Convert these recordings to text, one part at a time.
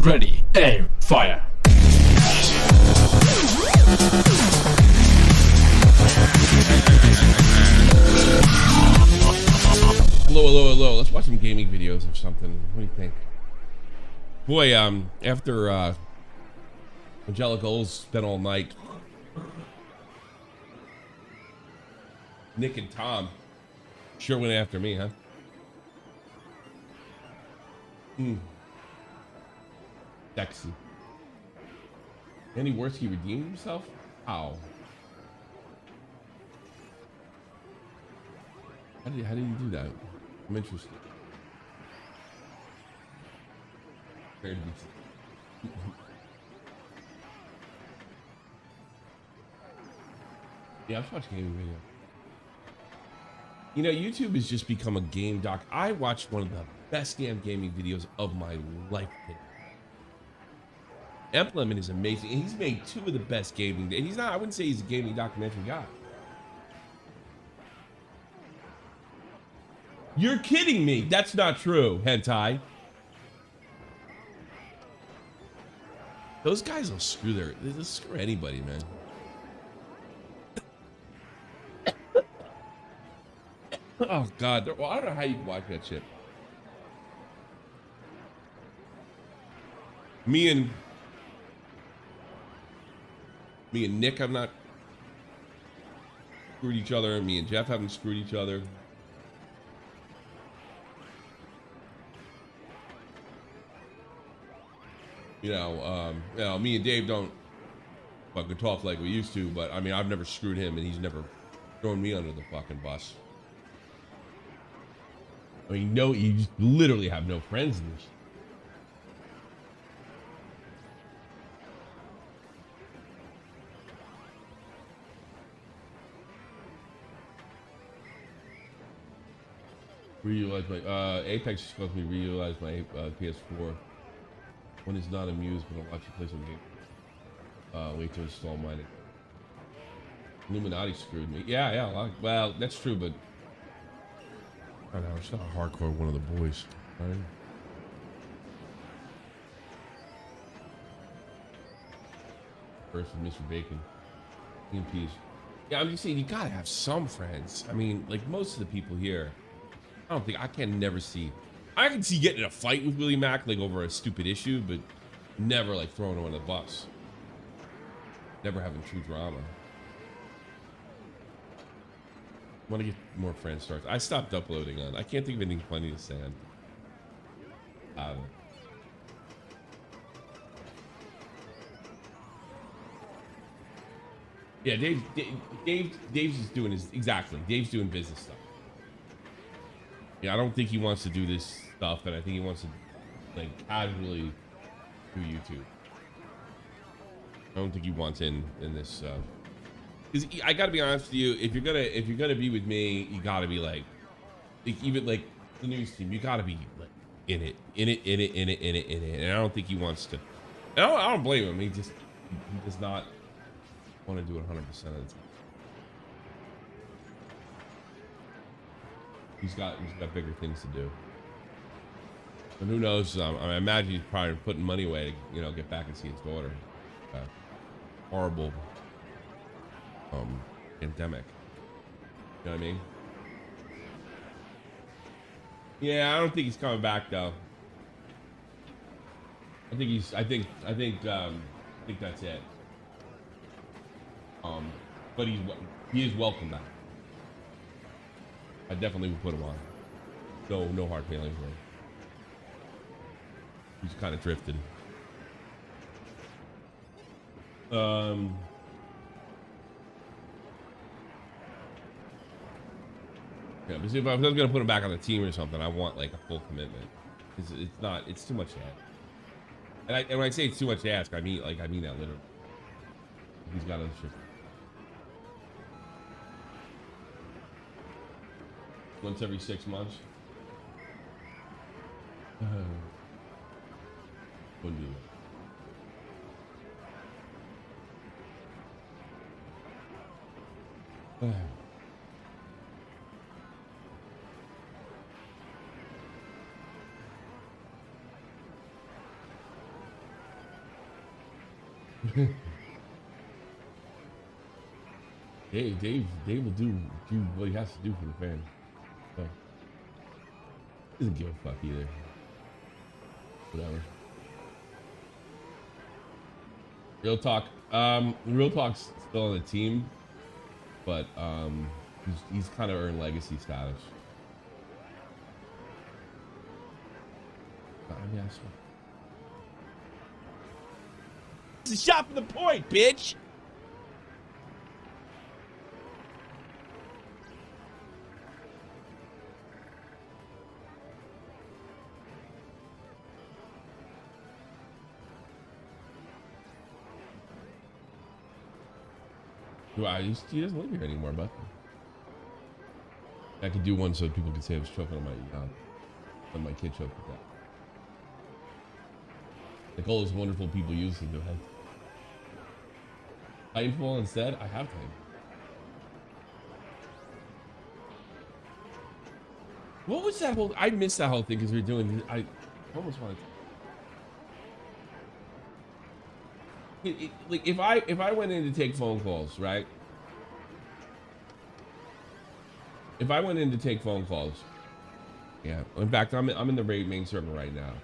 Ready, aim, fire. Hello. Let's watch some gaming videos or something. What do you think? Boy, after Angelica's spent all night, Nick and Tom sure went after me, huh? Sexy. Any worse, he redeemed himself? How? How did you do that? I'm interested. Yeah, I've watched gaming video. You know, YouTube has just become a game doc. I watched one of the best damn gaming videos of my life today. EmpLemon's is amazing. And he's made two of the best gaming. And he's not, I wouldn't say he's a gaming documentary guy. You're kidding me. That's not true, hentai. Those guys will they'll screw anybody, man. Oh God, well, I don't know how you can watch that shit. Me and Nick have not screwed each other. Me and Jeff haven't screwed each other. You know, me and Dave don't fucking talk like we used to, but I mean, I've never screwed him and he's never thrown me under the fucking bus. I mean, no, you just literally have no friends in this. Reutilize my Apex is supposed to be reutilize my PS4. When it's not amused, but I'll watch you play some game. Wait to install mine. Illuminati screwed me. Yeah. Well, that's true, but I don't know. It's not a hardcore one of the boys. Right? First with Mr. Bacon. EMPs. Yeah, I'm just saying you gotta have some friends. I mean, like most of the people here, I can never see. I can see getting in a fight with Willie Mack, like over a stupid issue, but never like throwing him on the bus. Never having true drama. Want to get more friend starts. I stopped uploading on. I can't think of anything funny to say on. Yeah, Dave's just doing his Dave's doing business stuff. Yeah, I don't think he wants to do this stuff, and I think he wants to like casually do YouTube. I don't think he wants in this. Because I gotta be honest with you, if you're gonna be with me, you gotta be like even like the news team, you gotta be like in it, and I don't think he wants to. And I don't blame him. He does not want to do it 100% of the time. He's got bigger things to do. And who knows? I imagine he's probably putting money away to, get back and see his daughter. Horrible pandemic. You know what I mean? Yeah, I don't think he's coming back though. I think that's it. But he is welcome back. I definitely would put him on. No hard feelings. Right? He's kind of drifted. Yeah, but see, if I was gonna put him back on the team or something, I want like a full commitment. It's too much to ask. And when I say it's too much to ask, I mean that literally. He's got other shit. Once every 6 months. Wouldn't do that. Dave will do what he has to do for the fans. So, he doesn't give a fuck either. Whatever. Real talk. Real talk's still on the team, but he's kind of earned legacy status. Yes. It's a shot from the point, bitch. He doesn't live here anymore, but I could do one so people can say I was choking on my kid choked with that. Like all those wonderful people used to do it. Titanfall instead? I have time. What was that whole? I missed that whole thing because we were doing. I almost wanted to. Like if I went in to take phone calls, right? If I went in to take phone calls, yeah. In fact, I'm in the main server right now.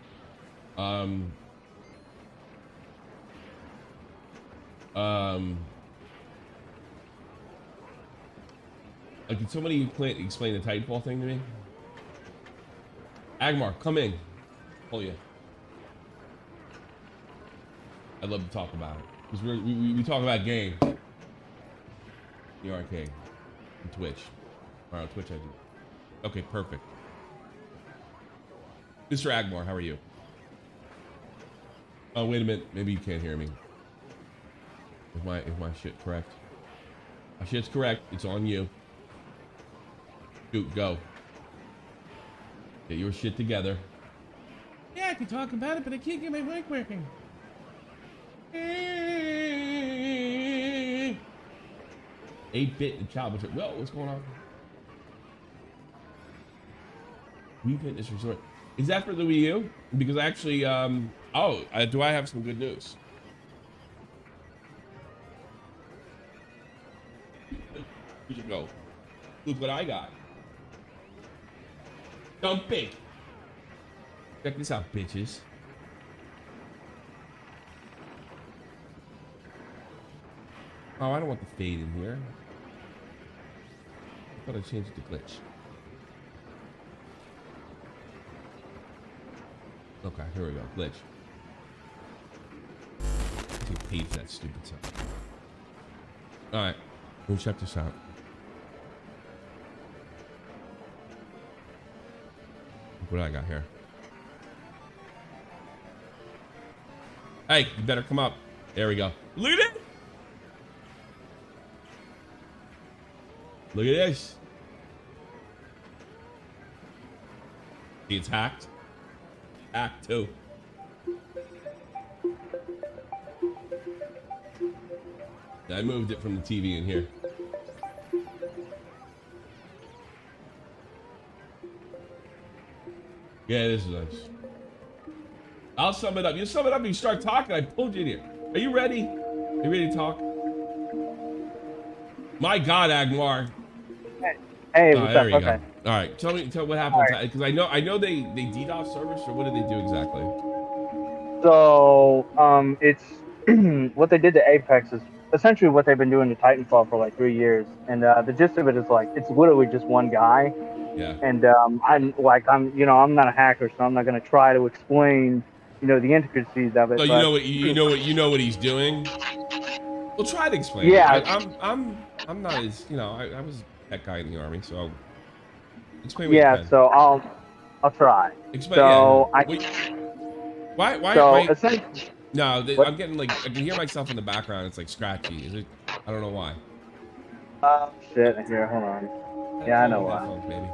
Like, can somebody explain the Titanfall thing to me? Agmar, come in. Oh yeah. I'd love to talk about it because we talk about game. The arcade, and Twitch. All right, on Twitch I do. Okay, perfect. Mr. Agmar, how are you? Oh, wait a minute. Maybe you can't hear me. Is my shit correct? My shit's correct. It's on you. Shoot, go. Get your shit together. Yeah, I can talk about it, but I can't get my mic working. 8-bit and child. Whoa, what's going on? Wii Fitness Resort. Is that for the Wii U? Because actually, do I have some good news? You should go. Look what I got. Dumping. Check this out, bitches. Oh, I don't want the fade in here. I thought I changed it to glitch. Okay, here we go. Glitch. I get paid for that stupid stuff. Alright, we'll check this out. Look what I got here. Hey, you better come up. There we go. Look at it! Look at this. See, it's hacked. Hacked too. I moved it from the TV in here. Yeah, this is nice. I'll sum it up. You sum it up and you start talking. I pulled you in here. Are you ready? Are you ready to talk? My God, Agmar. Hey, what's there up? you Okay. go. All right, tell me what happened because I know they DDoS servers, or what did they do exactly? So it's what they did to Apex is essentially what they've been doing to Titanfall for like 3 years, and the gist of it is like it's literally just one guy. Yeah. And I'm not a hacker, so I'm not gonna try to explain the intricacies of it. So but, you know what he's doing. Well, try to explain. Yeah. I'm not as I was that guy in the army, so explain what you Yeah, can. so I'll try. Explain. So Why? Essentially, No, what? I'm getting like I can hear myself in the background. It's like scratchy. Is it? I don't know why. Shit. Here, hold on. Yeah, I know why. Headphones, baby.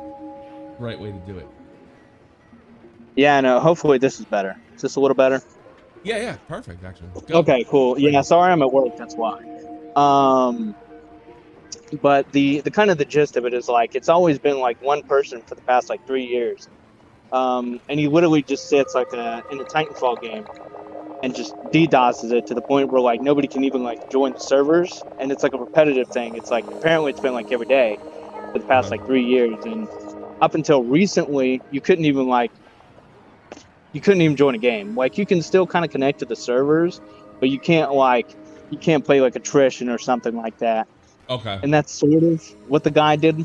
Right way to do it. Yeah, I know. Hopefully this is better. Is this a little better? Yeah, perfect actually. Go. Okay, cool. Yeah, sorry I'm at work. That's why. But the kind of the gist of it is like it's always been like one person for the past like 3 years, and he literally just sits like in a Titanfall game and just DDoSes it to the point where like nobody can even like join the servers, and it's like a repetitive thing. It's like apparently it's been like every day for the past like 3 years, and up until recently you couldn't even join a game. Like you can still kind of connect to the servers, but you can't play like attrition or something like that. Okay. And that's sort of what the guy did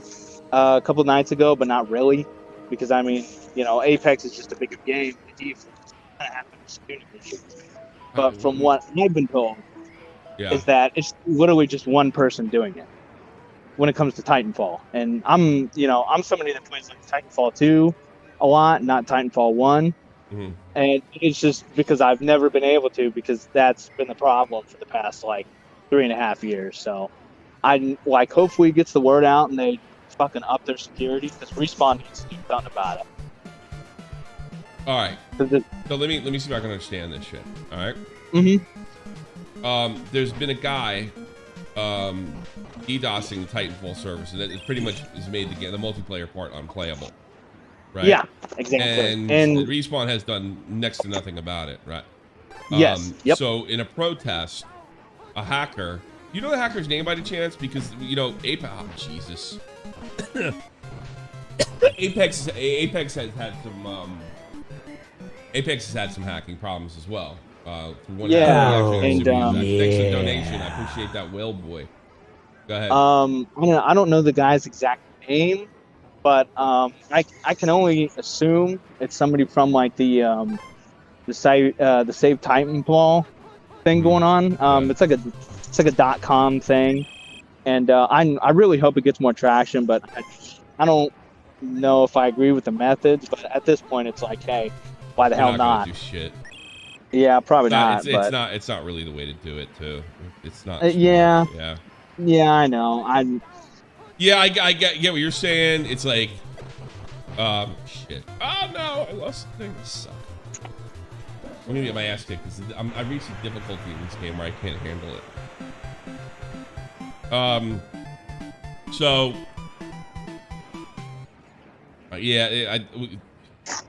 a couple of nights ago, but not really, because I mean, Apex is just a bigger game. But from what I've been told, is that it's literally just one person doing it when it comes to Titanfall. And I'm somebody that plays like Titanfall 2 a lot, not Titanfall 1. Mm-hmm. And it's just because I've never been able to, because that's been the problem for the past like 3.5 years. So I like hopefully it gets the word out and they fucking up their security, because Respawn needs to do something about it. All right. So let me see if I can understand this shit. All right. Mm-hmm. There's been a guy DDoSing the Titanfall server, so that it pretty much has made the multiplayer part unplayable. Right? Yeah, exactly. And Respawn has done next to nothing about it, right? Yes. Yep. So in a protest, a hacker. You know the hacker's name by the chance? Because Apex. Oh, Jesus. Apex has had some. Apex has had some hacking problems as well. Through one thanks for the donation. I appreciate that, well boy. Go ahead. I don't know the guy's exact name, but I can only assume it's somebody from like the Save Titanfall thing going on. It's like a .com thing, and I really hope it gets more traction, but I don't know if I agree with the methods. But at this point, it's like, hey, why the hell not? Do shit. Yeah, probably not. It's not really the way to do it too. It's not. Yeah, I know. I get what you're saying. It's like, shit. Oh no, I lost the thing. This sucks. I'm gonna get my ass kicked because I reached a difficulty in this game where I can't handle it.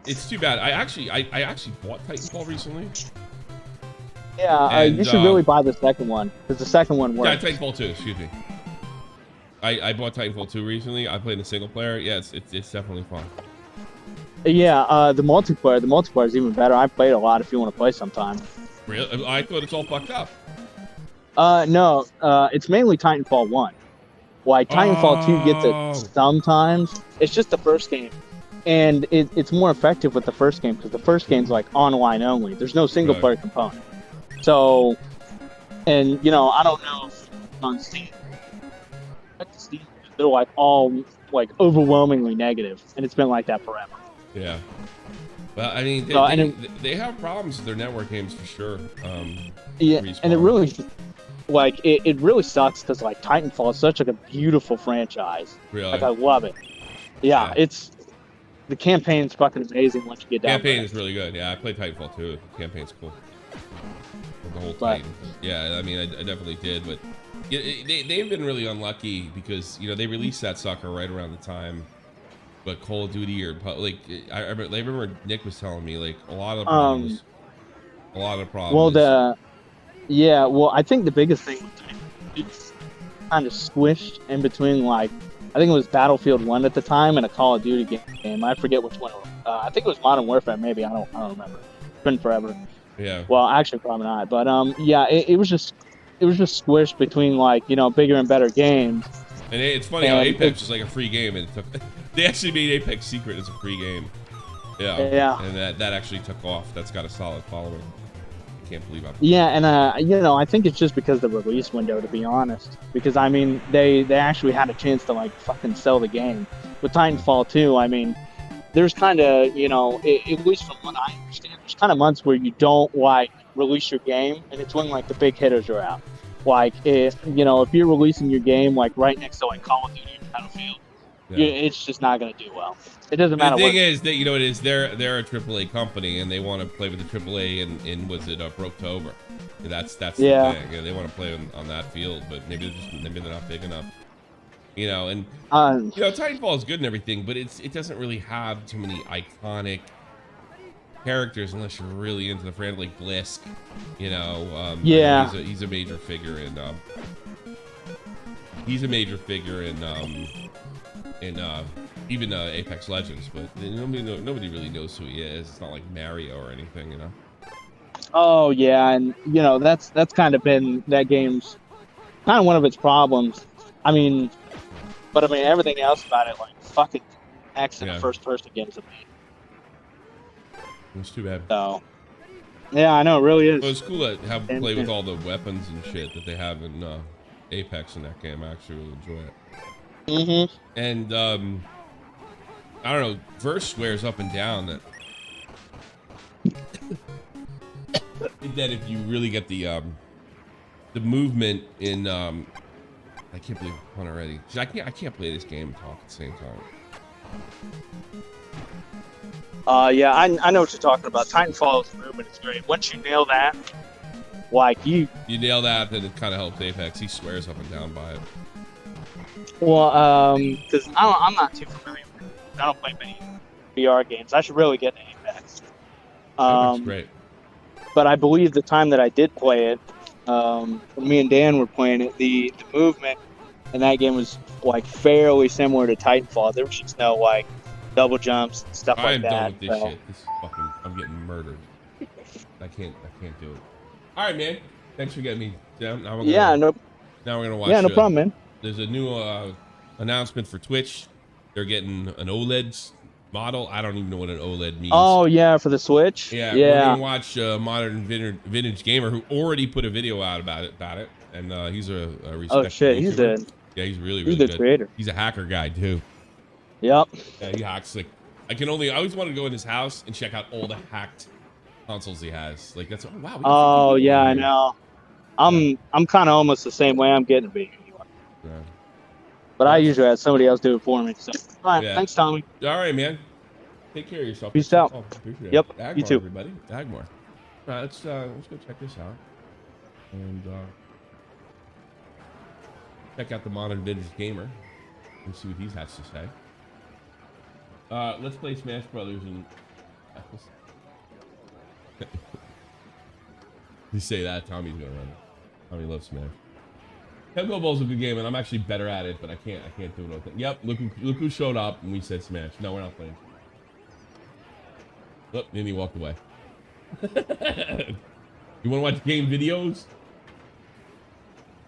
It's too bad. I actually bought Titanfall recently. Yeah, you should really buy the second one, because the second one works. Yeah, Titanfall 2. Excuse me. I bought Titanfall 2 recently. I played the single player. Yeah, it's definitely fun. Yeah, the multiplayer is even better. I played a lot. If you want to play sometime. Really? I thought it's all fucked up. No, it's mainly Titanfall 1. Like, Titanfall 2 gets it sometimes. It's just the first game. And it's more effective with the first game, because the first game's, like, online only. There's no single-player component. So, and, I don't know if on Steam, they're, like, all, like, overwhelmingly negative. And it's been like that forever. Yeah. Well, I mean, they have problems with their network games, for sure. Yeah, Respawn. and it really... Like, it really sucks because, like, Titanfall is such, like, a beautiful franchise. Really? Like, I love it. Yeah, it's... The campaign's fucking amazing once you get down Campaign is really good. Yeah, I played Titanfall 2. The campaign's cool. The whole Titan. Yeah, I mean, I definitely did, but... They've been really unlucky because, they released that sucker right around the time. But Call of Duty or... Like, I remember Nick was telling me, like, a lot of problems. Well, yeah, well, I think the biggest thing it's kind of squished in between, like, I think it was Battlefield 1 at the time and a Call of Duty game. I forget which one. I think it was Modern Warfare, maybe. I don't remember. It's been forever. Yeah. Well, actually, probably not. But yeah, it was just squished between, like, bigger and better games. And it's funny how Apex is like a free game, and they actually made Apex Secret as a free game. Yeah. And that actually took off. That's got a solid following. I can't believe I'm. Yeah, and you know, I think it's just because of the release window, to be honest. Because I mean, they actually had a chance to like fucking sell the game with Titanfall 2. I mean, there's kind of, you know, at least from what I understand, there's kind of months where you don't like release your game, and it's when like the big hitters are out. Like, if you're releasing your game like right next to like Call of Duty or Battlefield, it's just not gonna do well. It doesn't matter. The thing is that it is they're a AAA company and they want to play with the AAA in was it Brooktober? That's the thing. Yeah, they want to play on that field, but maybe they're not big enough. You know, and Titanfall is good and everything, but it doesn't really have too many iconic characters unless you're really into the franchise, like Blisk. You know, he's a major figure in even Apex Legends, but nobody really knows who he is. It's not like Mario or anything, you know. Oh yeah, and you know that's kind of been that game's kind of one of its problems. I mean, everything else about it, like fucking excellent first-person games have made. It's too bad. So, yeah, I know, it really is. Well, it's cool to have play with all the weapons and shit that they have in Apex in that game. I actually really enjoy it. Mm-hmm. And I don't know, Verse swears up and down that that if you really get the movement in I can't believe I'm on already. I can't play this game and talk at the same time. Yeah, I know what you're talking about. Titanfall's movement is great. Once you nail that, like you nail that, then it kind of helps Apex. He swears up and down by it. Well, because I'm not too familiar with it. I don't play many VR games. I should really get into Apex. That's great. But I believe the time that I did play it, when me and Dan were playing it, the movement in that game was like fairly similar to Titanfall. There was just no like double jumps and stuff like that. I'm done with this shit. This is fucking. I'm getting murdered. I can't do it. All right, man. Thanks for getting me down. Now we're gonna watch. Yeah, no problem, man. There's a new announcement for Twitch. They're getting an OLED model. I don't even know what an OLED means. Oh yeah, for the Switch. Yeah. We're gonna watch Modern Vintage Gamer, who already put a video out about it, and he's a respected Oh shit, YouTuber. he's good. Yeah, he's really good. Creator. He's a hacker guy too. Yep. Yeah, he hacks like I always wanted to go in his house and check out all the hacked consoles he has. Like that's wow. Oh yeah, I know. I'm kind of almost the same way. I'm getting to be. Yeah. But I usually have somebody else do it for me. So, all right, thanks, Tommy. All right, man. Take care of yourself. Peace out. Appreciate yep, it. Agmar, you too. Everybody. Agmar. All right, let's go check this out. And check out the Modern Vintage Gamer and see what he has to say. Let's play Smash Brothers and... You say that, Tommy's gonna run it. Tommy loves Smash. Tempo Bowl's a good game, and I'm actually better at it, but I can't do it. Yep, look who showed up when we said Smash. No, we're not playing. Look, then he walked away. You want to watch game videos?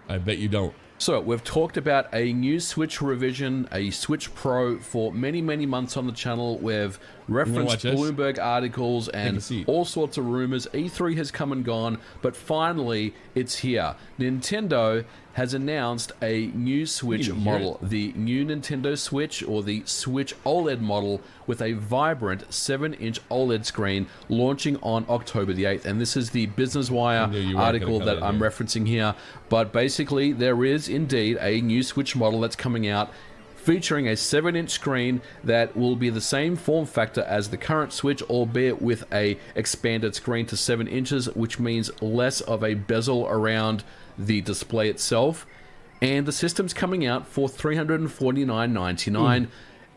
I bet you don't. So we've talked about a new Switch revision, a Switch Pro for many, many months on the channel. We've referenced Bloomberg articles and all sorts of rumors. E3 has come and gone, but finally it's here. Nintendo has announced a new Switch model, the new Nintendo Switch, or the Switch OLED model, with a vibrant 7-inch OLED screen launching on October the 8th. And this is the Business Wire article that I'm referencing here. But basically, there is indeed a new Switch model that's coming out featuring a 7-inch screen that will be the same form factor as the current Switch, albeit with a expanded screen to 7 inches, which means less of a bezel around the display itself. And the system's coming out for $349.99.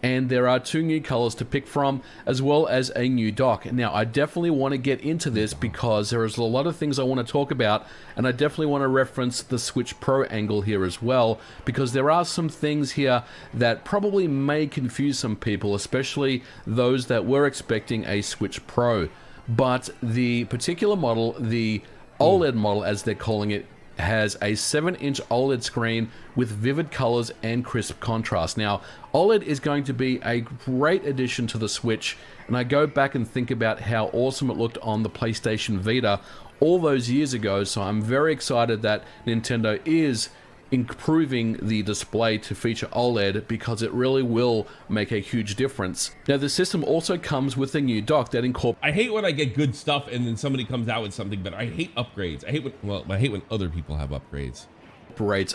And there are 2 new colors to pick from, as well as a new dock. Now, I definitely want to get into this because there is a lot of things I want to talk about, and I definitely want to reference the Switch Pro angle here as well, because there are some things here that probably may confuse some people, especially those that were expecting a Switch Pro. But the particular model, the OLED model as they're calling it, has a 7-inch OLED screen with vivid colors and crisp contrast. Now, OLED is going to be a great addition to the Switch, and I go back and think about how awesome it looked on the PlayStation Vita all those years ago, so I'm very excited that Nintendo is improving the display to feature OLED, because it really will make a huge difference. Now, the system also comes with a new dock that incorporates... I hate when I get good stuff and then somebody comes out with something, but I hate upgrades. I hate when other people have upgrades.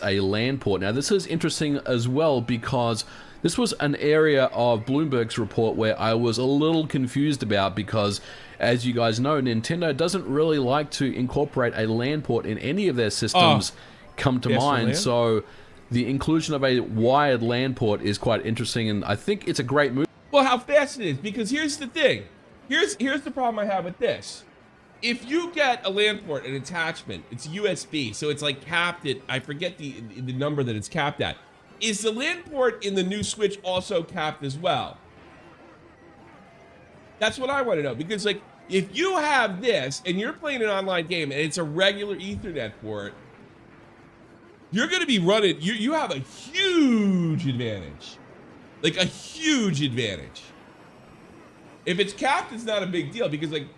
A LAN port. Now, this is interesting as well, because this was an area of Bloomberg's report where I was a little confused about, because as you guys know, Nintendo doesn't really like to incorporate a LAN port in any of their systems. Come to mind. So the inclusion of a wired LAN port is quite interesting, and I think it's a great move. Well, how fast it is, because here's the thing. Here's the problem I have with this. If you get a LAN port, an attachment, it's USB, so it's like capped at, I forget the number that it's capped at. Is the LAN port in the new Switch also capped as well? That's what I want to know, because like if you have this and you're playing an online game and it's a regular Ethernet port, you're going to be running, you have a huge advantage. Like a huge advantage. If it's capped, it's not a big deal, because like,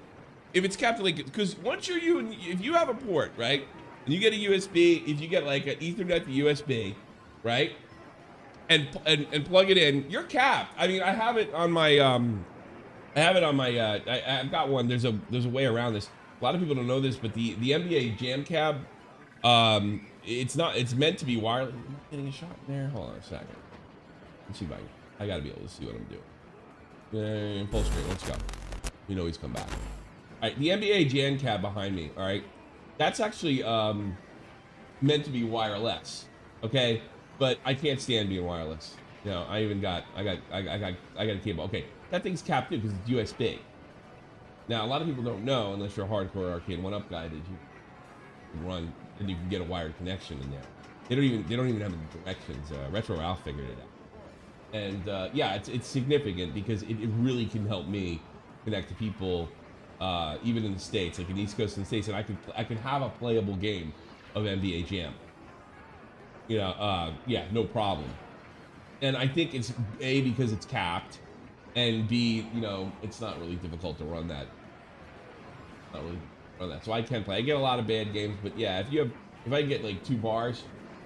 if it's capped, like, because once if you have a port, right, and you get a USB, if you get like an Ethernet to USB, right, and plug it in, you're capped. I mean, I have it on my, I've got one, there's a way around this. A lot of people don't know this, but the NBA Jam Cab, it's meant to be wireless. Am I getting a shot in there? Hold on a second. Let's see if I gotta be able to see what I'm doing. Full screen, let's go. You know he's come back. All right, the NBA Jam Cab behind me, all right? That's actually meant to be wireless, okay? But I can't stand being wireless. You know, I got a cable. Okay, that thing's capped too because it's USB. Now, a lot of people don't know, unless you're a hardcore Arcade 1-Up guy, that you can run and you can get a wired connection in there. They don't even have the directions. Retro Ralph figured it out. And yeah, it's significant because it really can help me connect to people, even in the States, like in the East Coast and the States, and I could have a playable game of NBA Jam. You know, yeah, no problem. And I think it's A, because it's capped, and B, you know, it's not really difficult to run that. So I can play. I get a lot of bad games, but yeah, if I get like 2 bars,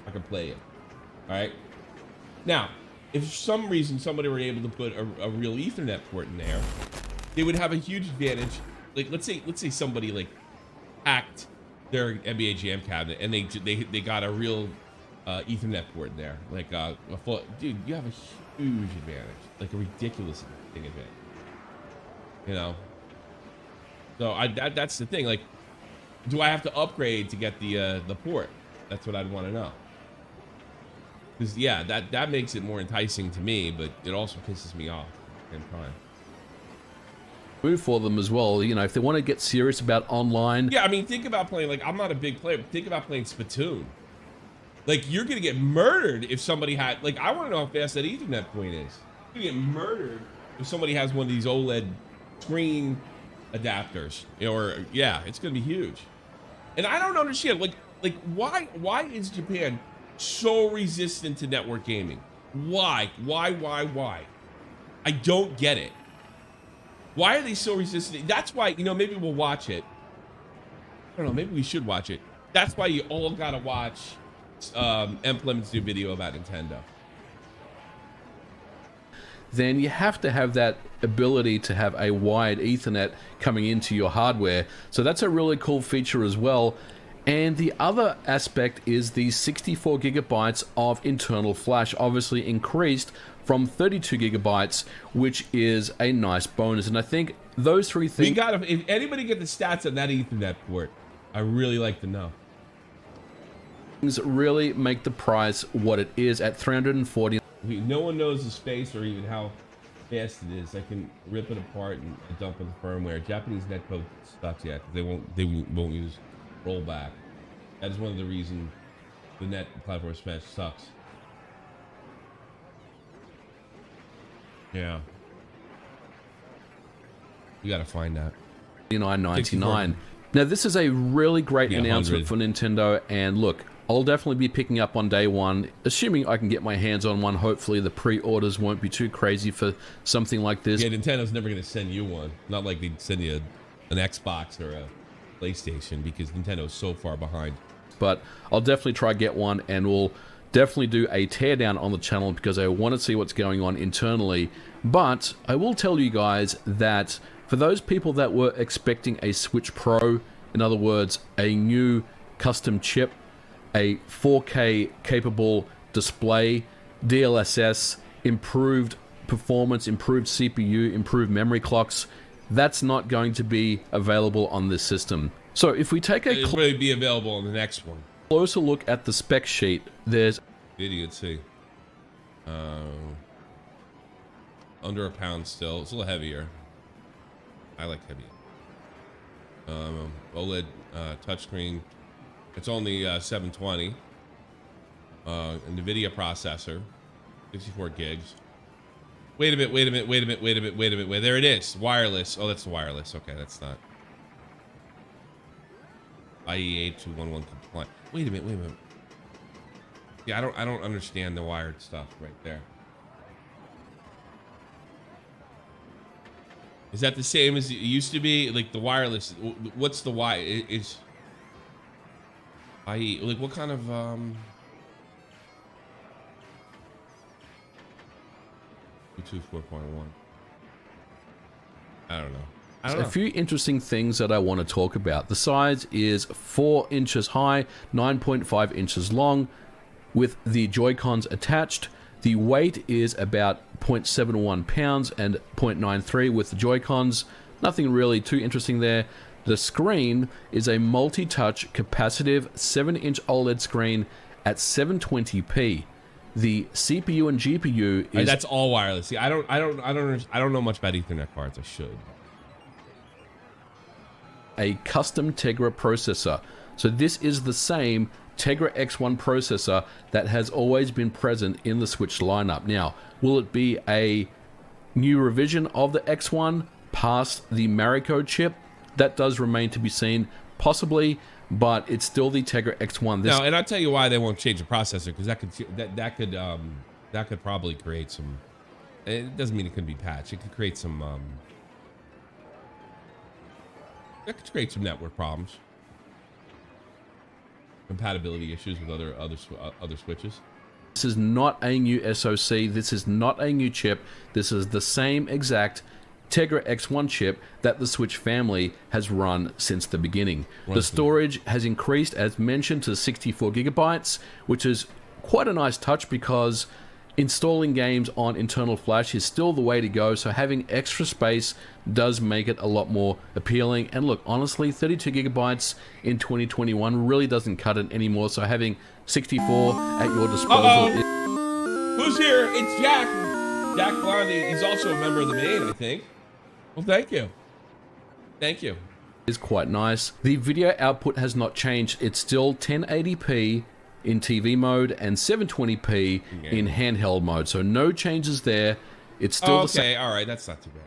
I can play it. All right. Now, if for some reason somebody were able to put a real Ethernet port in there, they would have a huge advantage. Like let's say somebody like hacked their NBA Jam cabinet and they got a real Ethernet port in there, like a full, dude, you have a huge advantage, like a ridiculous thing advantage. You know. So that's the thing. Like, do I have to upgrade to get the port? That's what I'd want to know. Because yeah, that makes it more enticing to me, but it also pisses me off at the same time. Move for them as well. You know, if they want to get serious about online. Yeah, I mean, think about playing. Like, I'm not a big player, but think about playing Splatoon. Like, you're gonna get murdered if somebody had. Like, I want to know how fast that Ethernet point is. You're gonna get murdered if somebody has one of these OLED screen adapters, or yeah, it's gonna be huge. And I don't understand, like why is Japan so resistant to network gaming? Why? I don't get it. Why are they so resistant? That's why, you know, maybe we'll watch it. I don't know, maybe we should watch it. That's why you all gotta watch EmpLemon's new video about Nintendo. Then you have to have that ability to have a wired Ethernet coming into your hardware. So that's a really cool feature as well. And the other aspect is the 64 gigabytes of internal flash, obviously increased from 32 gigabytes, which is a nice bonus. And I think those three things... if anybody get the stats on that Ethernet port, I really like to know. Really make the price what it is at $340. No one knows the space or even how fast it is. I can rip it apart and dump in the firmware. Japanese netcode sucks yet because they won't use rollback. That is one of the reasons the net platform smash sucks. Yeah. You gotta find that. $9.99. Now, this is a really great announcement for Nintendo, and look, I'll definitely be picking up on day one, assuming I can get my hands on one. Hopefully the pre-orders won't be too crazy for something like this. Yeah, Nintendo's never going to send you one. Not like they'd send you an Xbox or a PlayStation, because Nintendo is so far behind. But I'll definitely try get one, and we'll definitely do a teardown on the channel because I want to see what's going on internally. But I will tell you guys that for those people that were expecting a Switch Pro, in other words, a new custom chip, a 4K capable display, DLSS, improved performance, improved CPU, improved memory clocks, that's not going to be available on this system. So if we take a it'll probably be available on the next one. Closer look at the spec sheet, there's idiocy. Under a pound still. It's a little heavier. I like heavy. OLED touchscreen. It's only 720. NVIDIA processor, 64 gigs. Wait a minute. There it is. Wireless. Oh, that's wireless. Okay, that's not. IE 8211 compliant. Wait a minute. Yeah, I don't understand the wired stuff right there. Is that the same as it used to be? Like the wireless, what's the is IE, like what kind of Bluetooth 4.1? I don't know. A few interesting things that I want to talk about. The size is 4 inches high, 9.5 inches long, with the Joy-Cons attached. The weight is about 0.71 pounds and 0.93 with the Joy-Cons. Nothing really too interesting there. The screen is a multi-touch capacitive 7-inch OLED screen at 720p. The CPU and GPU is that's all wireless. See, I don't know much about Ethernet cards. I should. A custom Tegra processor. So this is the same Tegra X1 processor that has always been present in the Switch lineup. Now, will it be a new revision of the X1 past the Mariko chip? That does remain to be seen, possibly, but it's still the Tegra X1. No, and I'll tell you why they won't change the processor, because that could probably create some. It doesn't mean it couldn't be patched. It could create some. That could create some network problems, compatibility issues with other switches. This is not a new SoC. This is not a new chip. This is the same exact Tegra X1 chip that the Switch family has run since the beginning. The storage has increased, as mentioned, to 64 gigabytes, which is quite a nice touch because installing games on internal flash is still the way to go, so having extra space does make it a lot more appealing. And look, honestly, 32 gigabytes in 2021 really doesn't cut it anymore, so having 64 at your disposal Who's here? It's Jack. Jack Blondie. He's also a member of the main, I think. Well, thank you. Thank you. Is quite nice. The video output has not changed. It's still 1080p in TV mode and 720p in handheld mode. So no changes there. It's still the same. All right, that's not too bad.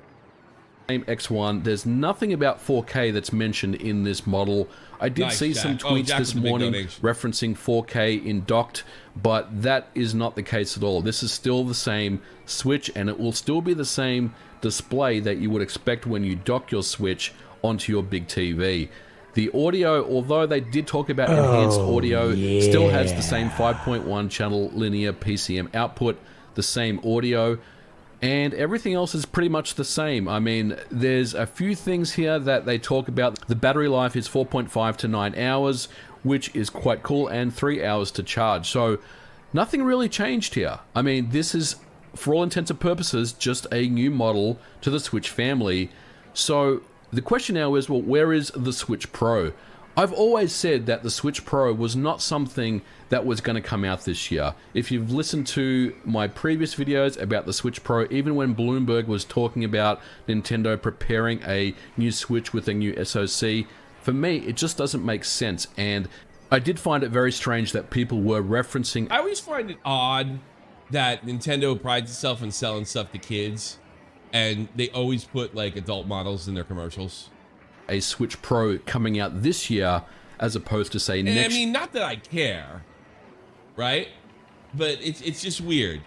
Same X1. There's nothing about 4K that's mentioned in this model. I did see some tweets this morning referencing 4K in docked, but that is not the case at all. This is still the same Switch, and it will still be the same display that you would expect when you dock your Switch onto your big TV. The audio, although they did talk about enhanced audio, still has the same 5.1 channel linear PCM output, the same audio, and everything else is pretty much the same. I mean, there's a few things here that they talk about. The battery life is 4.5 to 9 hours, which is quite cool, and 3 hours to charge. So nothing really changed here. I mean, this is, for all intents and purposes, just a new model to the Switch family. So the question now is, well, where is the Switch Pro? I've always said that the Switch Pro was not something that was going to come out this year. If you've listened to my previous videos about the Switch Pro, even when Bloomberg was talking about Nintendo preparing a new Switch with a new SoC, for me, it just doesn't make sense. And I did find it very strange that people were referencing... I always find it odd that Nintendo prides itself in selling stuff to kids, and they always put like adult models in their commercials. a Switch Pro coming out this year as opposed to say next. I mean, not that I care, right? But it's just weird.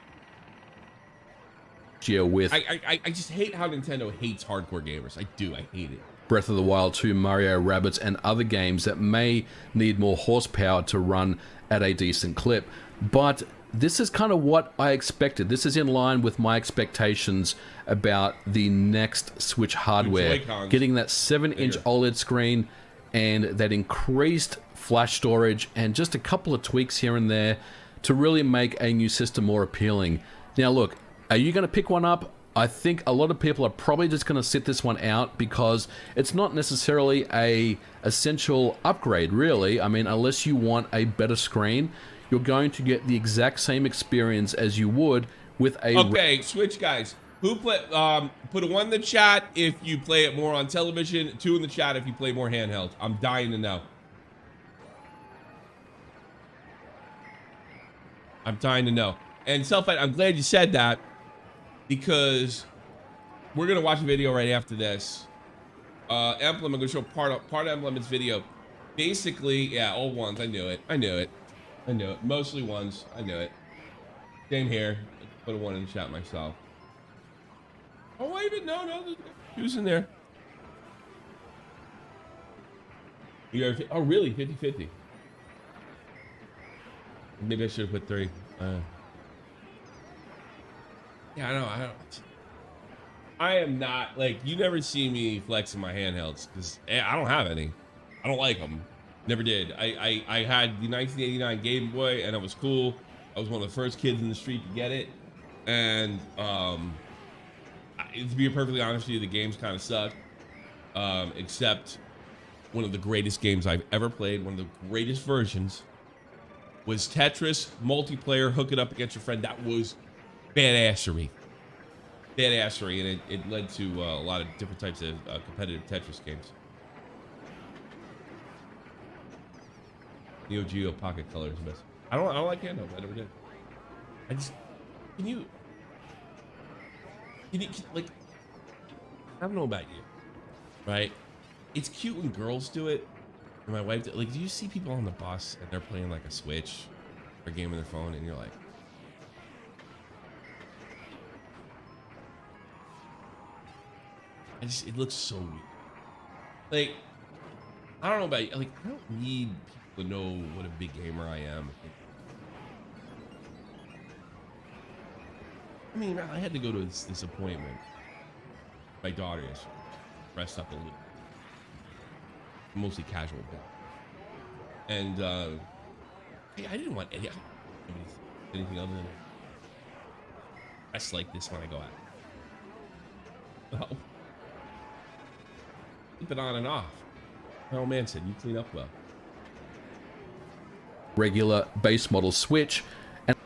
Year with I just hate how Nintendo hates hardcore gamers. I do. I hate it. Breath of the Wild 2, Mario Rabbids, and other games that may need more horsepower to run at a decent clip. But this is kind of what I expected. This is in line with my expectations about the next Switch hardware. Getting that 7-inch OLED screen and that increased flash storage and just a couple of tweaks here and there to really make a new system more appealing. Now look, are you going to pick one up? I think a lot of people are probably just going to sit this one out because it's not necessarily a essential upgrade, really. I mean, unless you want a better screen, you're going to get the exact same experience as you would with a... Okay, Switch guys. Who play? Put a 1 in the chat if you play it more on television. 2 in the chat if you play more handheld. I'm dying to know. I'm dying to know. And Selfie, I'm glad you said that, because we're gonna watch a video right after this. Emblem, I'm gonna show part of EmpLemon's video. Basically, yeah, all ones. I knew it. I knew it. I knew it. Mostly ones. I knew it. Same here. Put a 1 in the chat myself. Oh, wait a minute. No, who's in there? You're, oh, really? 50-50. Maybe I should have put 3. Yeah, I know. I am not, like, you never see me flexing my handhelds because I don't have any. I don't like them. Never did. I had the 1989 Game Boy and it was cool. I was one of the first kids in the street to get it. And to be perfectly honest with you, the games kind of suck. Except one of the greatest games I've ever played, one of the greatest versions, was Tetris multiplayer. Hook it up against your friend. That was badassery. Badassery, and it led to a lot of different types of competitive Tetris games. Neo Geo Pocket Color is best. I don't like handheld. I never did. I just can you like, I don't know about you, right? It's cute when girls do it, and my wife like. Do you see people on the bus and they're playing like a Switch or game on their phone, and you're like, it looks so weird. Like, I don't know about you. Like, I don't need people to know what a big gamer I am. I mean, I had to go to this appointment. My daughter is dressed up a little, mostly casual, and hey, I didn't want anything other than dress like this when I go out. Oh. Keep it on and off. My old man said, you clean up well. Regular base model Switch. And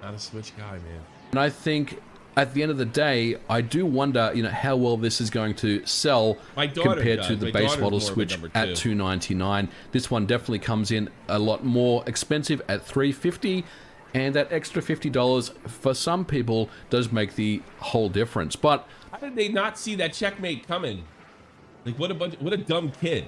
I'm not a Switch guy, man. And I think at the end of the day, I do wonder, how well this is going to sell compared to the base model Switch at $299. This one definitely comes in a lot more expensive at $350, and that extra $50 for some people does make the whole difference. But how did they not see that checkmate coming? Like, what a dumb kid.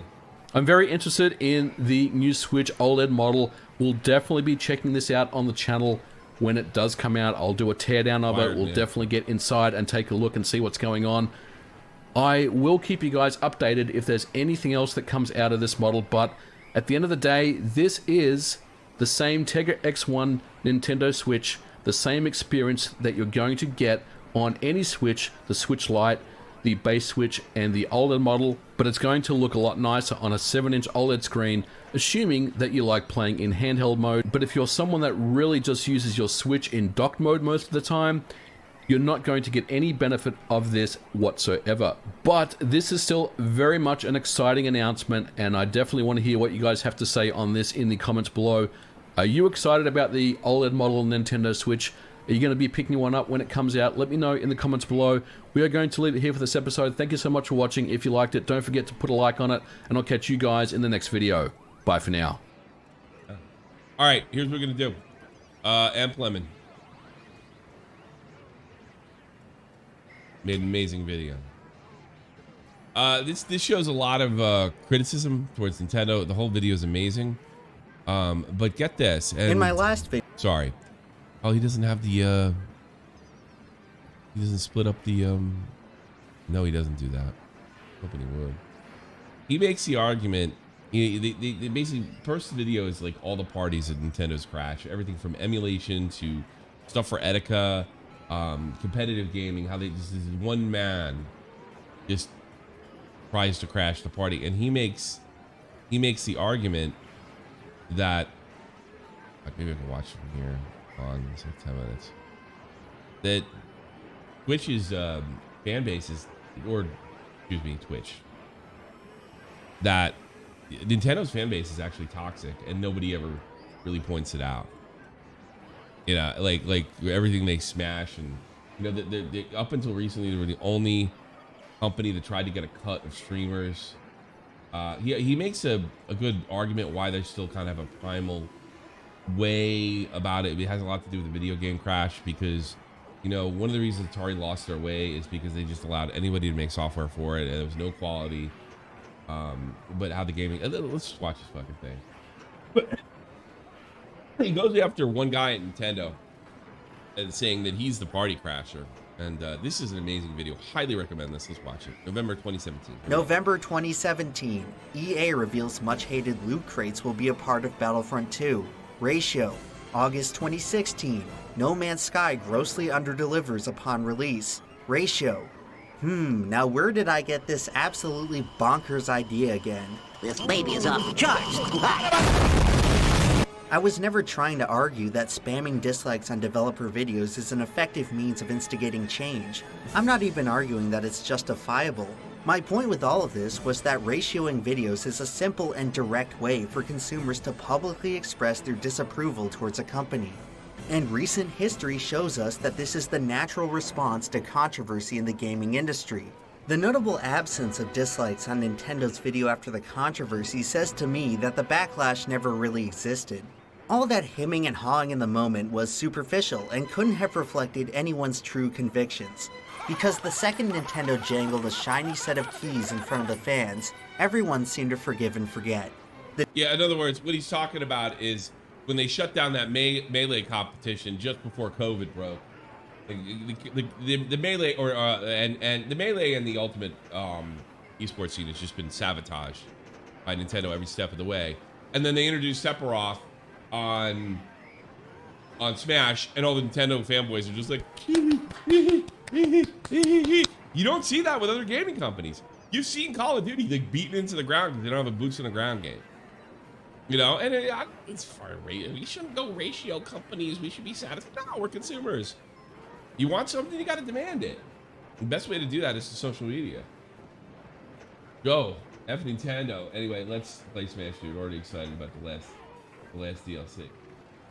I'm very interested in the new Switch OLED model. We'll definitely be checking this out on the channel when it does come out. I'll do a teardown of it. We'll definitely get inside and take a look and see what's going on. I will keep you guys updated if there's anything else that comes out of this model, but at the end of the day, this is the same Tegra X1 Nintendo Switch, the same experience that you're going to get on any Switch, the Switch Lite, the base Switch, and the OLED model, but it's going to look a lot nicer on a 7-inch OLED screen, assuming that you like playing in handheld mode. But if you're someone that really just uses your Switch in docked mode most of the time, you're not going to get any benefit of this whatsoever. But this is still very much an exciting announcement, and I definitely want to hear what you guys have to say on this in the comments below. Are you excited about the OLED model Nintendo Switch? Are you going to be picking one up when it comes out? Let me know in the comments below. We are going to leave it here for this episode. Thank you so much for watching. If you liked it, don't forget to put a like on it, and I'll catch you guys in the next video. Bye for now. All right, here's what we're going to do. EmpLemon made an amazing video. This shows a lot of criticism towards Nintendo. The whole video is amazing. But get this. And, in my last video. Sorry. Oh, he doesn't have the. He doesn't split up the. No, he doesn't do that. Hoping he would. He makes the argument. They basically first video is like all the parties at Nintendo's crash. Everything from emulation to stuff for Etika, competitive gaming. How they just this one man just tries to crash the party, and he makes the argument that maybe I can watch from here on. It's like 10 minutes. That Twitch's fan base is, or excuse me, Twitch. That Nintendo's fan base is actually toxic, and nobody ever really points it out. You know, like everything they smash, and you know, they up until recently they were the only company that tried to get a cut of streamers. He makes a good argument why they still kind of have a primal way about it. It has a lot to do with the video game crash, because you know, one of the reasons Atari lost their way is because they just allowed anybody to make software for it, and there was no quality. But how the gaming, let's just watch this fucking thing. But he goes after one guy at Nintendo and saying that he's the party crasher. And this is an amazing video. Highly recommend this. Let's watch it. November 2017. November 2017. EA reveals much hated loot crates will be a part of Battlefront 2. Ratio. August 2016. No Man's Sky grossly underdelivers upon release. Ratio. Now where did I get this absolutely bonkers idea again? This baby is off the charts. I was never trying to argue that spamming dislikes on developer videos is an effective means of instigating change. I'm not even arguing that it's justifiable. My point with all of this was that ratioing videos is a simple and direct way for consumers to publicly express their disapproval towards a company. And recent history shows us that this is the natural response to controversy in the gaming industry. The notable absence of dislikes on Nintendo's video after the controversy says to me that the backlash never really existed. All that hemming and hawing in the moment was superficial and couldn't have reflected anyone's true convictions. Because the second Nintendo jangled a shiny set of keys in front of the fans, everyone seemed to forgive and forget. Yeah, in other words, what he's talking about is when they shut down that Melee competition just before COVID broke, the Melee and the Melee and the Ultimate esports scene has just been sabotaged by Nintendo every step of the way. And then they introduced Sephiroth on Smash, and all the Nintendo fanboys are just like, you don't see that with other gaming companies. You've seen Call of Duty like beaten into the ground because they don't have a boots on the ground game. You know, and it's far away. We shouldn't go ratio companies. We should be satisfied. No, we're consumers. You want something, you got to demand it. The best way to do that is to social media. Go. F Nintendo. Anyway, let's play Smash, dude. Already excited about the last DLC.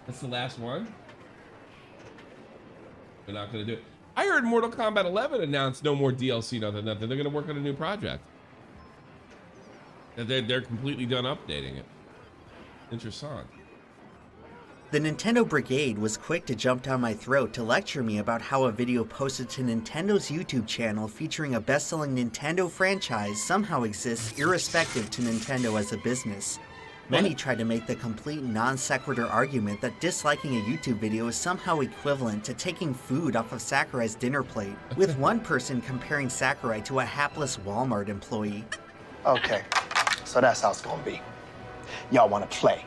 That's the last one? They're not going to do it. I heard Mortal Kombat 11 announced no more DLC, nothing. They're going to work on a new project. They're completely done updating it. Interesting. The Nintendo Brigade was quick to jump down my throat to lecture me about how a video posted to Nintendo's YouTube channel featuring a best-selling Nintendo franchise somehow exists irrespective to Nintendo as a business. Many tried to make the complete non-sequitur argument that disliking a YouTube video is somehow equivalent to taking food off of Sakurai's dinner plate, with one person comparing Sakurai to a hapless Walmart employee. Okay, so that's how it's gonna be. Y'all wanna play.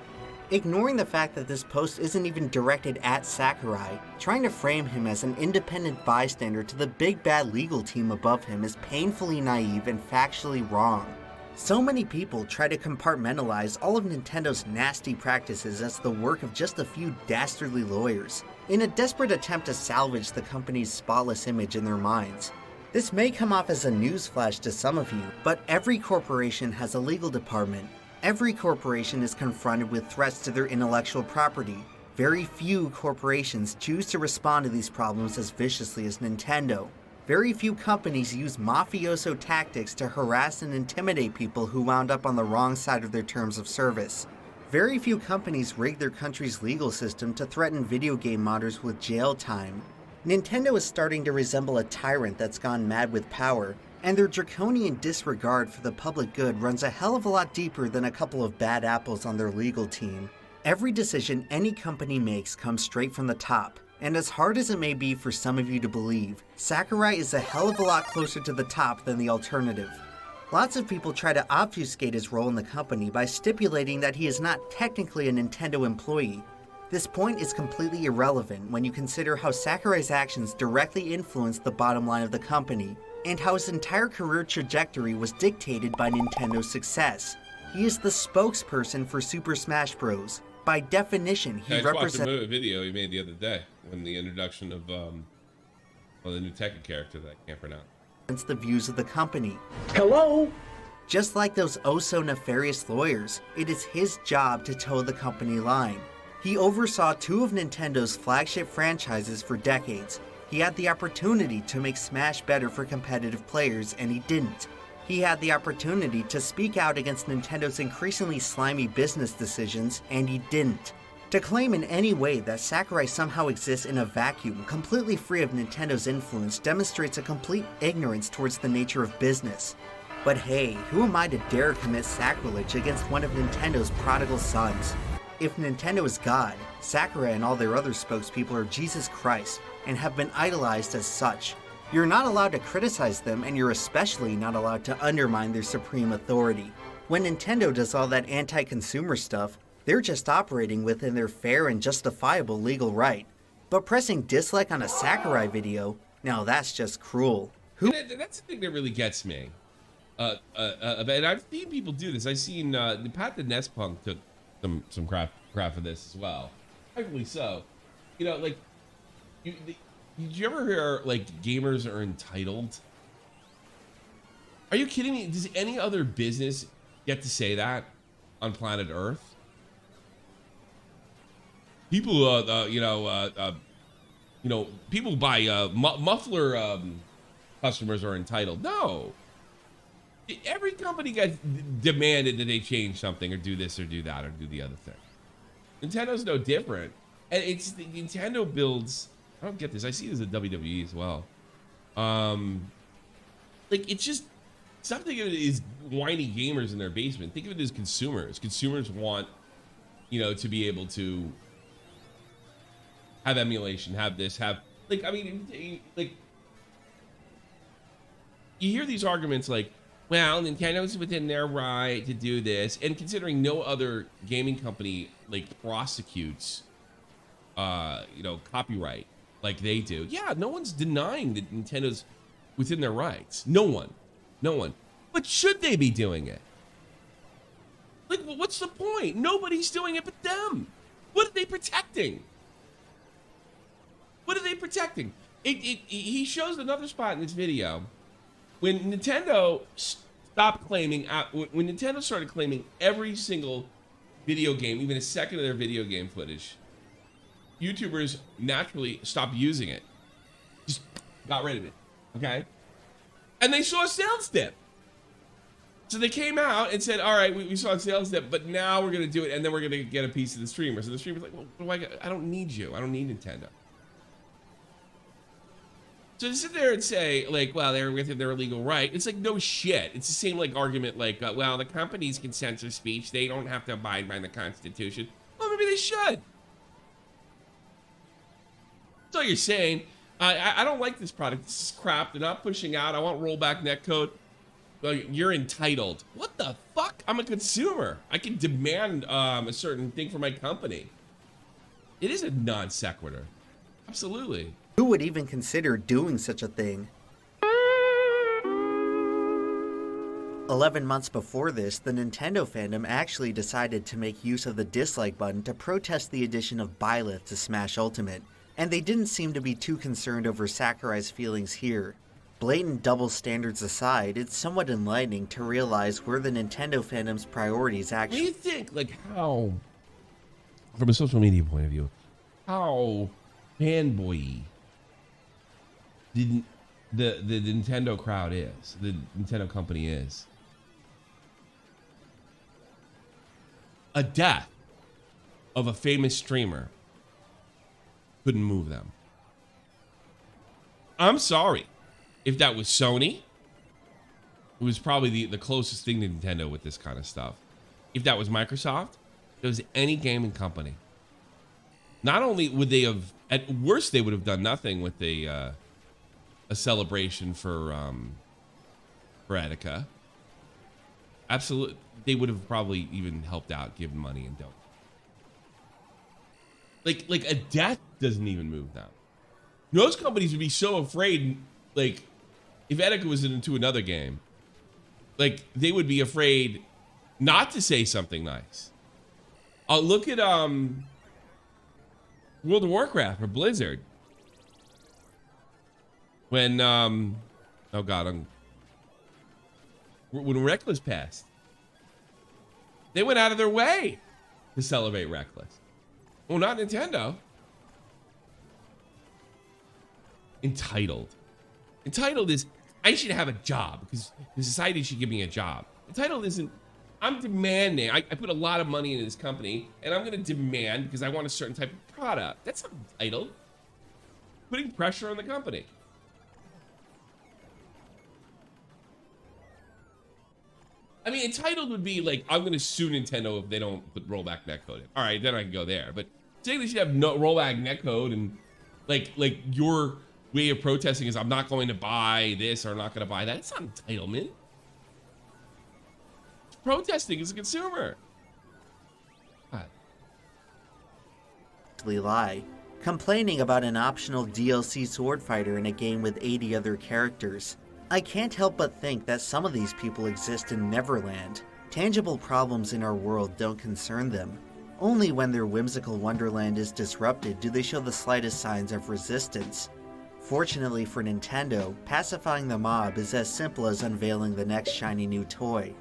Ignoring the fact that this post isn't even directed at Sakurai, trying to frame him as an independent bystander to the big bad legal team above him is painfully naive and factually wrong. So many people try to compartmentalize all of Nintendo's nasty practices as the work of just a few dastardly lawyers, in a desperate attempt to salvage the company's spotless image in their minds. This may come off as a newsflash to some of you, but every corporation has a legal department. Every corporation is confronted with threats to their intellectual property. Very few corporations choose to respond to these problems as viciously as Nintendo. Very few companies use mafioso tactics to harass and intimidate people who wound up on the wrong side of their terms of service. Very few companies rig their country's legal system to threaten video game modders with jail time. Nintendo is starting to resemble a tyrant that's gone mad with power, And their draconian disregard for the public good runs a hell of a lot deeper than a couple of bad apples on their legal team. Every decision any company makes comes straight from the top, and as hard as it may be for some of you to believe, Sakurai is a hell of a lot closer to the top than the alternative. Lots of people try to obfuscate his role in the company by stipulating that he is not technically a Nintendo employee. This point is completely irrelevant when you consider how Sakurai's actions directly influence the bottom line of the company, and how his entire career trajectory was dictated by Nintendo's success. He is the spokesperson for Super Smash Bros. By definition, he represents a video he made the other day when the introduction of the new Tekken character that I can't pronounce. The views of the company. Hello? Just like those oh-so-nefarious lawyers, it is his job to toe the company line. He oversaw 2 of Nintendo's flagship franchises for decades. He had the opportunity to make Smash better for competitive players, and he didn't. He had the opportunity to speak out against Nintendo's increasingly slimy business decisions, and he didn't. To claim in any way that Sakurai somehow exists in a vacuum, completely free of Nintendo's influence, demonstrates a complete ignorance towards the nature of business. But hey, who am I to dare commit sacrilege against one of Nintendo's prodigal sons? If Nintendo is God, Sakurai and all their other spokespeople are Jesus Christ, and have been idolized as such. You're not allowed to criticize them, and you're especially not allowed to undermine their supreme authority. When Nintendo does all that anti-consumer stuff, they're just operating within their fair and justifiable legal right. But pressing dislike on a Sakurai video, now that's just cruel. That's the thing that really gets me. And I've seen people do this. I've seen Pat the Nespunk took some crap for this as well. Rightfully so. You know, like, did you ever hear, like, gamers are entitled? Are you kidding me? Does any other business get to say that on planet Earth? People, people buy muffler customers are entitled. No. Every company gets demanded that they change something or do this or do that or do the other thing. Nintendo's no different. And it's Nintendo builds. I don't get this. I see this at WWE as well. Like, it's just stop thinking of it as whiny gamers in their basement. Think of it as consumers. Consumers want, to be able to have emulation, have this, have like. I mean, like, you hear these arguments like, well, Nintendo's within their right to do this, and considering no other gaming company like prosecutes, copyright like they do. Yeah, no one's denying that Nintendo's within their rights. No one. But should they be doing it? Like, what's the point? Nobody's doing it but them. What are they protecting? He shows another spot in this video. When Nintendo stopped claiming, when Nintendo started claiming every single video game, even a second of their video game footage, YouTubers naturally stopped using it. Just got rid of it, okay? And they saw a sales dip. So they came out and said, all right, we saw a sales dip, but now we're going to do it, and then we're going to get a piece of the streamers. And the streamer's like, well, I don't need you. I don't need Nintendo. So to sit there and say, like, well, they're within their legal right, it's like, no shit. It's the same, like, argument, like, well, the companies can censor speech. They don't have to abide by the Constitution. Well, maybe they should. That's all you're saying. I don't like this product. This is crap. They're not pushing out. I want rollback netcode. Well, you're entitled. What the fuck? I'm a consumer. I can demand a certain thing for my company. It is a non sequitur. Absolutely. Who would even consider doing such a thing? 11 months before this, the Nintendo fandom actually decided to make use of the dislike button to protest the addition of Byleth to Smash Ultimate, and they didn't seem to be too concerned over Sakurai's feelings here. Blatant double standards aside, it's somewhat enlightening to realize where the Nintendo fandom's priorities actually— What do you think, like, how, from a social media point of view, how fanboy the Nintendo crowd is, the Nintendo company is? A death of a famous streamer couldn't move them. I'm sorry if that was Sony, who was probably the closest thing to Nintendo with this kind of stuff. If that was Microsoft, if it was any gaming company. Not only would they have, at worst, they would have done nothing with a celebration for Etika. Absolutely, they would have probably even helped out, given money and don't. Like a death doesn't even move them. Most companies would be so afraid, like, if Etika was into another game, like, they would be afraid not to say something nice. Look at World of Warcraft or Blizzard. When oh god, when Reckless passed, they went out of their way to celebrate Reckless. Well, not Nintendo. Entitled. Entitled is, I should have a job because the society should give me a job. Entitled isn't, I'm demanding. I put a lot of money into this company and I'm going to demand because I want a certain type of product. That's not entitled. Putting pressure on the company. I mean, entitled would be like, I'm going to sue Nintendo if they don't put rollback netcode in. All right, then I can go there. But saying they should have no rollback netcode and like your way of protesting is I'm not going to buy this or I'm not going to buy that. It's not entitlement. It's protesting as a consumer. God. Lie. Complaining about an optional DLC sword fighter in a game with 80 other characters. I can't help but think that some of these people exist in Neverland. Tangible problems in our world don't concern them. Only when their whimsical wonderland is disrupted do they show the slightest signs of resistance. Fortunately for Nintendo, pacifying the mob is as simple as unveiling the next shiny new toy.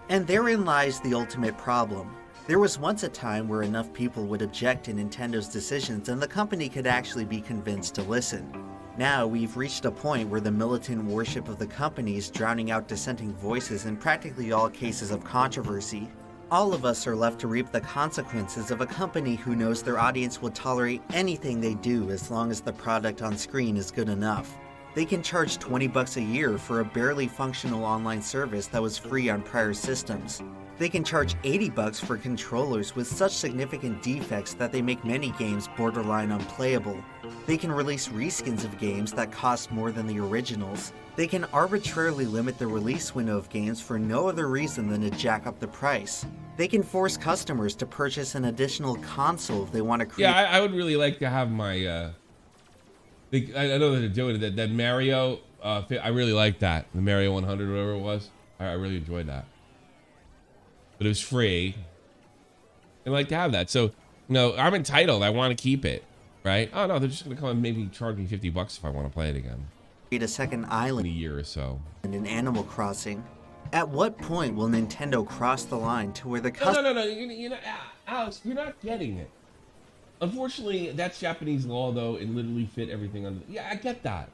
And therein lies the ultimate problem. There was once a time where enough people would object to Nintendo's decisions and the company could actually be convinced to listen. Now we've reached a point where the militant worship of the company is drowning out dissenting voices in practically all cases of controversy. All of us are left to reap the consequences of a company who knows their audience will tolerate anything they do as long as the product on screen is good enough. They can charge $20 a year for a barely functional online service that was free on prior systems. They can charge $80 for controllers with such significant defects that they make many games borderline unplayable. They can release reskins of games that cost more than the originals. They can arbitrarily limit the release window of games for no other reason than to jack up the price. They can force customers to purchase an additional console if they want to create— Yeah, I would really like to have my, I know that they're doing it, that Mario, I really like that. The Mario 100, whatever it was. I really enjoyed that. But it was free. I'd like to have that. So, no, I'm entitled. I want to keep it, right? Oh, no, they're just going to come and maybe charge me $50 if I want to play it again. A second island in a year or so. And in Animal Crossing. At what point will Nintendo cross the line to where the No. You know, Alex, you're not getting it. Unfortunately, that's Japanese law, though. It literally fit everything under. Yeah, I get that.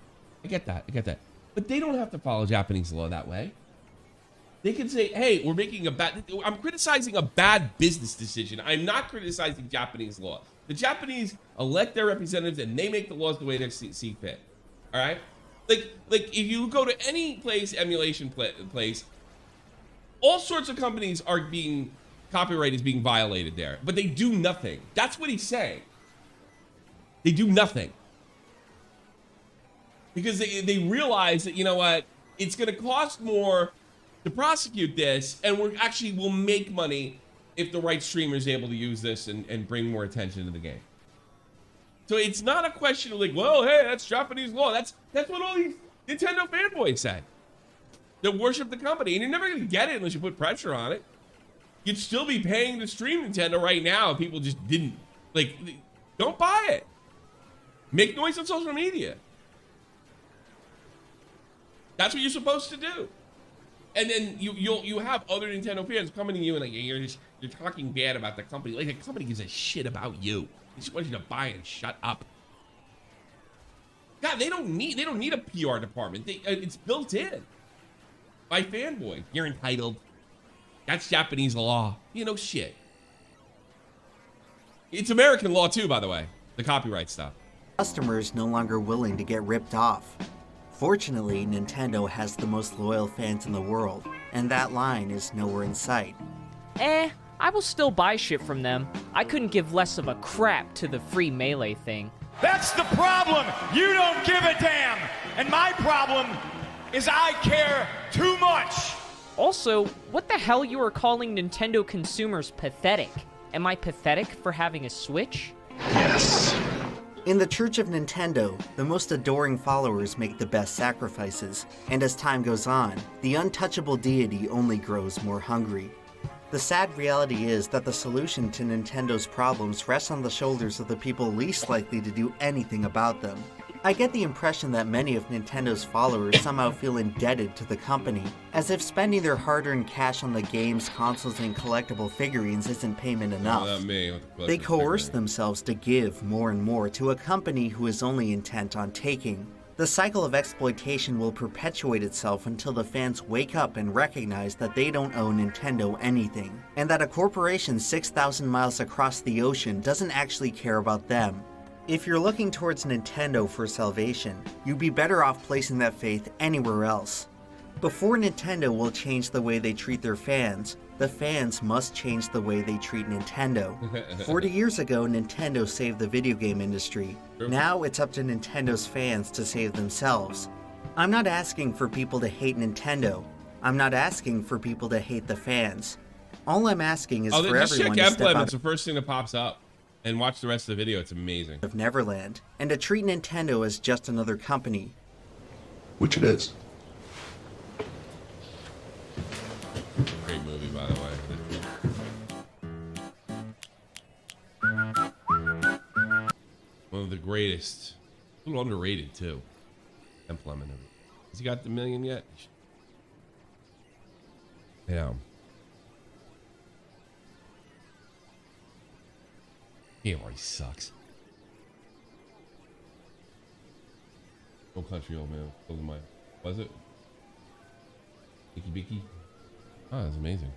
But they don't have to follow Japanese law that way. They can say, hey, we're making I'm criticizing a bad business decision. I'm not criticizing Japanese law. The Japanese elect their representatives and they make the laws the way they see fit. All right? Like if you go to any place, emulation place, all sorts of companies are copyright is being violated there, but they do nothing. That's what he's saying. They do nothing. Because they realize that, you know what, it's going to cost more to prosecute this, and we'll make money if the right streamer is able to use this and bring more attention to the game. So it's not a question of like, well, hey, that's Japanese law. That's what all these Nintendo fanboys said. They worship the company, and you're never going to get it unless you put pressure on it. You'd still be paying to stream Nintendo right now if people just didn't. Like, don't buy it. Make noise on social media. That's what you're supposed to do. And then you have other Nintendo fans coming to you and like you're talking bad about the company. Like the company gives a shit about you. They just want you to buy and shut up. God, they don't need a PR department. It's built in by fanboys. You're entitled. That's Japanese law. You know, shit. It's American law too, by the way. The copyright stuff. Customers no longer willing to get ripped off. Fortunately, Nintendo has the most loyal fans in the world, and that line is nowhere in sight. I will still buy shit from them. I couldn't give less of a crap to the free Melee thing. That's the problem! You don't give a damn! And my problem is I care too much! Also, what the hell you are calling Nintendo consumers pathetic? Am I pathetic for having a Switch? Yes. In the Church of Nintendo, the most adoring followers make the best sacrifices, and as time goes on, the untouchable deity only grows more hungry. The sad reality is that the solution to Nintendo's problems rests on the shoulders of the people least likely to do anything about them. I get the impression that many of Nintendo's followers somehow feel indebted to the company, as if spending their hard-earned cash on the games, consoles, and collectible figurines isn't payment enough. They coerce themselves to give more and more to a company who is only intent on taking. The cycle of exploitation will perpetuate itself until the fans wake up and recognize that they don't owe Nintendo anything, and that a corporation 6,000 miles across the ocean doesn't actually care about them. If you're looking towards Nintendo for salvation, you'd be better off placing that faith anywhere else. Before Nintendo will change the way they treat their fans, the fans must change the way they treat Nintendo. 40 years ago, Nintendo saved the video game industry. Now it's up to Nintendo's fans to save themselves. I'm not asking for people to hate Nintendo. I'm not asking for people to hate the fans. All I'm asking is for everyone to step out It's the first thing that pops up. And watch the rest of the video, it's amazing. Of Neverland, and to treat Nintendo as just another company. Which it is. Great movie, by the way. One of the greatest. A little underrated, too. EmpLemon's. Has he got the million yet? Yeah. He already sucks. No Country, old man. Close my. Was it? Icky Bicky? Oh, that's amazing.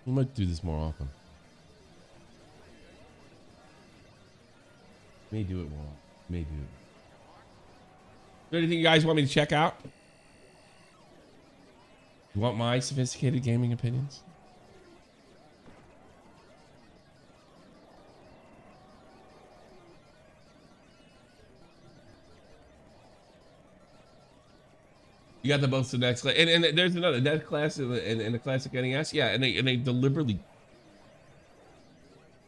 We might do this more often. May do it more often. May do it. Is there anything you guys want me to check out? You want my sophisticated gaming opinions? You got the both the next class, and there's another next class in the classic NES. Yeah, and they deliberately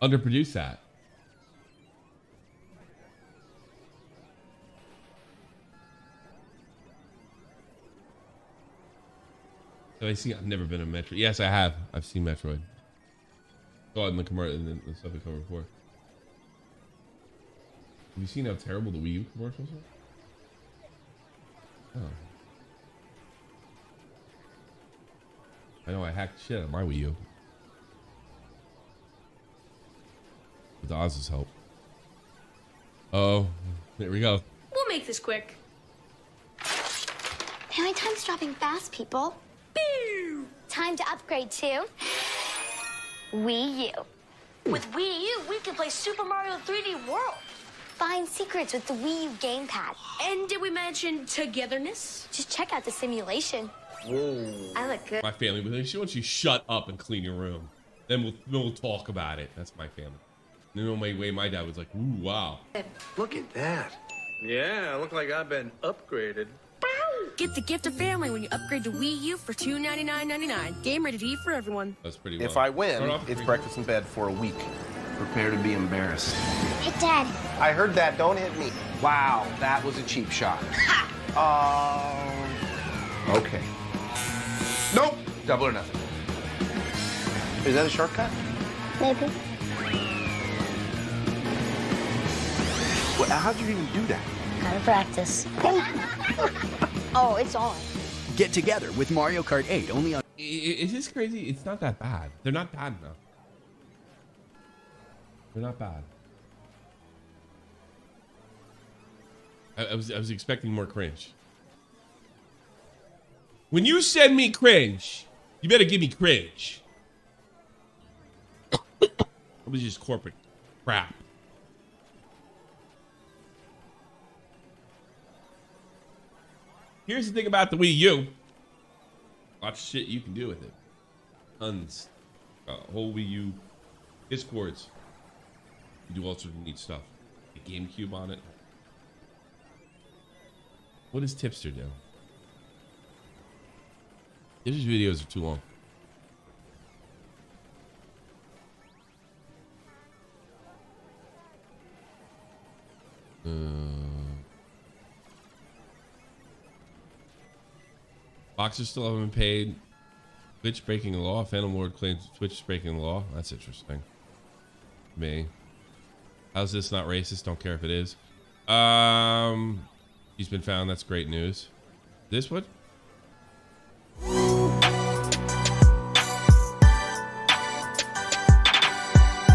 underproduce that. So I see. I've never been a Metroid. Yes, I have. I've seen Metroid. Saw it in the commercial and the stuff we covered before. Have you seen how terrible the Wii U commercials are? Oh. I know I hacked shit out of my Wii U. With Oz's help. Oh, there we go. We'll make this quick. Family time's dropping fast, people. Pew! Time to upgrade to Wii U. With Wii U, we can play Super Mario 3D World. Find secrets with the Wii U gamepad. And did we mention togetherness? Just check out the simulation. Whoa. I look good. My family, but she wants you to shut up and clean your room. Then we'll talk about it. That's my family. You know, my way my dad was like, ooh, wow. Look at that. Yeah, I look like I've been upgraded. Get the gift of family when you upgrade to Wii U for $299.99. Game ready to eat for everyone. That's pretty well. If I win, it's breakfast in bed for a week. Prepare to be embarrassed. Hey, Dad. I heard that. Don't hit me. Wow, that was a cheap shot. Okay. Nope. Double or nothing. Is that a shortcut? Maybe. Well, how'd you even do that? Gotta practice. Oh, it's on. Get together with Mario Kart 8 only on... Is this crazy? It's not that bad. They're not bad enough. They're not bad. I was expecting more cringe. When you send me cringe, you better give me cringe. It was just corporate crap. Here's the thing about the Wii U. Lots of shit you can do with it. Tons. Whole Wii U Discords. You do all sorts of neat stuff. A GameCube on it. What does Tipster do? His videos are too long. Boxers still haven't been paid. Twitch breaking the law. Phantom Lord claims Twitch is breaking the law. That's interesting. Me. How's this not racist? Don't care if it is. He's been found. That's great news. This what?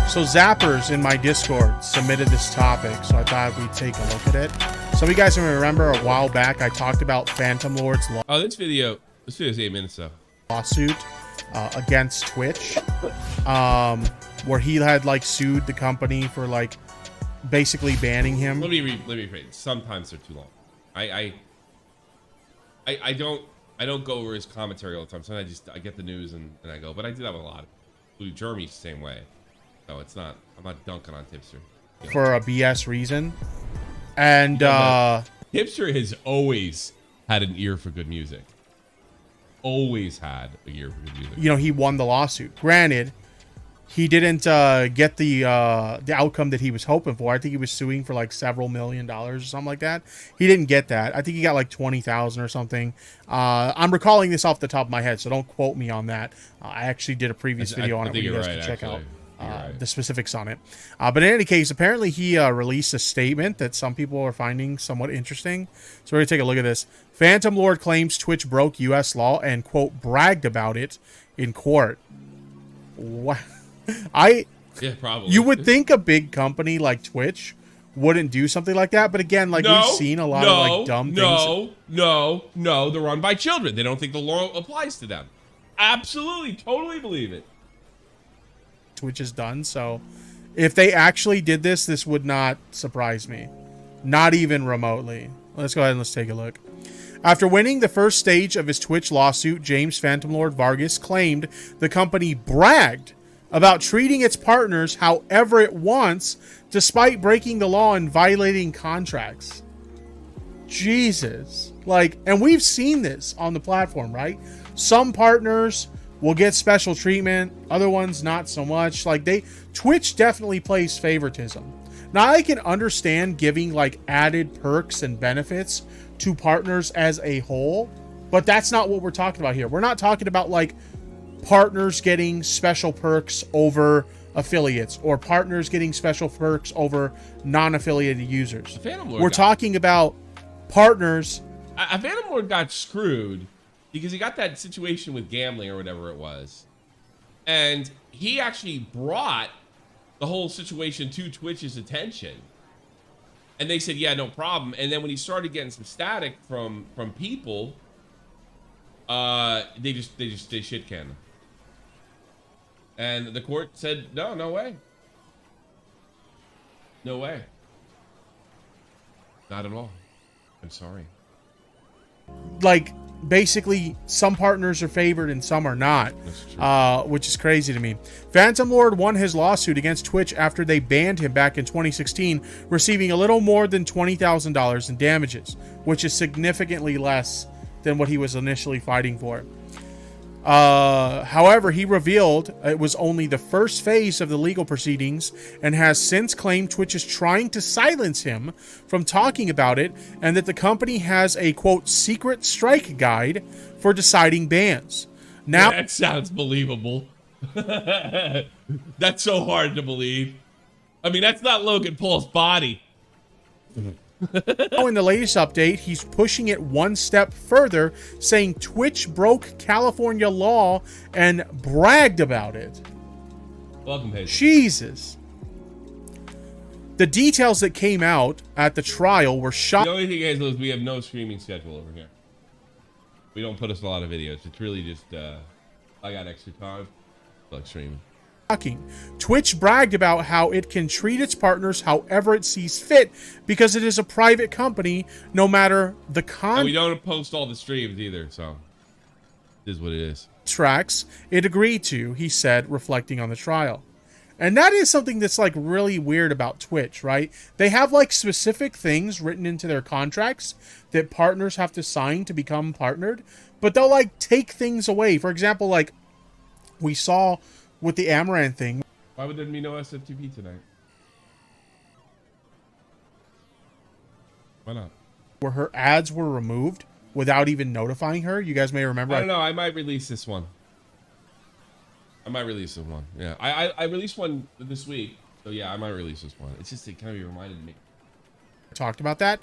So Zappers in my Discord submitted this topic, so I thought we'd take a look at it. So you guys remember a while back I talked about Phantom Lord's this video is 8 minutes though. Lawsuit against Twitch, where he had like sued the company for like basically banning him. Let me rephrase. Sometimes they're too long. I don't go over his commentary all the time. Sometimes I get the news and I go, but I do that with a lot of Jeremy's the same way. So it's not, I'm not dunking on Tipster. For a BS reason. And Tipster has always had an ear for good music. Always had a ear for good music. You know, he won the lawsuit. Granted, he didn't get the outcome that he was hoping for. I think he was suing for like several $1 million or something like that. He didn't get that. I think he got like 20,000 or something. I'm recalling this off the top of my head, so don't quote me on that. I actually did a previous video on it where you guys can check out the specifics on it. But in any case, apparently he released a statement that some people are finding somewhat interesting. So we're going to take a look at this. Phantom Lord claims Twitch broke U.S. law and, quote, bragged about it in court. What? Yeah, probably. You would think a big company like Twitch wouldn't do something like that, but again, like we've seen a lot of like dumb things. No, they're run by children. They don't think the law applies to them. Absolutely, totally believe it. Twitch is done, so if they actually did this, this would not surprise me. Not even remotely. Let's go ahead and let's take a look. After winning the first stage of his Twitch lawsuit, James Phantom Lord Vargas claimed the company bragged about treating its partners however it wants, despite breaking the law and violating contracts. Jesus. Like, and we've seen this on the platform, right? Some partners will get special treatment, other ones not so much. Like, Twitch definitely plays favoritism. Now, I can understand giving like added perks and benefits to partners as a whole, but that's not what we're talking about here. We're not talking about like partners getting special perks over affiliates or partners getting special perks over non-affiliated users. We're talking about partners. A Phantom Lord got screwed because he got that situation with gambling or whatever it was. And he actually brought the whole situation to Twitch's attention. And they said, yeah, no problem. And then when he started getting some static from people, they shit canned him. And the court said, no way. No way. Not at all. I'm sorry. Like, basically, some partners are favored and some are not, which is crazy to me. Phantom Lord won his lawsuit against Twitch after they banned him back in 2016, receiving a little more than $20,000 in damages, which is significantly less than what he was initially fighting for. However, he revealed it was only the first phase of the legal proceedings and has since claimed Twitch is trying to silence him from talking about it, and that the company has a, quote, secret strike guide for deciding bans. Now, that sounds believable. That's so hard to believe. I mean, that's not Logan Paul's body. Now, in the latest update, he's pushing it one step further, saying Twitch broke California law and bragged about it. Welcome, Paige. Jesus. The details that came out at the trial were shocking. The only thing, guys, is we have no streaming schedule over here. We don't put us a lot of videos. It's really just, I got extra time. I like streaming. Twitch bragged about how it can treat its partners however it sees fit because it is a private company, no matter the And we don't post all the streams either, so it is what it is. Tracks it agreed to, he said, reflecting on the trial. And that is something that's like really weird about Twitch, right? They have like specific things written into their contracts that partners have to sign to become partnered, but they'll like take things away. For example, like we saw with the Amaranth thing. Why would there be no SFTP tonight? Why not? Where her ads were removed without even notifying her. You guys may remember. I don't know. I might release this one. Yeah, I released one this week. So yeah, I might release this one. It's just, it kind of reminded me. Talked about that.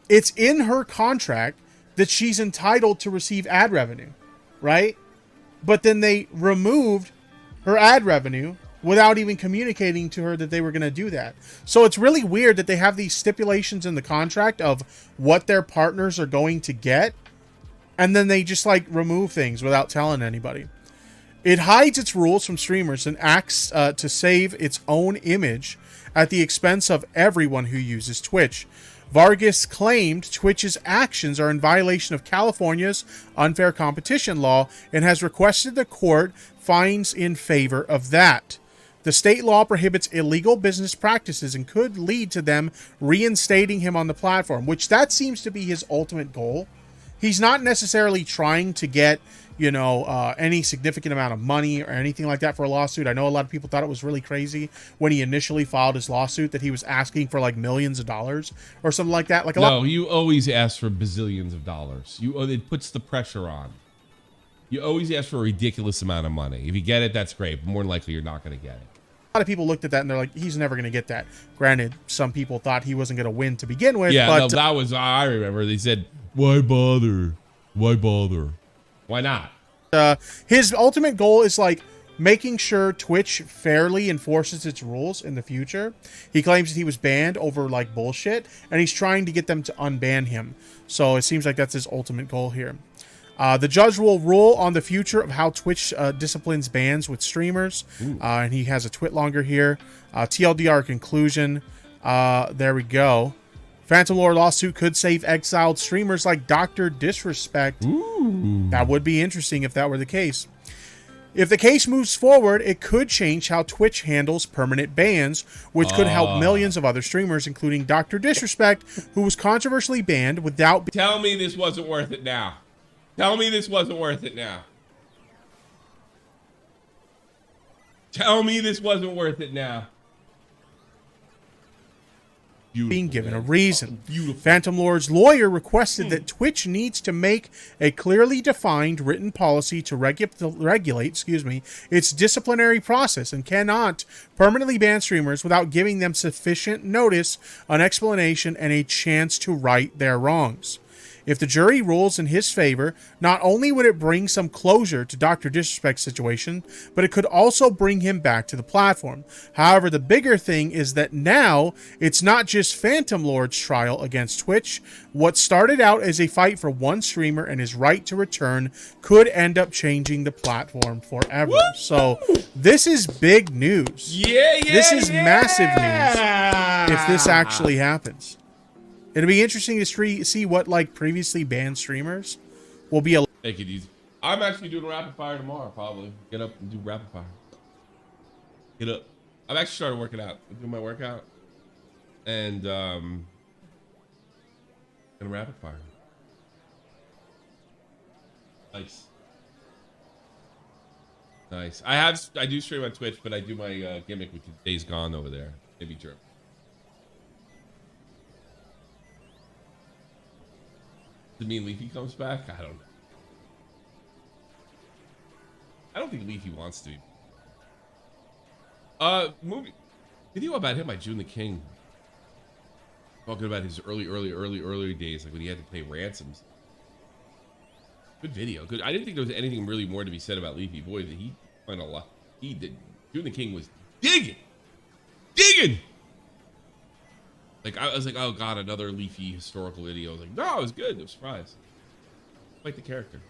It's in her contract that she's entitled to receive ad revenue, right? But then they removed her ad revenue without even communicating to her that they were going to do that. So it's really weird that they have these stipulations in the contract of what their partners are going to get, and then they just like remove things without telling anybody. It hides its rules from streamers and acts to save its own image at the expense of everyone who uses Twitch. Vargas claimed Twitch's actions are in violation of California's unfair competition law and has requested the court fines in favor of that. The state law prohibits illegal business practices and could lead to them reinstating him on the platform, which that seems to be his ultimate goal. He's not necessarily trying to get, any significant amount of money or anything like that for a lawsuit. I know a lot of people thought it was really crazy when he initially filed his lawsuit that he was asking for like millions of dollars or something like that. You always ask for bazillions of dollars. It puts the pressure on. You always ask for a ridiculous amount of money. If you get it, that's great. But more than likely, you're not going to get it. A lot of people looked at that and they're like, he's never going to get that. Granted, some people thought he wasn't going to win to begin with. Yeah, but no, that was, I remember. They said, why bother? Why bother? Why not? His ultimate goal is like making sure Twitch fairly enforces its rules in the future. He claims that he was banned over like bullshit, and he's trying to get them to unban him. So it seems like that's his ultimate goal here. The judge will rule on the future of how Twitch disciplines bans with streamers. And he has a twit longer here. TLDR conclusion. There we go. Phantom Lord lawsuit could save exiled streamers like Dr. Disrespect. Ooh. That would be interesting if that were the case. If the case moves forward, it could change how Twitch handles permanent bans, which could help millions of other streamers, including Dr. Disrespect, who was controversially banned without... Tell me this wasn't worth it now. Tell me this wasn't worth it now. Tell me this wasn't worth it now. Beautiful, being given man. a reason. Beautiful. Phantom Lord's lawyer requested that Twitch needs to make a clearly defined written policy to regulate its disciplinary process and cannot permanently ban streamers without giving them sufficient notice, an explanation, and a chance to right their wrongs. If the jury rules in his favor, not only would it bring some closure to Dr. Disrespect's situation, but it could also bring him back to the platform. However, the bigger thing is that now it's not just Phantom Lord's trial against Twitch. What started out as a fight for one streamer and his right to return could end up changing the platform forever. Woo! So this is big news. This is massive news if this actually happens. It'll be interesting to see what like previously banned streamers will be. Take it easy. I'm actually doing rapid fire tomorrow. Probably get up and do rapid fire. Get up. I've actually started working out. I'm doing my workout, and gonna rapid fire. Nice. I do stream on Twitch, but I do my gimmick with Days Gone over there. Maybe true. Does it mean Leafy comes back? I don't know. I don't think Leafy wants to. Movie video about him by June the King. Talking about his early days, like when he had to pay ransoms. Good video. Good. I didn't think there was anything really more to be said about Leafy. Boy, did he find a lot. He did. June the King was digging. Like, I was like, oh god, another Leafy historical video. I was like, no, it was good. I was surprised. I like the character.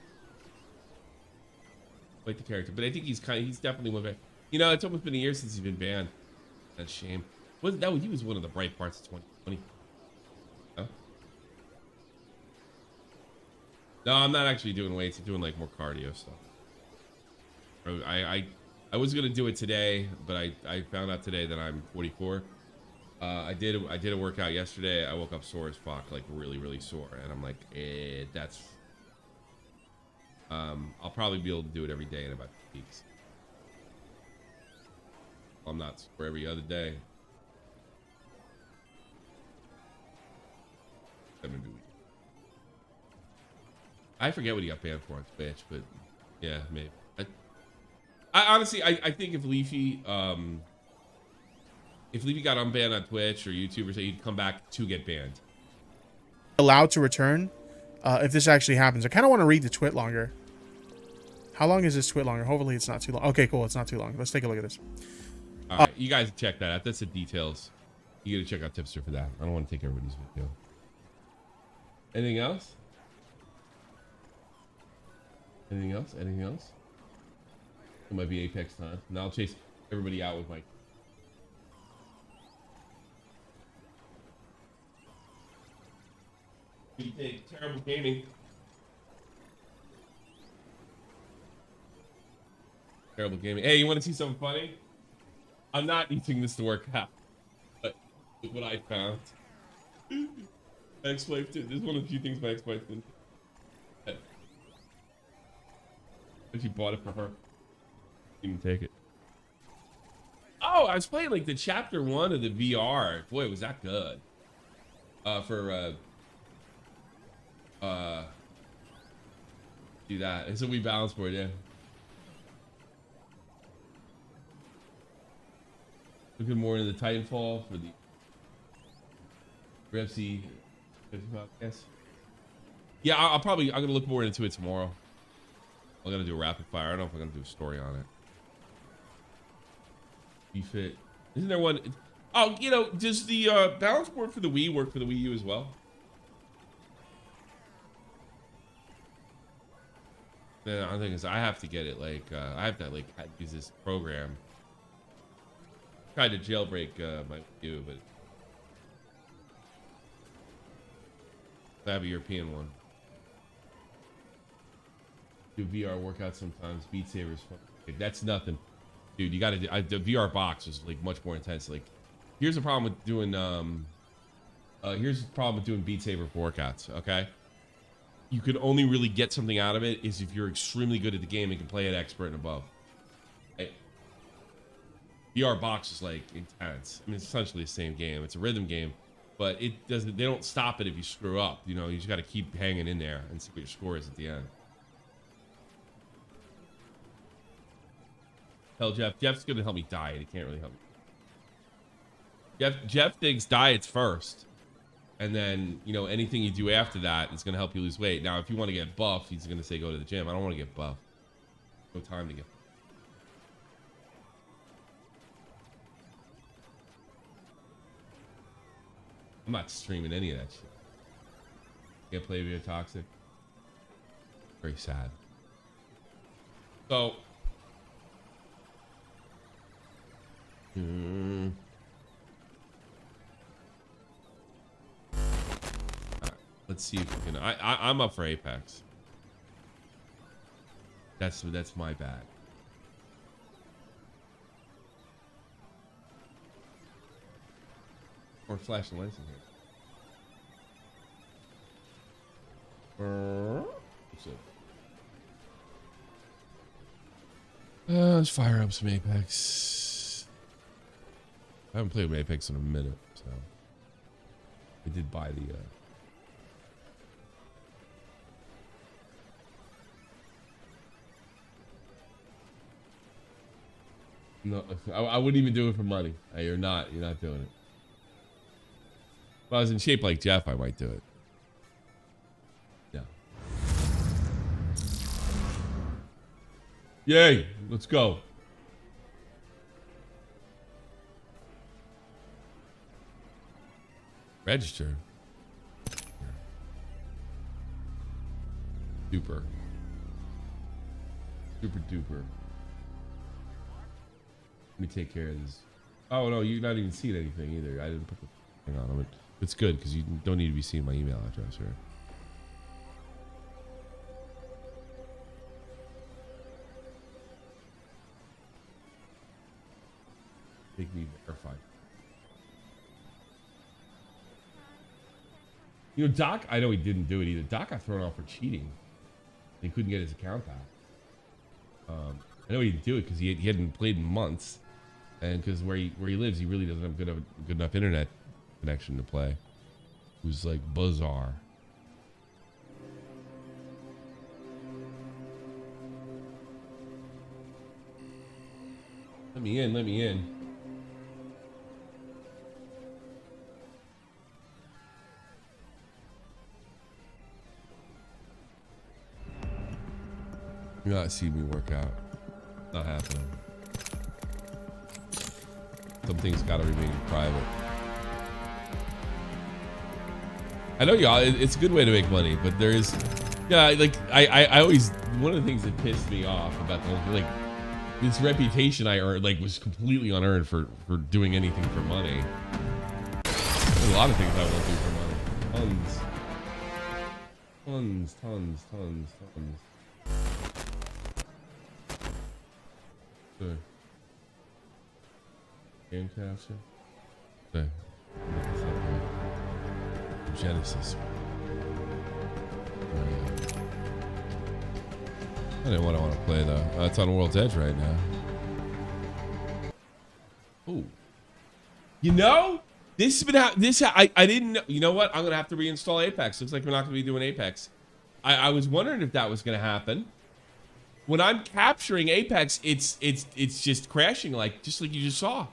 quite the character. But I think he's definitely one of, you know, it's almost been a year since he's been banned. That's a shame. He was one of the bright parts of 2020. Huh? No, I'm not actually doing weights. I'm doing like more cardio stuff. I was gonna do it today, but I found out today that I'm 44. I did a workout yesterday. I woke up sore as fuck, like really sore, and I'm like, that's. I'll probably be able to do it every day in about 2 weeks. I'm not sore every other day. I forget what he got banned for on Twitch, but yeah, maybe. I honestly, I think if Leafy got unbanned on Twitch or YouTube or something, he'd come back to get banned. Allowed to return, if this actually happens. I kind of want to read the twit longer. How long is this twit longer? Hopefully it's not too long. Okay, cool. It's not too long. Let's take a look at this. All right, you guys check that out. That's the details. You got to check out Tipster for that. I don't want to take everybody's video. Anything else? Anything else? Anything else? It might be Apex time. Now I'll chase everybody out with my. What do you think? Terrible gaming. Terrible gaming. Hey, you want to see something funny? I'm not using this to work out, but look what I found. My ex-wife did. This is one of the few things my ex-wife did. She bought it for her. Didn't take it. Oh, I was playing like the chapter 1 of the VR. Boy, was that good. Do that. It's a Wii balance board, yeah. Looking more into the Titanfall for the FC podcast. Yeah, I'm gonna look more into it tomorrow. I'm gonna do a rapid fire. I don't know if I'm gonna do a story on it. Be fit. Isn't there one? Oh, you know, does the balance board for the Wii work for the Wii U as well? Yeah, I think I have to get it. Like, I have to like use this program. Tried to jailbreak my Wii U, but I have a European one. Do VR workouts sometimes. Beat Saber's fun. Like, that's nothing, dude. You got to do. The VR box is like much more intense. Like, here's the problem with doing Beat Saber workouts. Okay, you could only really get something out of it is if you're extremely good at the game and can play at expert and above. VR box is like intense. I mean, it's essentially the same game. It's a rhythm game, but it doesn't. They don't stop it if you screw up. You know, you just got to keep hanging in there and see what your score is at the end. Tell Jeff. Jeff's gonna help me diet. He can't really help me. Jeff thinks diets first, and then you know anything you do after that is gonna help you lose weight. Now, if you want to get buff, he's gonna say go to the gym. I don't want to get buff. No time to get. I'm not streaming any of that shit. Can't play via Toxic. Very sad. So. Right, let's see if we can. I'm up for Apex. That's my bad. Or flashing lights in here. What's up? Let's fire up some Apex. I haven't played with Apex in a minute, so I did buy the no, I wouldn't even do it for money. You're not doing it. If I was in shape like Jeff, I might do it. Yeah. Yay, let's go. Register. Super. Super duper. Let me take care of this. Oh no, you're not even seeing anything either. I didn't put the thing on them. It's good because you don't need to be seeing my email address, right? Make me verified. You know, Doc, I know he didn't do it either. Doc got thrown off for cheating. He couldn't get his account back. I know he didn't do it because he hadn't played in months, and because where he lives, he really doesn't have good enough internet connection to play. It was like bizarre. Let me in. Let me in. You're not seeing me work out. Not happening. Some things gotta remain private. I know y'all, it's a good way to make money, but there is, yeah, like I always, one of the things that pissed me off about the whole thing, like this reputation I earned, like was completely unearned for doing anything for money. There's a lot of things I won't do for money. Tons. Good. Game capture. Good. Genesis. I don't know what I want to play though. It's on World's Edge right now. Oh, you know, this has been I didn't know. You know what? I'm gonna have to reinstall Apex. Looks like we're not gonna be doing Apex. I was wondering if that was gonna happen. When I'm capturing Apex, it's just crashing just like you just saw.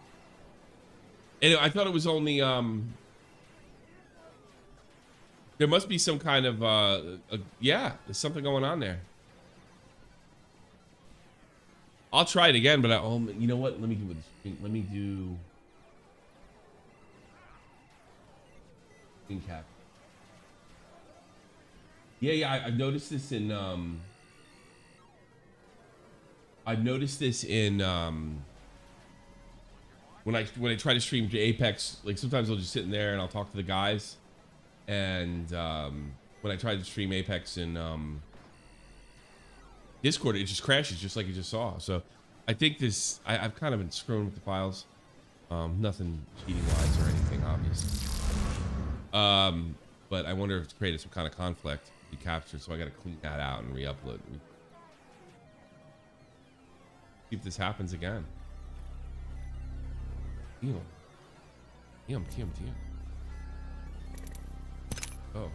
And I thought it was only there must be some kind of yeah, there's something going on there. I'll try it again, but you know what? Let me do it. Let me do screen cap. Yeah, I've noticed this in when I try to stream to Apex, like sometimes I'll just sit in there and I'll talk to the guys, and when I try to stream Apex in Discord, it just crashes just like you just saw. So I think this, I've kind of been screwing with the files, nothing cheating wise or anything obviously, but I wonder if it's created some kind of conflict to be captured, so I got to clean that out and re-upload. See if this happens again. Damn. Oh.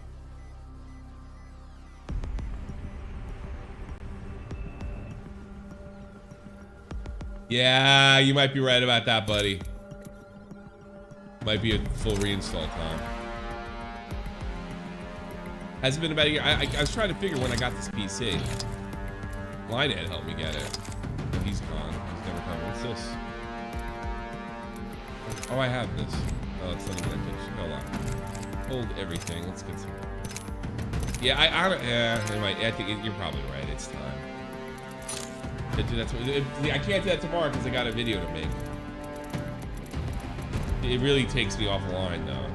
Yeah, you might be right about that, buddy. Might be a full reinstall time. Has it been about a year? I was trying to figure when I got this PC. Linehead helped me get it. But he's gone. He's never come. What's this? Oh, I have this. Oh, it's not even that good. Hold on. Hold everything. Let's get some. Yeah, I think you're probably right. It's time. I can't do that tomorrow because I got a video to make. It really takes me off the line, though.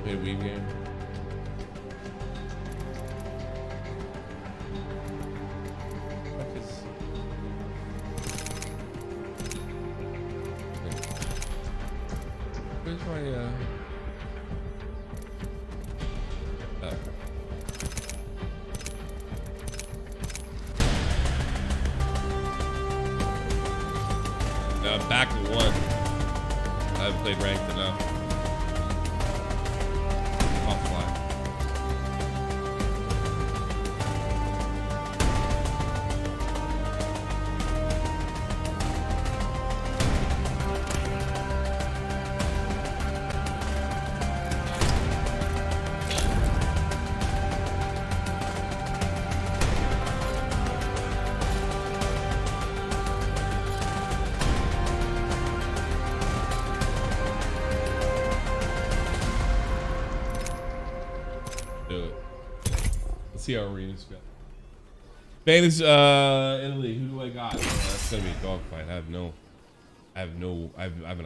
Play a Wii game. Where's my back to one. I haven't played ranked enough. Let's see how arenas go. Spanish, Italy. Who do I got? That's gonna be a dogfight. I haven't a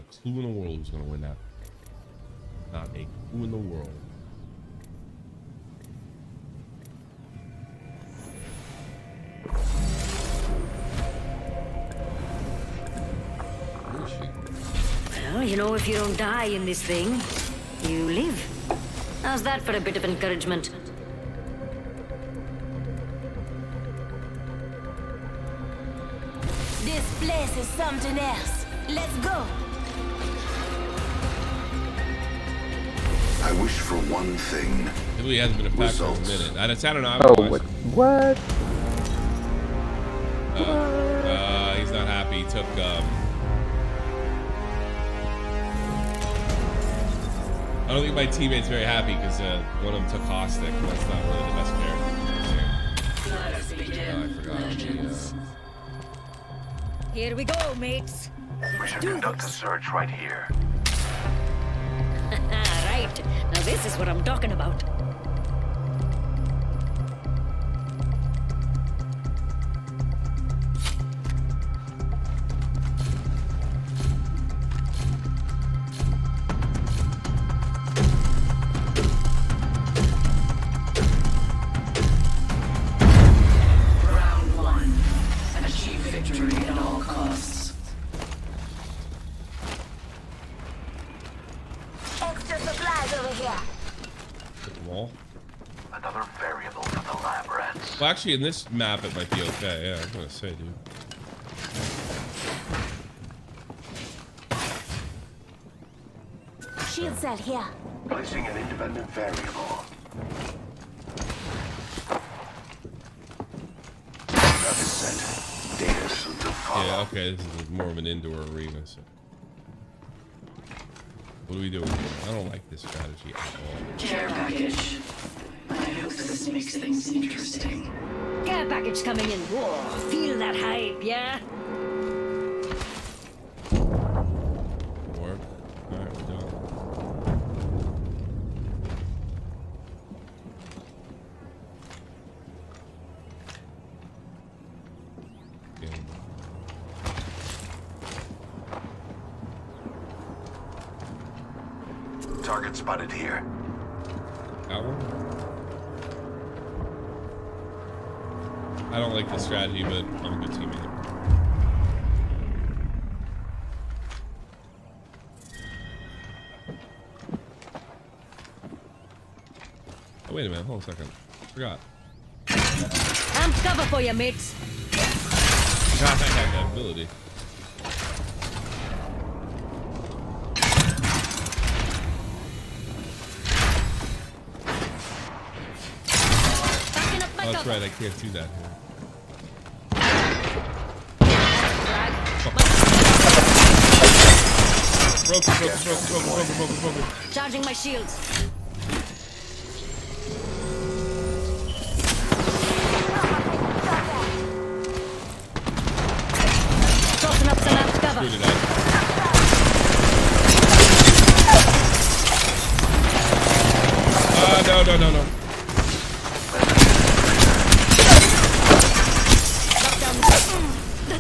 clue in the world who's gonna win that. Not a clue in the world. Where is she? Well, you know, if you don't die in this thing, you live. How's that for a bit of encouragement? This place is something else. Let's go. I wish for one thing. Italy hasn't been a pack for a minute. I don't know. What? He's not happy. He took I don't think my teammate's very happy because one of them took Caustic. That's not really the best character. I forgot. Here we go, mates. We should conduct a search right here. Right. Now this is what I'm talking about. Round 1. Achieve victory at all costs. Extra supplies over here. Wall. Another variable for the lab rats. Well, actually, in this map, it might be okay. Yeah, I was gonna say, dude. Shield cell here. Placing an independent variable. That is set. Data soon to follow. Yeah, okay. This is more of an indoor arena. So. What are we doing here? I don't like this strategy at all. Care package. I hope this makes things interesting. Care package coming in. Whoa, feel that hype, yeah? Work. Alright, we're done. Okay. Target spotted here. That one? I don't like this strategy, but I'm a good teammate. Oh, wait a minute. Hold on a second. Forgot. I'm cover for you, mates. God, I have that ability. Oh, that's right, I can't do that here. Broken. Charging my shields. Tossing up some amped cover. Screwed it up. No.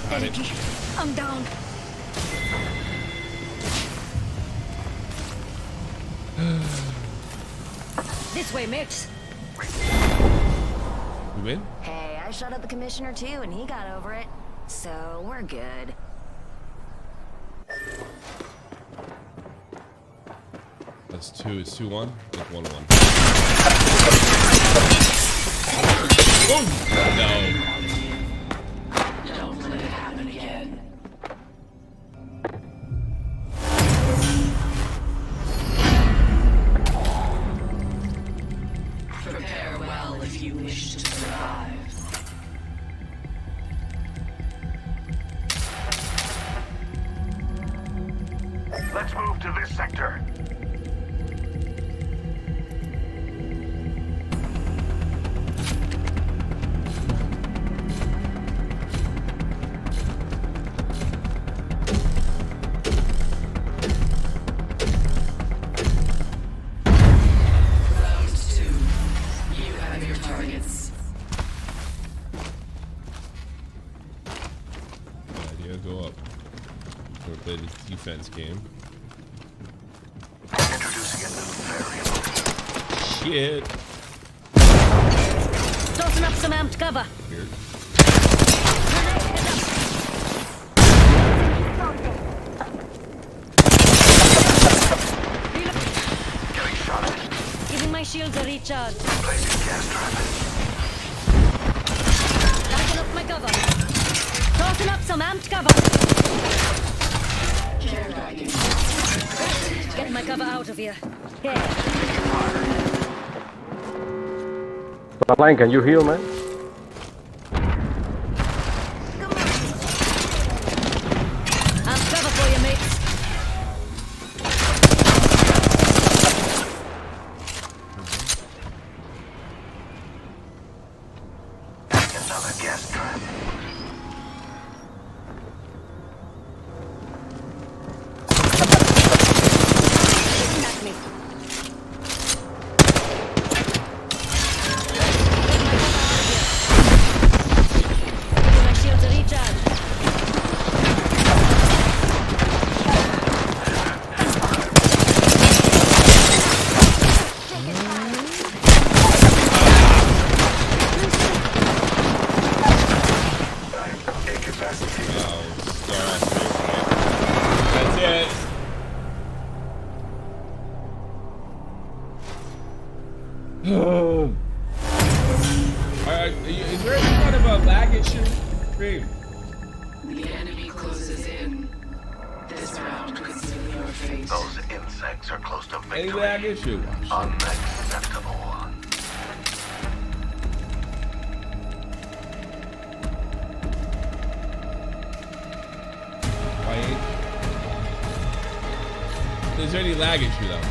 Got it. I'm down. This way, mates. We win? Hey, I shot at the commissioner too, and he got over it. So we're good. That's 2. It's 2-1. It's 1-1. Oh! No. Don't let it happen again. Prepare well if you wish to survive. Let's move to this sector. Round 2. You have your targets. defense game. Introducing a new variable. Shit. Tossing up some amped cover. Weird. Giving my shields a recharge. Placing gas trap. Backing up my cover. Tossing up some amped cover. Get my cover out of here. Yeah. Line, can you heal, man? Amped cover for you, mates. Another gas trap. Attack me. Giving my shields a recharge. That's it. Is there any kind of a lag issue? Dream. The enemy closes in. This round could seal your fate. Those insects are close to victory. Any lag issue? Unacceptable. Is there any lag issue though?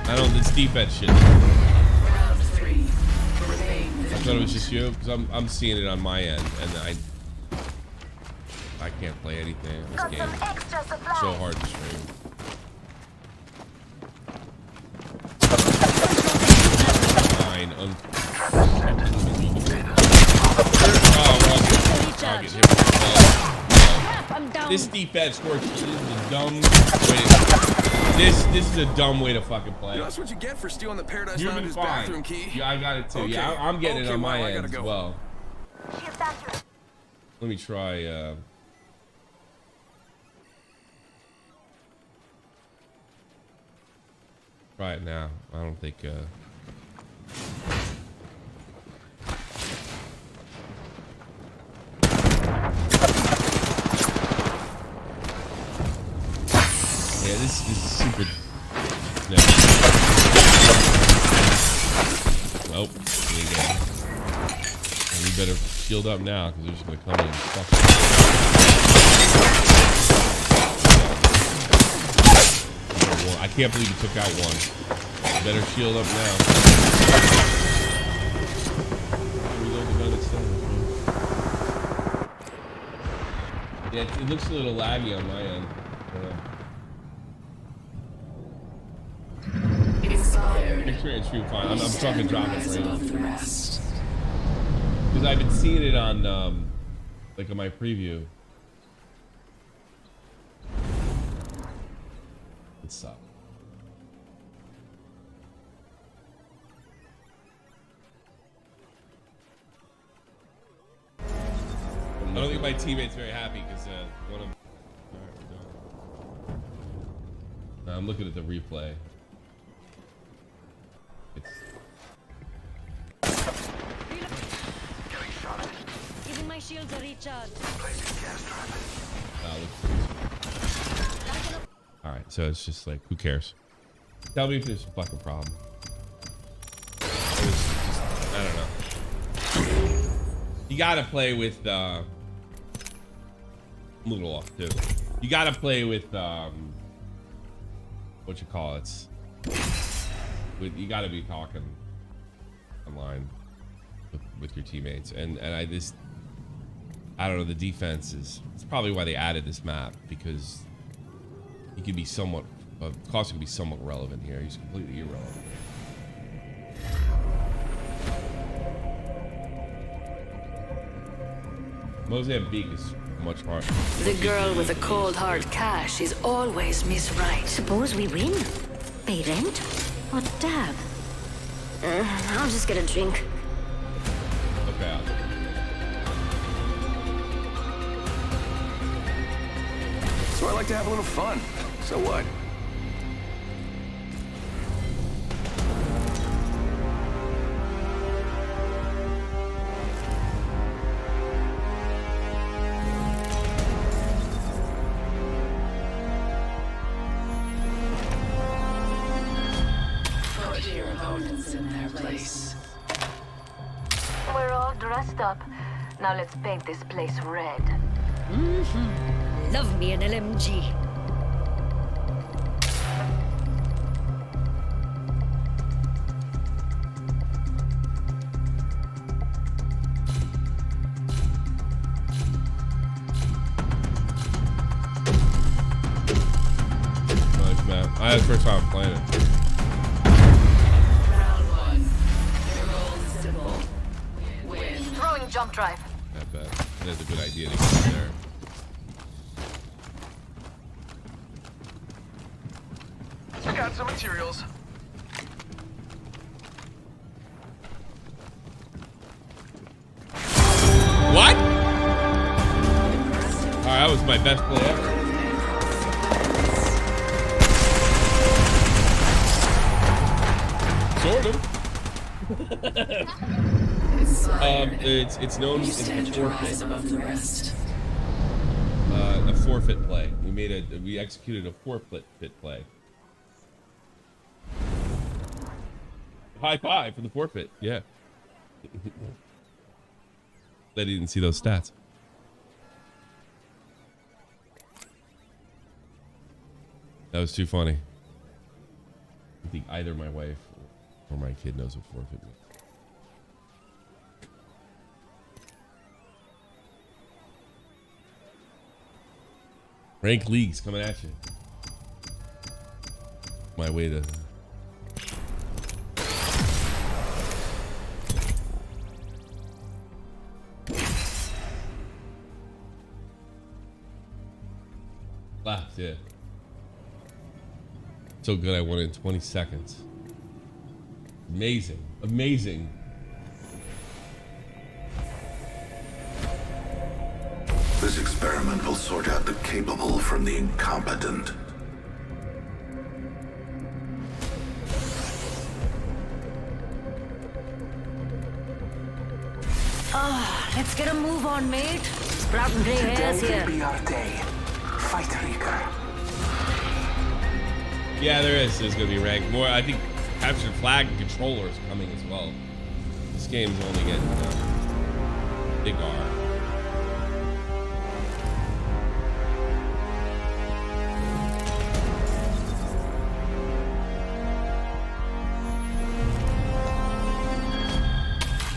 I don't. This defense shit. Round 3. Remain I thought it was just you because I'm seeing it on my end, and I can't play anything in this game. It's so hard to stream. Fine. This defense works. This is a dumb way. This is a dumb way to fucking play. You know, that's what you get for stealing the Paradise You've been Lounge's fine. bathroom key. Yeah, I got it too. Okay. Yeah, I'm getting it on my I end gotta as go. well. Let me try. Try it now. I don't think. Yeah, this is super. No. Nope. There you go. And we better shield up now because they're just gonna come in and fuck us. I can't believe you took out one. Better shield up now. Reload the gun instead. Yeah, it looks a little laggy on my end. It's true, fine. I'm fucking dropping frames. Because I've been seeing it on, like on my preview. It sucks. I don't think my teammate's very happy because one of them. No, I'm looking at the replay. Giving my shields a recharge. Alright, so it's just like, who cares? Tell me if there's a fucking problem. I don't know. You gotta play with, I'm a little off too. You gotta play with, what you call it? You gotta be talking online with your teammates, and I don't know, the defense is, it's probably why they added this map, because he can be somewhat, Costa can be somewhat relevant here. He's completely irrelevant. Mozambique is much harder. The girl with the cold hard cash is always Miss Right. Suppose we win? Pay rent? Or dab? I'll just get a drink. Okay. So I like to have a little fun. So what? Put your opponents in their place. We're all dressed up. Now let's paint this place red. Love me an LMG. Nice map. I had the first time playing it. Round one. Your goal is simple. Win. Throwing jump drive. Not bad. That's a good idea to get there. I got some materials. What? Alright, that was my best play ever. Sort of. It's known as a forfeit. A forfeit play. We executed a forfeit play. High five for the forfeit. Yeah. They didn't see those stats. That was too funny. I think either my wife or my kid knows what forfeit means. Rank leagues coming at you. My way to... Left, yeah. So good I won it in 20 seconds. Amazing. Amazing. This experiment will sort out the capable from the incompetent. Let's get a move on, mate. Sprouting gray hairs Today here. will be our day. Fight, Reaker. Yeah, there is. There's gonna be rank more. I think captured flag controller is coming as well. This game's only getting big R.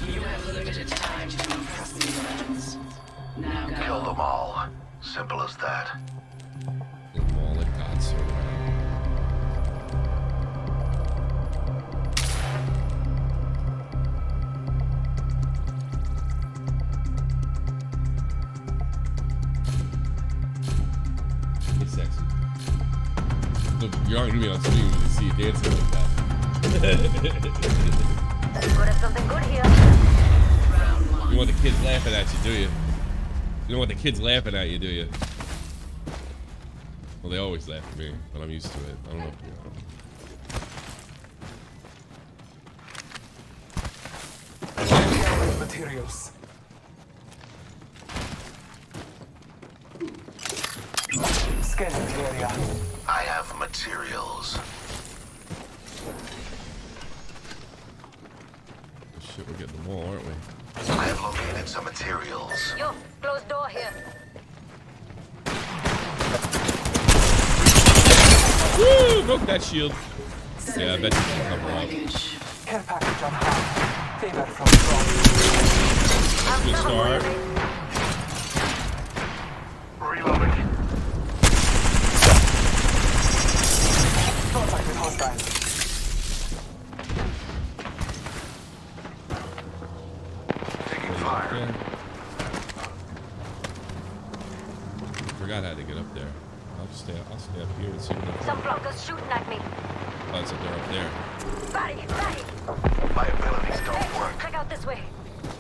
You have limited time to impress these legends. Now go. Kill them all. Simple as that. All that God sort of. It's sexy. Look, you're not gonna be on stream when you see you dancing like that. Could have something good here. You want the kids laughing at you, do you? You don't want the kids laughing at you, do you? Well, they always laugh at me, but I'm used to it. I don't know if you know. Materials. Scanning the area. I have materials. Shit, we're getting the wall, aren't we? I have located some materials. Yo, closed door here. Woo! Broke that shield. Yeah, I bet you can cover up. Care package on hand. Favor from Good start. Reloading. Contact with hostiles. Taking fire. forgot how to get up there. I'll stay up here and see what Some blockers shooting at me. oh, so they're up there. Body, body. My abilities don't work. Check out this way.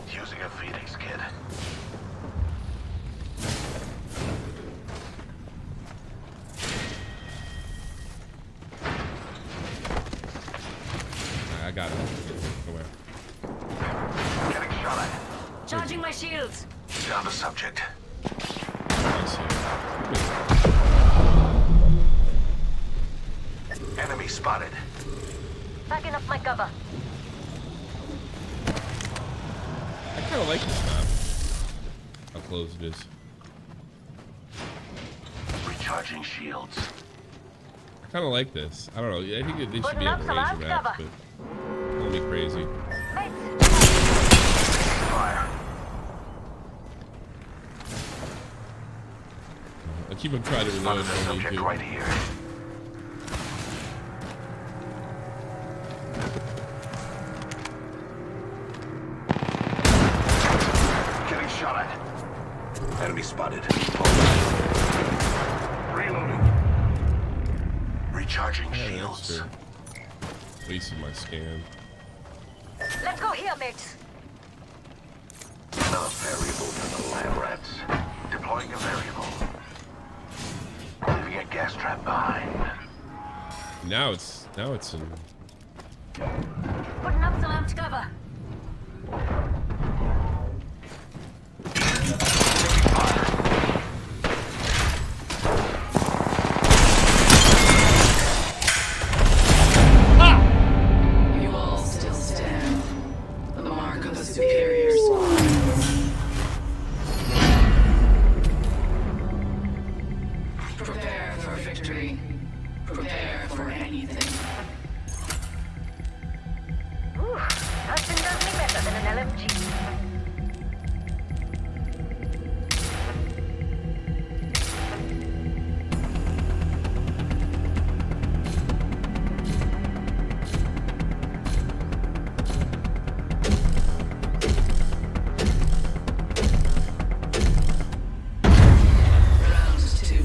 Using a Phoenix kit. I got it. Go where? Getting shot at. Charging my shields. Down the subject. Enemy spotted. Backing up my cover. I kind of like this map. How close it is. Recharging shields. I kind of like this. I don't know. I think they should be able to range maps, but it'll be crazy. Fire. I keep on trying to reload. Subject right here. Getting shot at. Enemy spotted. Reloading. Recharging shields. Wasting my scan. Let's go here, mates. Another variable for the lab rats. Deploying a variable. Leaving a gas trap behind. Now it's in. Putting up some amped cover. You all still stand. The mark of the superior squad. Prepare for victory. Prepare for anything. Ooh, nothing does me better than an LMG. Round 2.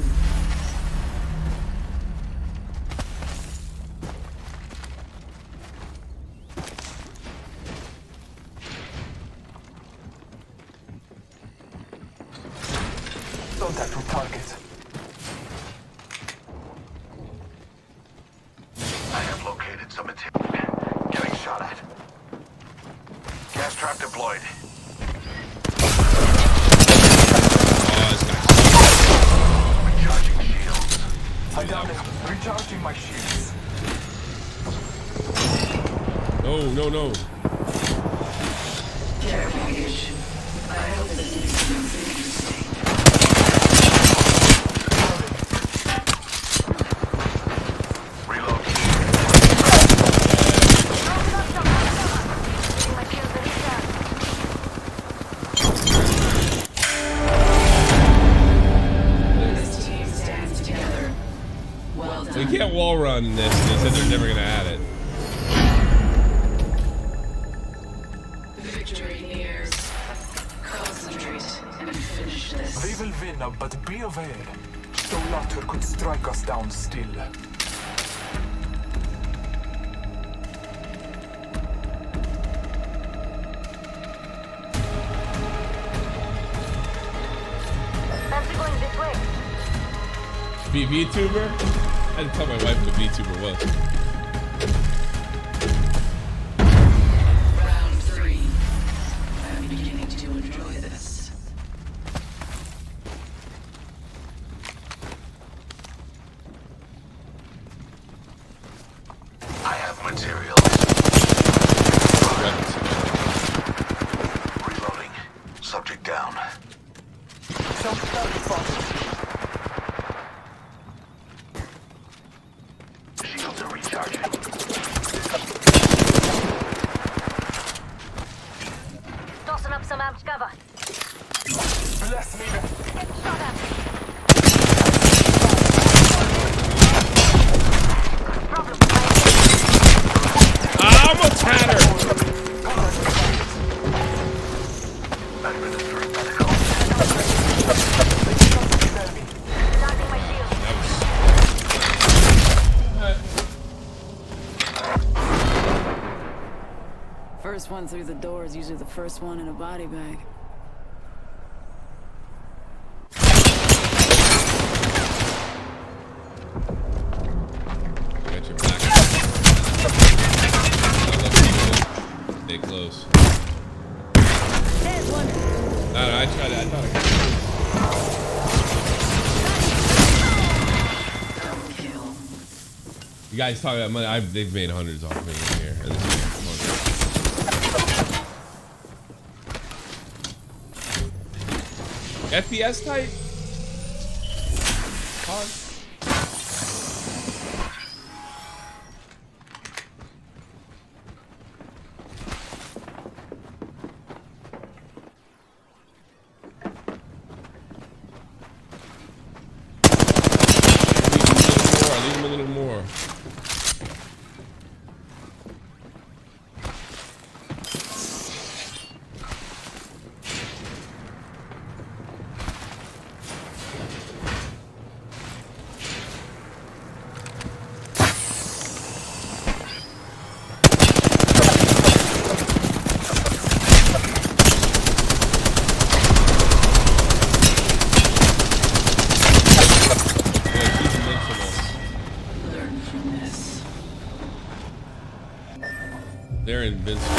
Contact with target. I have located some material. Getting shot at. Gas trap deployed. Recharging shields. I downed it. Recharging my shields. No. Care package. I hope this makes things interesting. This team stands together. Well done. We can't wall run this. They said they're never gonna add it. Victory nears. Concentrate and finish this. We will win, but be aware. Stolater could strike us down still. Fancy going this way. Be VTuber? I had to tell my wife what a VTuber was. Round 3. I'm beginning to enjoy this. I have materials. Reloading. Subject down. Shields are recharging. Tossing up some amped cover. Bless me. Get shot at. Problem. I'm a tanner. Administering medical. First one through the door is usually the first one in a body bag. Got your back. Stay close. There's one. No, I tried it. I thought I could. You guys talking about money? They've made hundreds off me in here. FPS type? Hard. I need him a little more. They're invincible.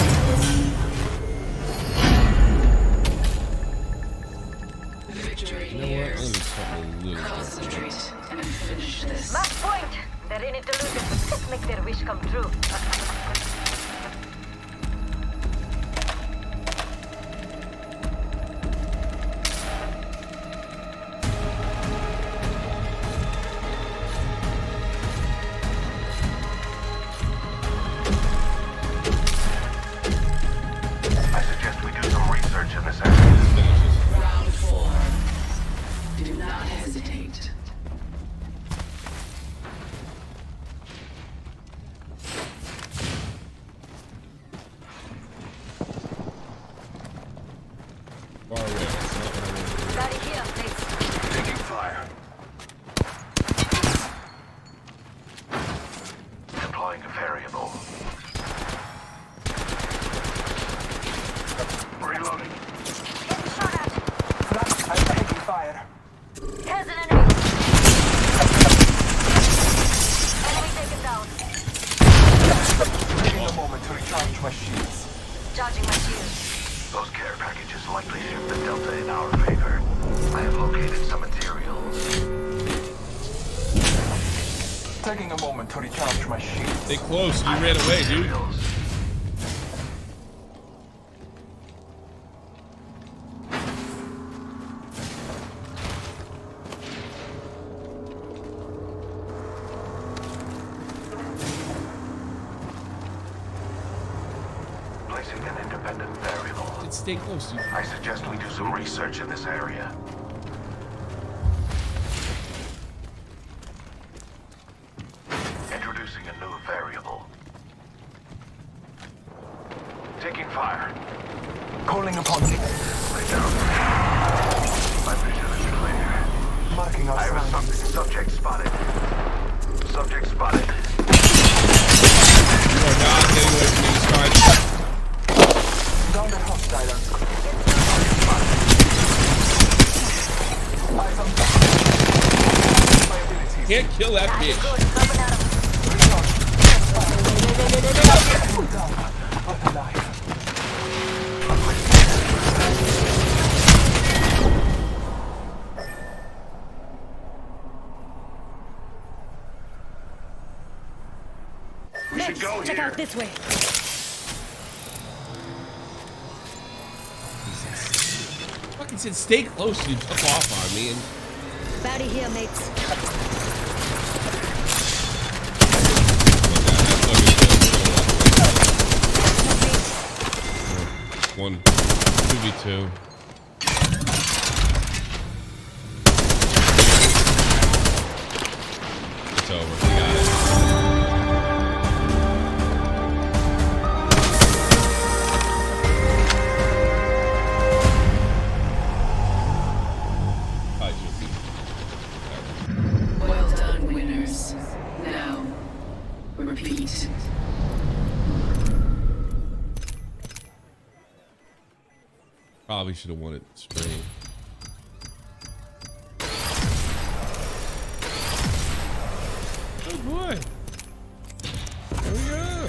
Victory nears. Concentrate and finish this. Match point! They're in it to lose it. Let's make their wish come true. I suggest we do some research in this area. Round 4. Do not hesitate. Far away. Daddy here, please. Taking fire. Deploying a variable. Reloading. Getting shot at. I'm taking fire. Here's an enemy. Enemy taken down. Taking a moment to recharge my shields. Charging my shield. Those care packages likely shift the delta in our favor. I have located some materials. Taking a moment to recharge my shields. Stay close. You ran away, dude. Placing an independent variable. Stay close, dude. I suggest we do some research in this area. Introducing a new variable. Taking fire. Calling upon you. Lay down. My vision is clear. Marking our I have a subject spotted. Subject spotted. You are not getting away from these guys. Down the hostile unscrew. Can't kill that bitch. We should go Check here. out this way. Fucking said stay close, you took off on me and Bounty here, mates. one 2v2. It's over. We got it. Well done, winners. Now, repeat. Probably should have won it straight. Oh boy. There we go.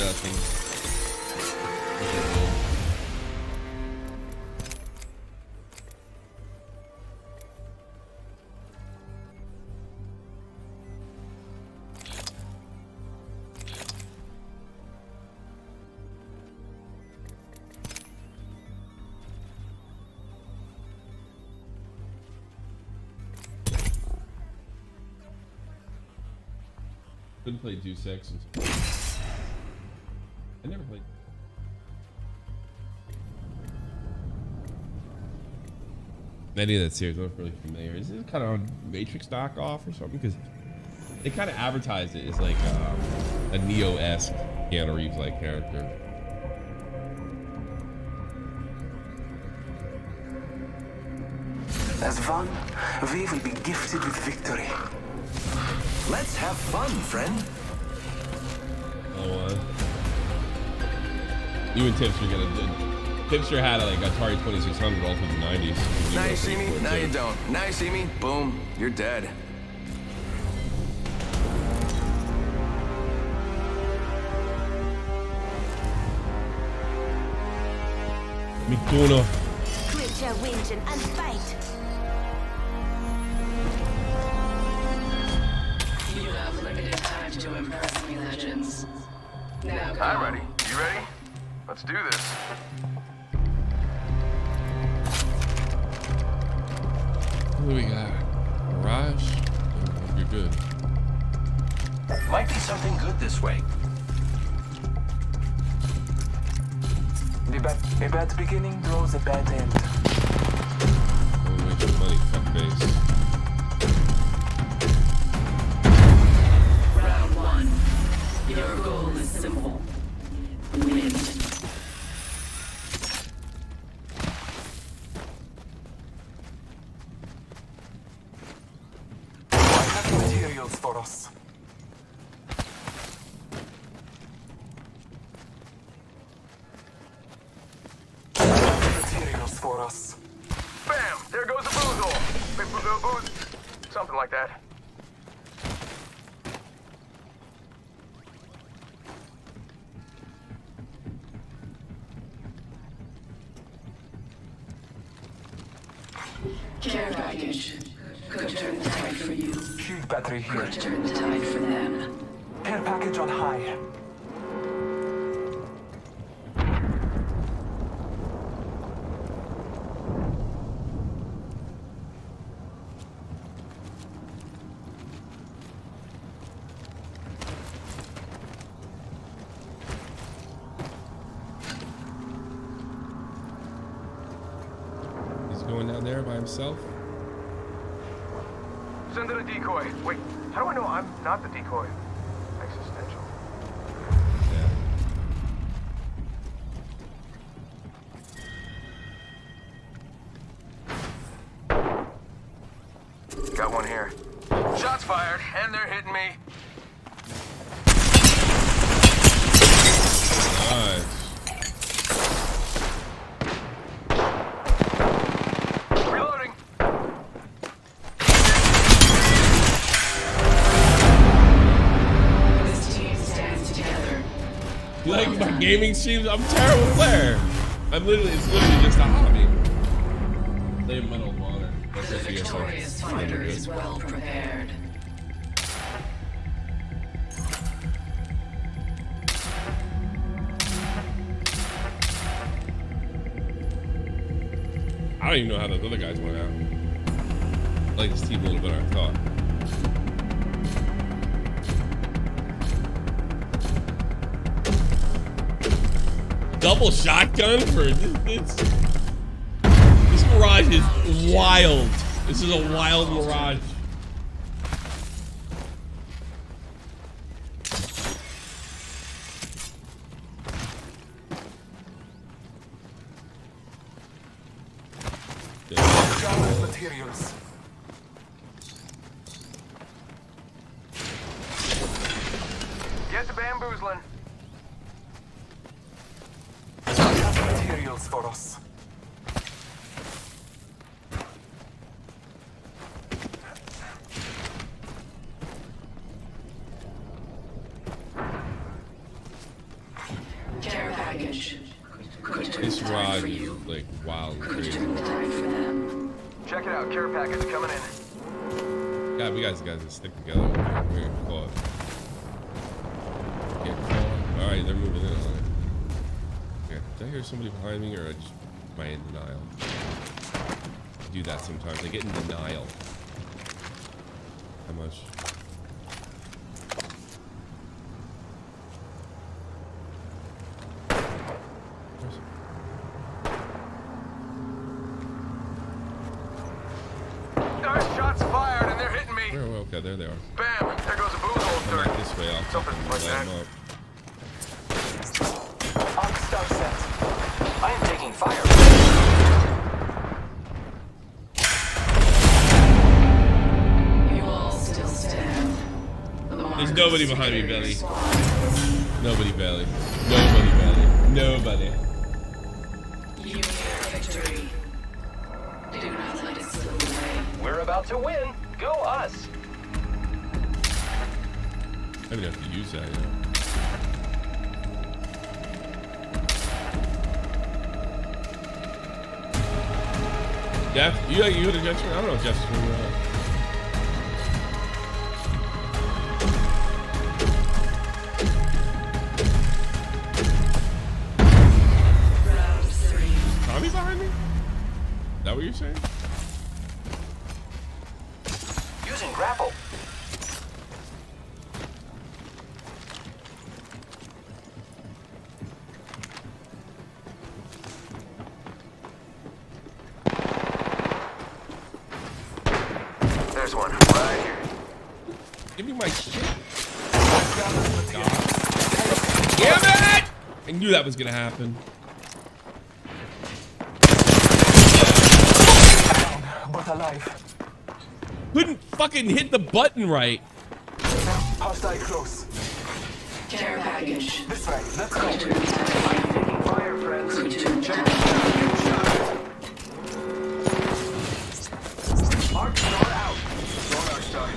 Nothing. Couldn't play Deus Ex until I never played. Any of that series look really familiar. Is it kind of a Matrix knockoff or something? Because they kind of advertised it as like a Neo-esque Keanu Reeves-like character. As one, we will be gifted with victory. Let's have fun, friend. Oh, you and Tipster Tipster had like Atari 2600 all through the 90s. Now you see me, now you don't. Now you see me, boom, you're dead. McDonough. Quit your whinging and fight. You have limited time to impress me, legends. Now go. I'm ready. You ready? Let's do this. What do we got? Mirage? You're good. Might be something good this way. A bad beginning draws a bad end. Oh, make your money, fuckface. Round one. Your goal is simple. Win. I have materials for us. Materials for us. Bam! There goes a boozle. Something like that. Care package. Could turn the tide for you. Shield battery here. Could turn the tide for them. Care package on high. Going down there by himself? Send in a decoy. Wait, how do I know I'm not the decoy? Existential. Got one here. Shots fired, and they're hitting me. Nice. Reloading. This team stands together. You like my gaming streams? I'm a terrible player. It's literally just a hobby. Play Medal of Honor. That's The what you guys victorious are. fighter is well prepared. I don't even know how those other guys went out. I like this team a little better, I thought. Double shotgun for this Mirage is wild. This is a wild Mirage. Materials. Get the bamboozling. is like wild and crazy. Check it out. Care package coming in. God, we guys to stick together. We're gonna call it. All right, they're moving in. Okay, did I hear somebody behind me, or am I in denial? I do that sometimes. I get in denial. How much? Shots fired and they're hitting me. Okay, there they are. Bam! There goes a booze hole third. This way, I'll Something like that. Arc star set. I am taking fire. You all still stand. There's nobody behind me, Belly. Nobody, Belly. Nobody, Belly. Nobody. You near victory. Do not let it slip away. We're about to win. Go us. I don't have to use that, yeah. Jeff, you had a gesture? I don't know if Jeff's from Tommy behind me? Is that what you're saying? Using grapple. There's one right here. Give me my shit. Damn it! I knew that was gonna happen. But alive. Couldn't fucking hit the button right. Hostile close. Care package. This way. Let's go. Fire, friends. Arc star out. Going Arc star.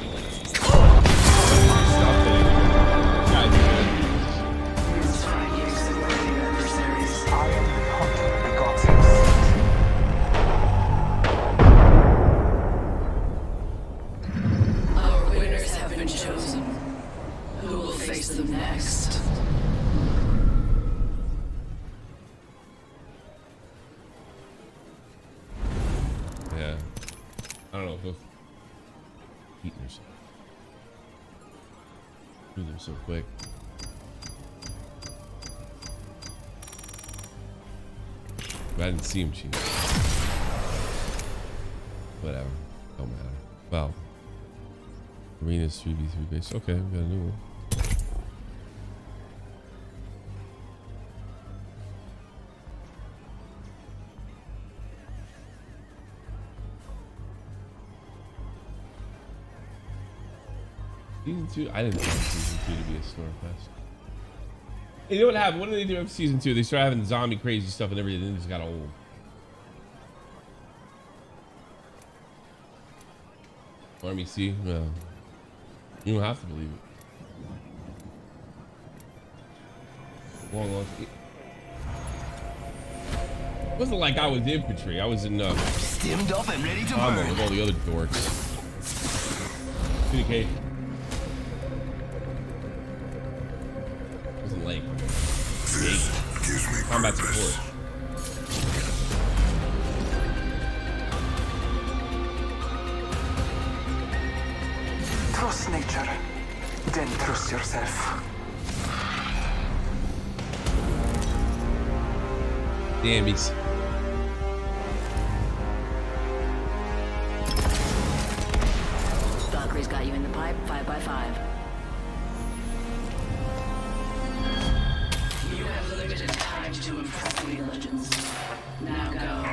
Stop hitting me. Guys, I am the hunter, the gods. Our winners have been chosen. Who will face them next? yeah. I don't know if they'll eat themselves. Do them so quick. But I didn't see him cheat. Whatever. Don't matter. Well. Arena's 3v3 base. Okay, we got a new one. Season 2? I didn't want Season 2 to be a store fest. Hey, you know what happened? What did they do after Season 2? They started having zombie crazy stuff and everything, and it just got old. Army C? No. You don't have to believe it. Long. It wasn't like I was infantry. I was in stimmed up and ready to combo burn with all the other dorks. Communication. Wasn't late. Combat support. Trust nature, then trust yourself. Dammies. Valkyrie's got you in the pipe, 5x5. You have limited time to impress the legends. Now go.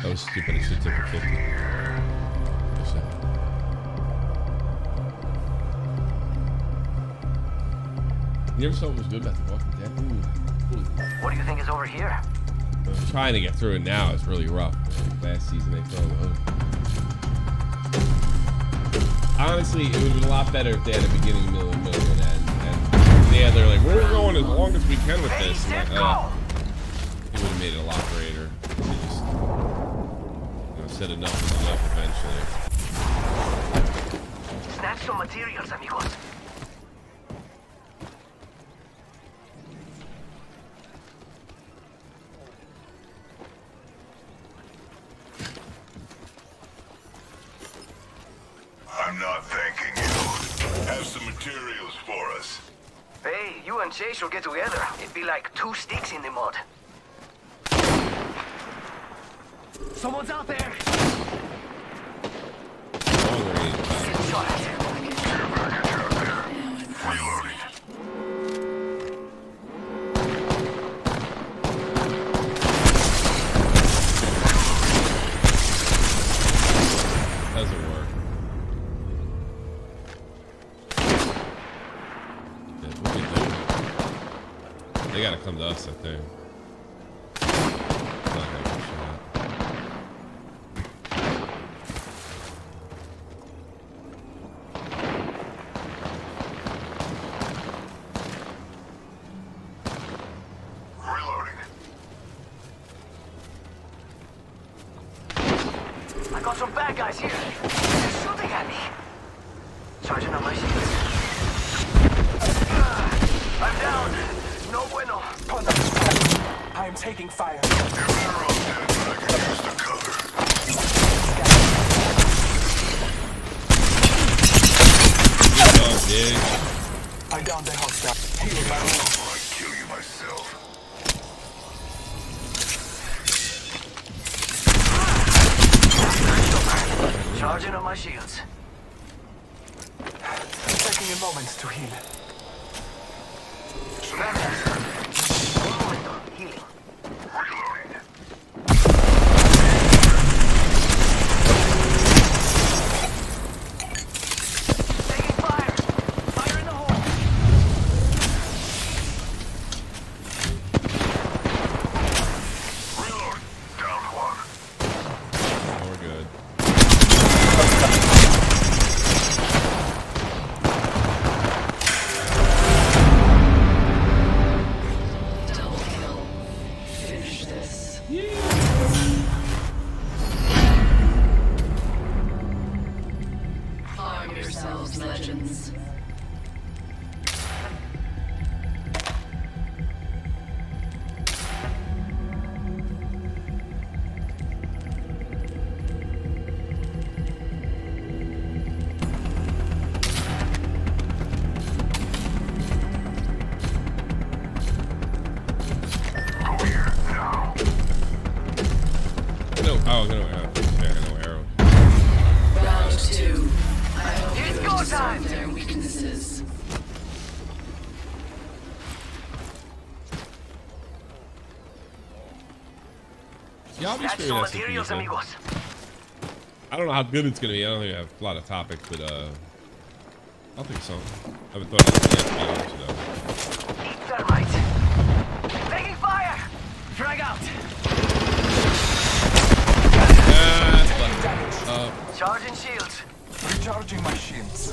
That was stupid. I should take a 50. You ever saw what was good about The Walking Dead? What do you think is over here? I'm trying to get through it now. It's really rough. Last season, they throw the honestly, it would have been a lot better if they had a beginning, middle, and end. And they're like, we're going as long as we can with this. And made it a lot greater. They just, you know, said enough is enough eventually. Snatch some materials, amigos. I'm not thanking you. Have some materials for us. Hey, you and Jay should get together. It'd be like two sticks in the mud. Someone's out there! Doesn't work. They gotta come to us, I think. Not gonna get shot. I got some bad guys here. They're shooting at me. Charging on my shields. I'm down. No bueno. I am taking fire. I downed the hostile. Healing my wounds. I'd kill you myself. Charging on my shields. Taking a moment to heal. Un momento, healing. Taking fire. Fire in the hole. Reload. Down one. Oh, we're good. Arm yourselves, legends. No, oh, no arrow. Yeah, no arrow. Round two. I hope It's you go discern time. their weaknesses. Yeah, I'll be Snatch straight some SFTP, materials, so. amigos. I don't know how good it's gonna be. I don't think I have a lot of topics, but I'll think so. I haven't thought of it yet, so. Eat thermite. Taking fire. Drag out. Charging shields. Recharging my shields.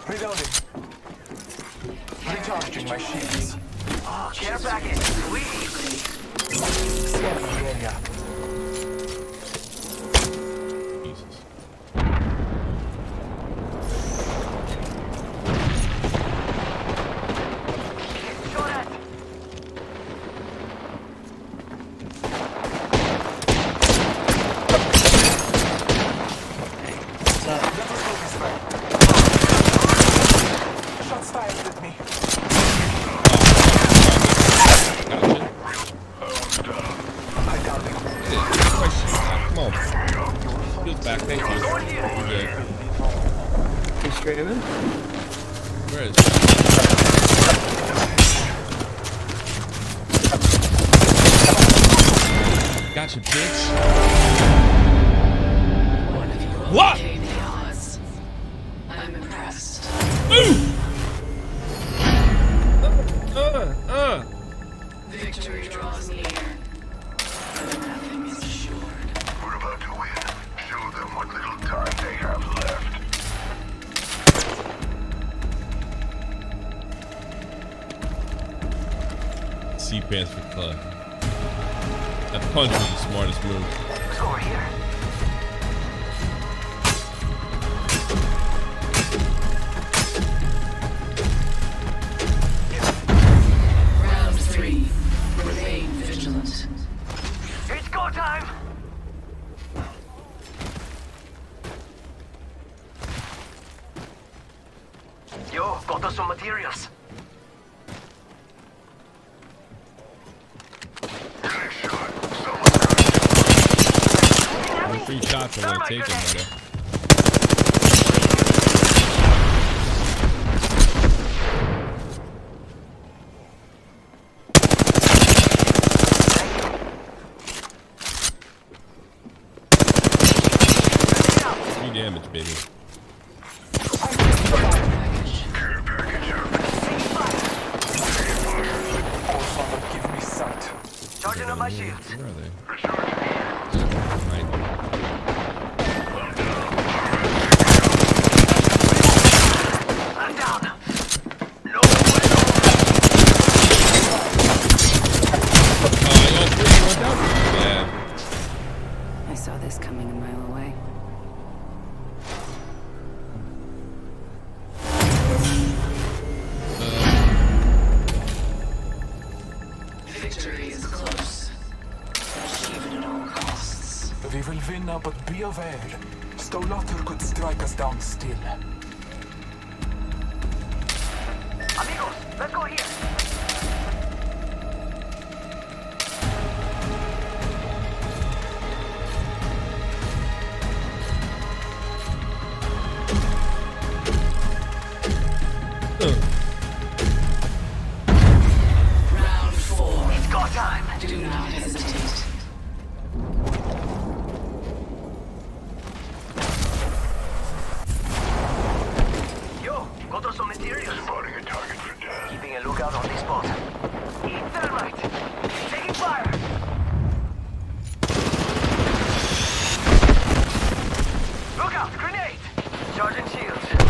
Reloading. Recharging my shields. Oh, care package. Sweet. Scanning the area. Jesus. Shot at. Shots fired at me. I downed him. Come on. Shields back, thank you. We're good. You streaming? Where is Gotcha, bitch. What? I'm impressed. Victory draws near. Nothing is assured. We're about to win. Show them what little time they have left. sea pants for Clay. That punch was the smartest move. Score here. Round 3. Remain vigilant. It's go time. Yo, got us some materials. The 3 shots are gonna take him, brother. Damage, baby. Give me sight. Charging up my shields. Where are they? I'm down. I saw this coming a mile away. Victory is close. Achieve it at all costs. We will win, but be aware. Stolater could strike us down still. Amigos, let's go here. Round 4. It's go time. Do not hesitate. Yo, got us some materials. Spotting a target for death. Keeping a lookout on this spot. Eat thermite. Taking fire. Look out, grenade. Charging shields. Taking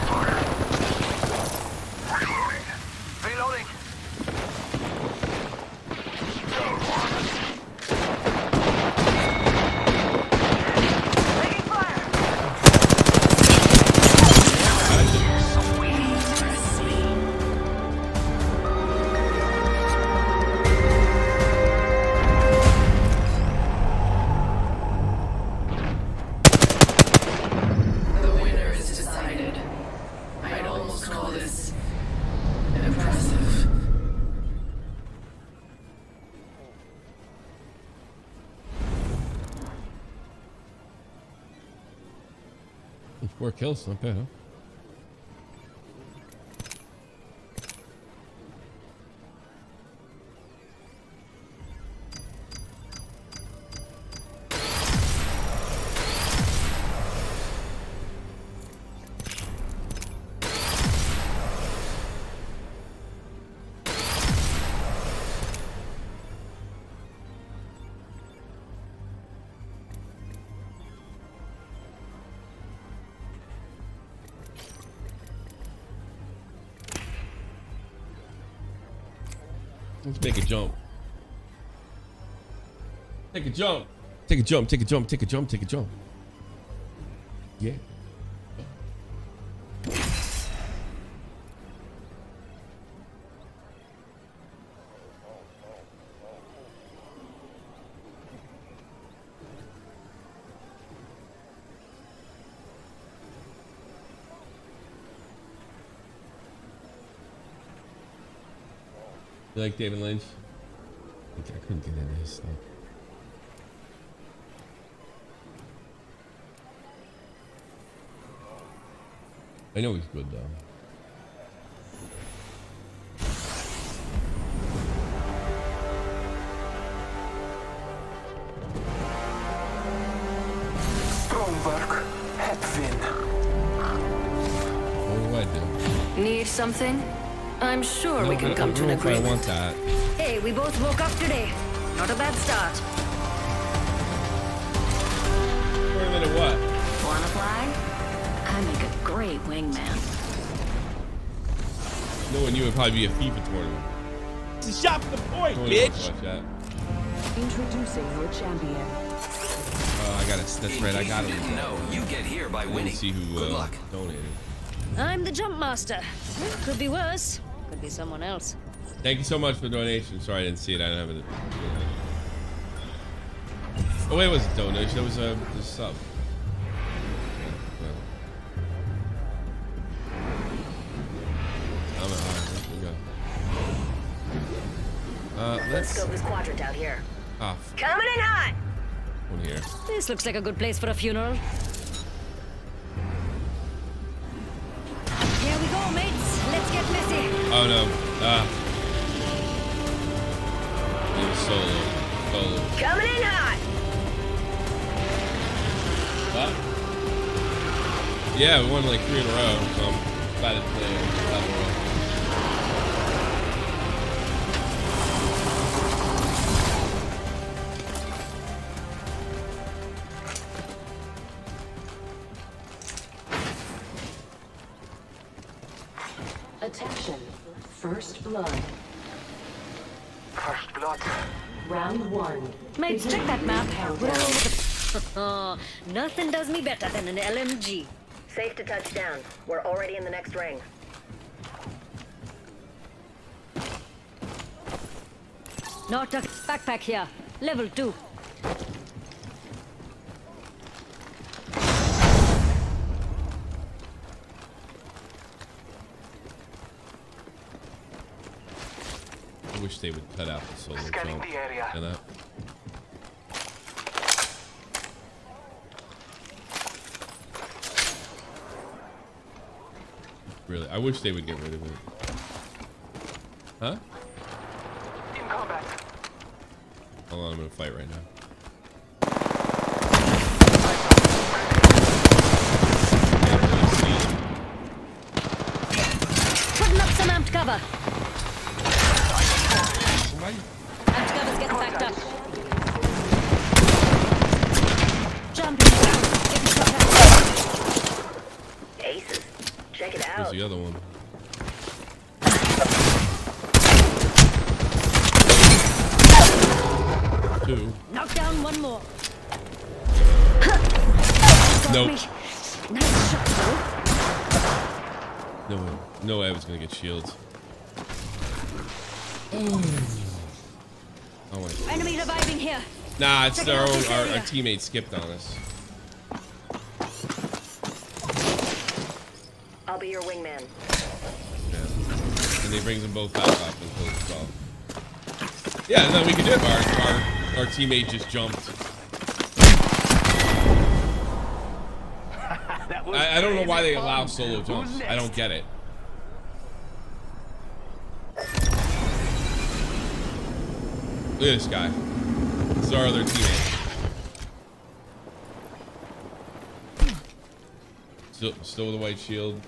fire. Reloading. Reloading. Down one. Taking fire. The winner is decided. I'd almost call this impressive. Four kills, not bad, huh? Let's make a jump. Take a jump. Take a jump. Take a jump. Take a jump. Take a jump. Yeah. You like David Lynch? I couldn't get into his stuff. I know he's good though. Strong work. Het win. What do I do? Need something? I'm sure we can come to an I agreement. want that. Hey, we both woke up today. Not a bad start. Wait a minute, what? Wanna fly? I make a great wingman. Knowing you would probably be a FIFA tournament. It's a shot for the point, No one wants bitch. to watch that. Introducing your champion. Oh, I gotta. That's right. I gotta. No, you get here by winning. See who donated. I'm the jump master. Could be worse. Could be someone else. Thank you so much for the donation. Sorry, I didn't see it. I didn't have it. Oh wait, it was a donation. It was a sub. Let's scope this quadrant out here. Ah, Coming in hot. one here. This looks like a good place for a funeral. Here we go, mates. Let's get messy. Oh no. It was solo. Coming in hot. What? Yeah, we won like 3 in a row, so I'm glad to play that row. Attention. First blood. First blood. Round 1. Mates, check that map. Countdown. Nothing does me better than an LMG. Safe to touch down. We're already in the next ring. Not a backpack here. Level 2. I wish they would cut out the solo Scanning jump. the area. And that. Really, I wish they would get rid of it. Huh? In combat. Hold on, I'm gonna fight right now. Putting up some amped cover. Amped cover's getting backed up. Jumping down. Getting shot at. Aces. Check it There's out. the other one. Two. Knock down one more. Nope. Nice shot, though. No way I was gonna get shields. Oh my. Enemy reviving here. Nah, it's Check their out own. this Our area. teammate skipped on us. I'll be your wingman. Yeah. And they bring them both back up and close us off. Yeah, there's nothing we can do. Our teammate just jumped. I don't know why they allow solo jumps. I don't get it. Look at this guy. This is our other teammate. Still with a white shield.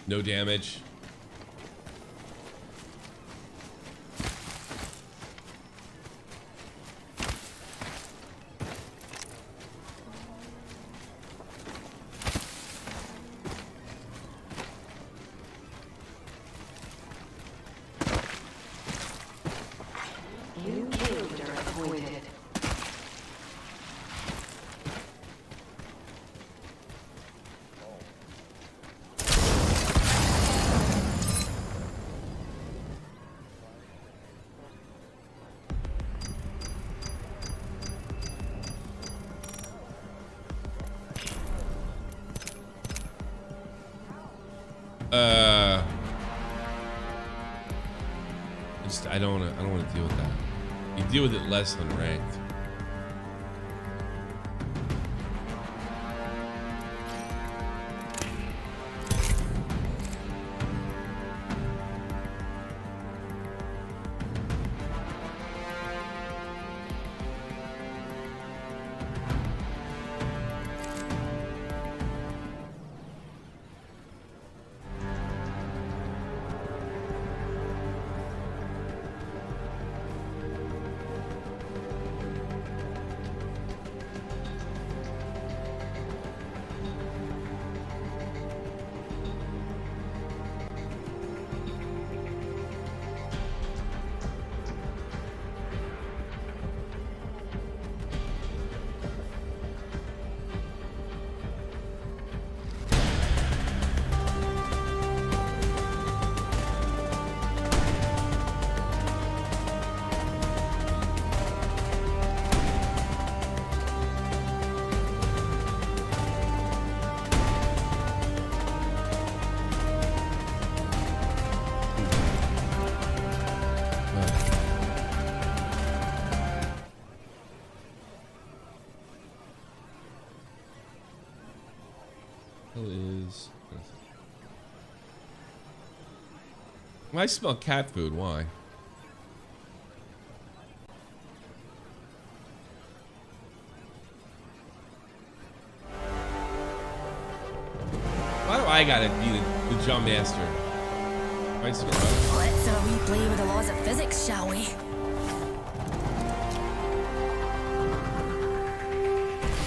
No damage. New kill leader appointed. I don't want to deal with that. You deal with it less than ranked. I smell cat food. Why? Why do I gotta be the jump master? Let's replay with the laws of physics, shall we?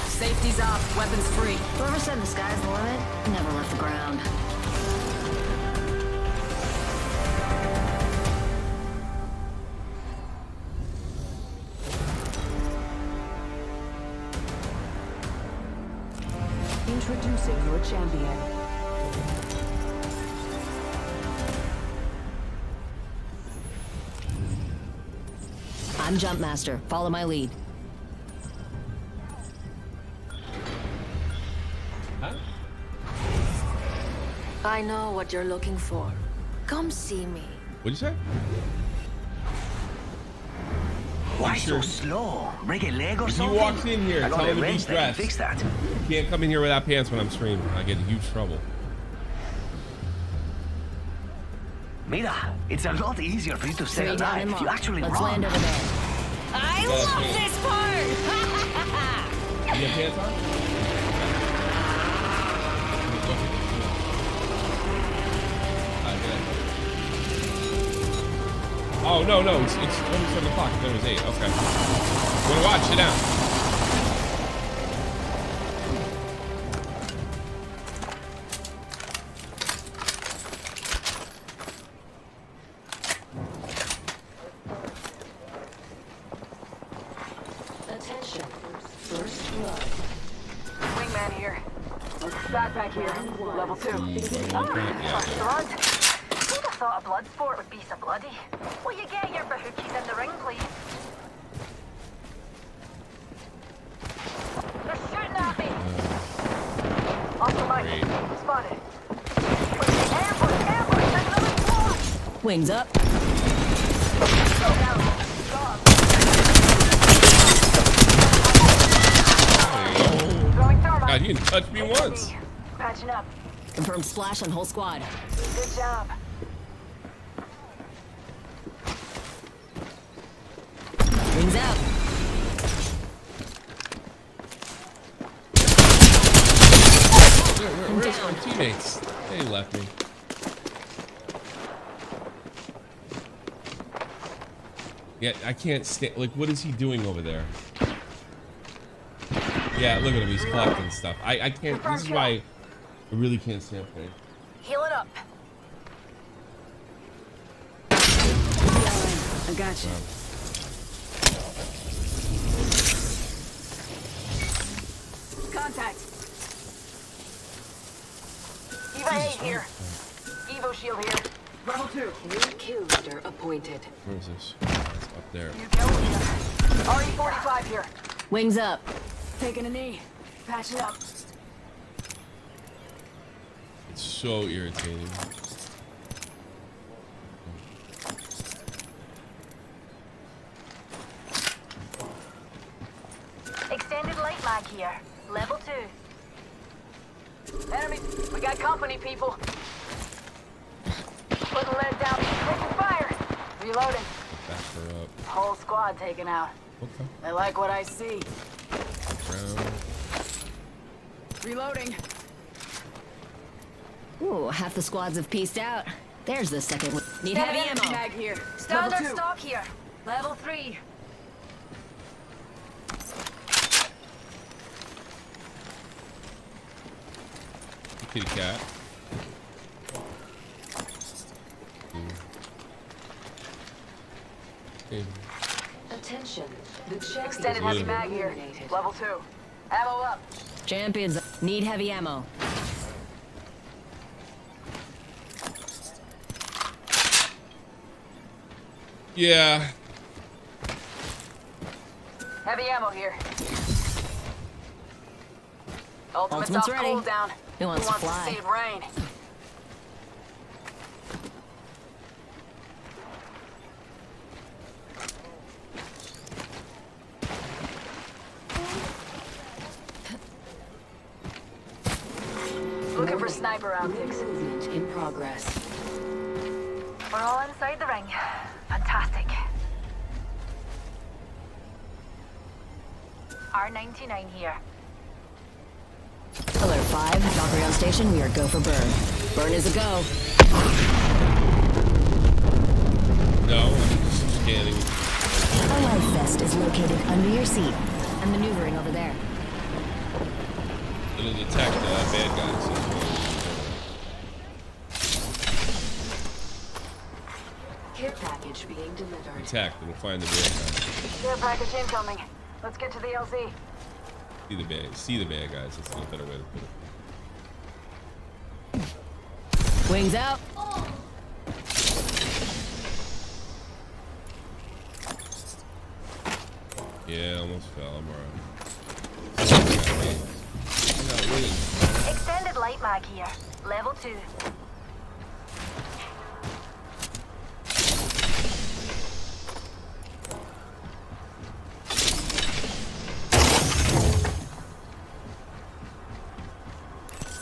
Safety's off, weapons free. Whoever said the sky's the limit never left the ground. Introducing your champion. I'm Jump Master. Follow my lead. Huh? I know what you're looking for. Come see me. What'd you say? Why so slow? Break a leg or If he something? walks in here, I got tell a him to be wrench that can dressed. fix that. You can't come in here without pants when I'm streaming. I get in huge trouble. Mira, it's a lot easier for you to stay Three down alive and if you long. actually Let's run. land over there. I love this part! You have pants on? Oh, no, it's only 7 o'clock. It was 8. Okay. Wanna watch? Sit down. Attention. First blood. Wingman here. Backpack here. Level 2. Blood? Who'd have thought a blood sport would be so bloody? Will you get your bahookies in the ring, please? They're shooting at me! Off the mic. Spotted. Ambush! There's another squad! Wings up. Go down. Stop. Throwing thermite. God, you didn't touch me once. Patching up. Confirmed splash on whole squad. Good job. Wings out. Where's my teammates? They left me. Yeah, I can't stand. Like, what is he doing over there? Yeah, look at him. He's collecting stuff. I can't. This is why I really can't stand playing. Heal it up. I got you. Contact. Eva A here. Evo shield here. Level 2. New kill leader appointed. Where is this? It's up there. You kill leader. RE45 here. Wings up. Taking a knee. Patching up. It's so irritating. Extended light mag here. Level 2. Enemy. We got company, people. Putting lead down. Taking fire. Reloading. Back her up. Whole squad taken out. Okay. I like what I see. Round. Reloading. Ooh, half the squads have pieced out. There's the second one. Need heavy ammo. Mag here. Standard stock here. Level 3. Kitty cat. Attention. The champion Extended heavy mag here. Level 2. Ammo up. Champions need heavy ammo. Yeah. Heavy ammo here. Ultimate's Ultimate's off ready. cooldown. Who wants to to fly? save rain? Looking for sniper optics. Movement in progress. We're all inside the ring. Fantastic. R99 here. Alert 5, Valkyrie on station, we are go for burn. Burn is a go. No, I'm just scanning. A life vest is located under your seat. I'm maneuvering over there. It'll detect bad guys. Care package being delivered. Detect, it'll find the bad guys. Care package incoming. Let's get to the LZ. See the bad guys. That's a better way to put it. Wings out. Yeah, almost fell. I'm alright. Extended light mag here. Level 2.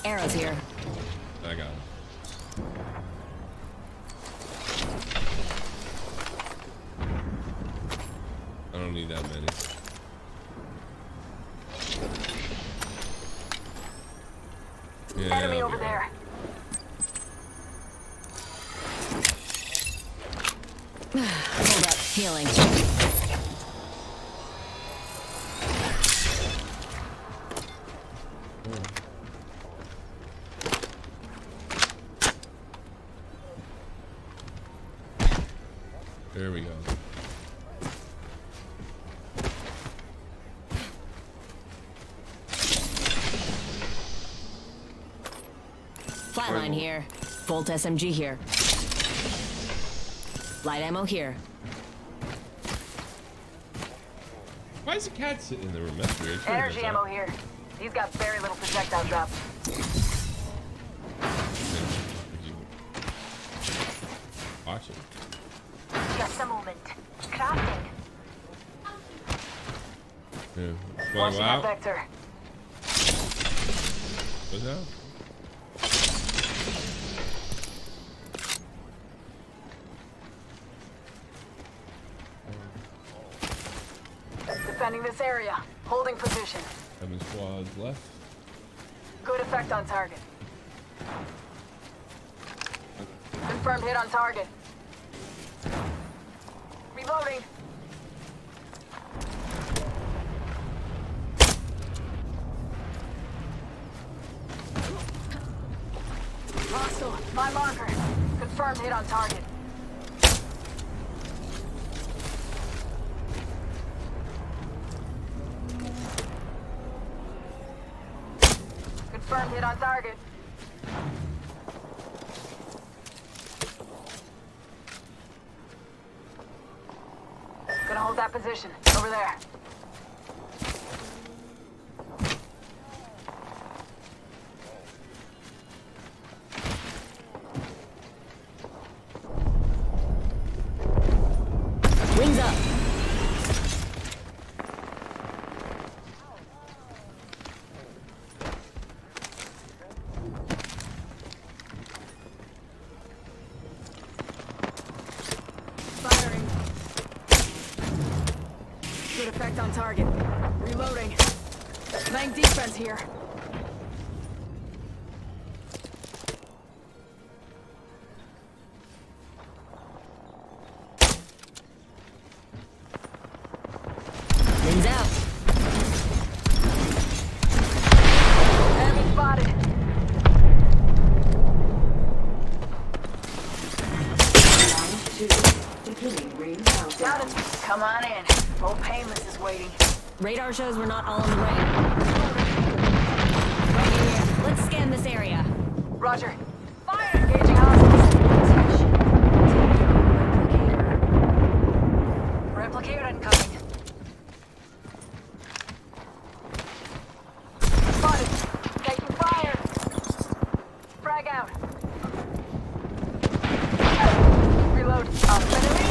Arrows here. I got it. I don't need that many. Yeah, Enemy over there. Hold up, healing. There we go. Flatline here. Volt SMG here. Light ammo here. Why is the cat sitting in the room? That's weird. Energy ammo here. He's got very little projectile drop. Watch it. Just a moment. Crafting. Yeah. Watch Go that out. vector. What's that? Defending this area. Holding position. 7 squads left. Good effect on target. Confirmed hit on target. Reloading. Hostile. My marker. Confirmed hit on target. Confirmed hit on target. Gonna hold that position. Over there. Wings up. Firing. Good effect on target. Reloading. Laying defense here. Wings out. Enemy spotted. Got him. Come on in. Old Painless is waiting. Radar shows we're not all on the ring. Right here. Let's scan this area. Roger. Fire! Engaging hostiles. Replicator incoming. Spotted. Taking fire. Frag out. Reload. Enemy.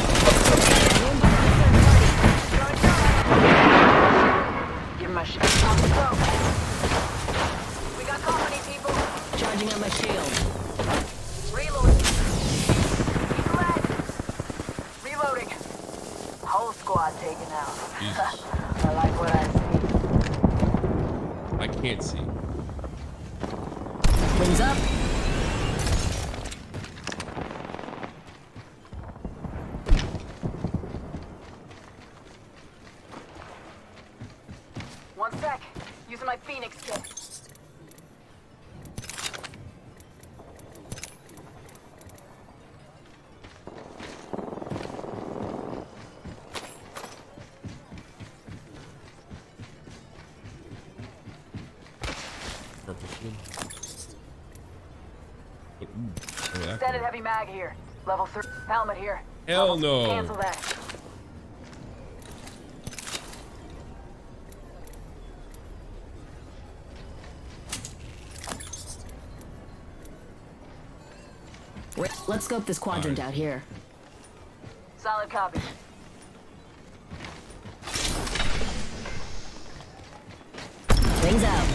Give him a shot. Off we go. We got company, people. Charge Charging on my shield. Reloading. He's led. Reloading. Whole squad taken out. I like what I see. I can't see. Wings up. One sec. Using my Phoenix kit. Purple shield. Extended heavy mag here. Level 3. Helmet here. Hell no. Cancel that. Let's scope this quadrant out here. Solid copy. Wings out.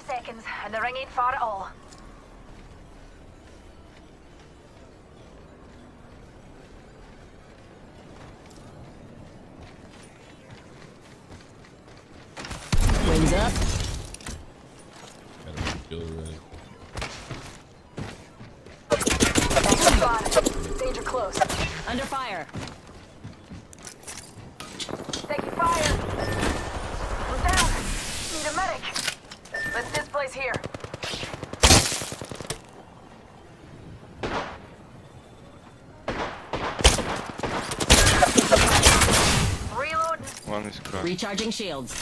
Seconds, and the ring ain't far at all. Wings up. Danger close. Under fire. Taking fire. We're down. Need a medic. Let's displace here. Reload. One is cracked. Recharging shields.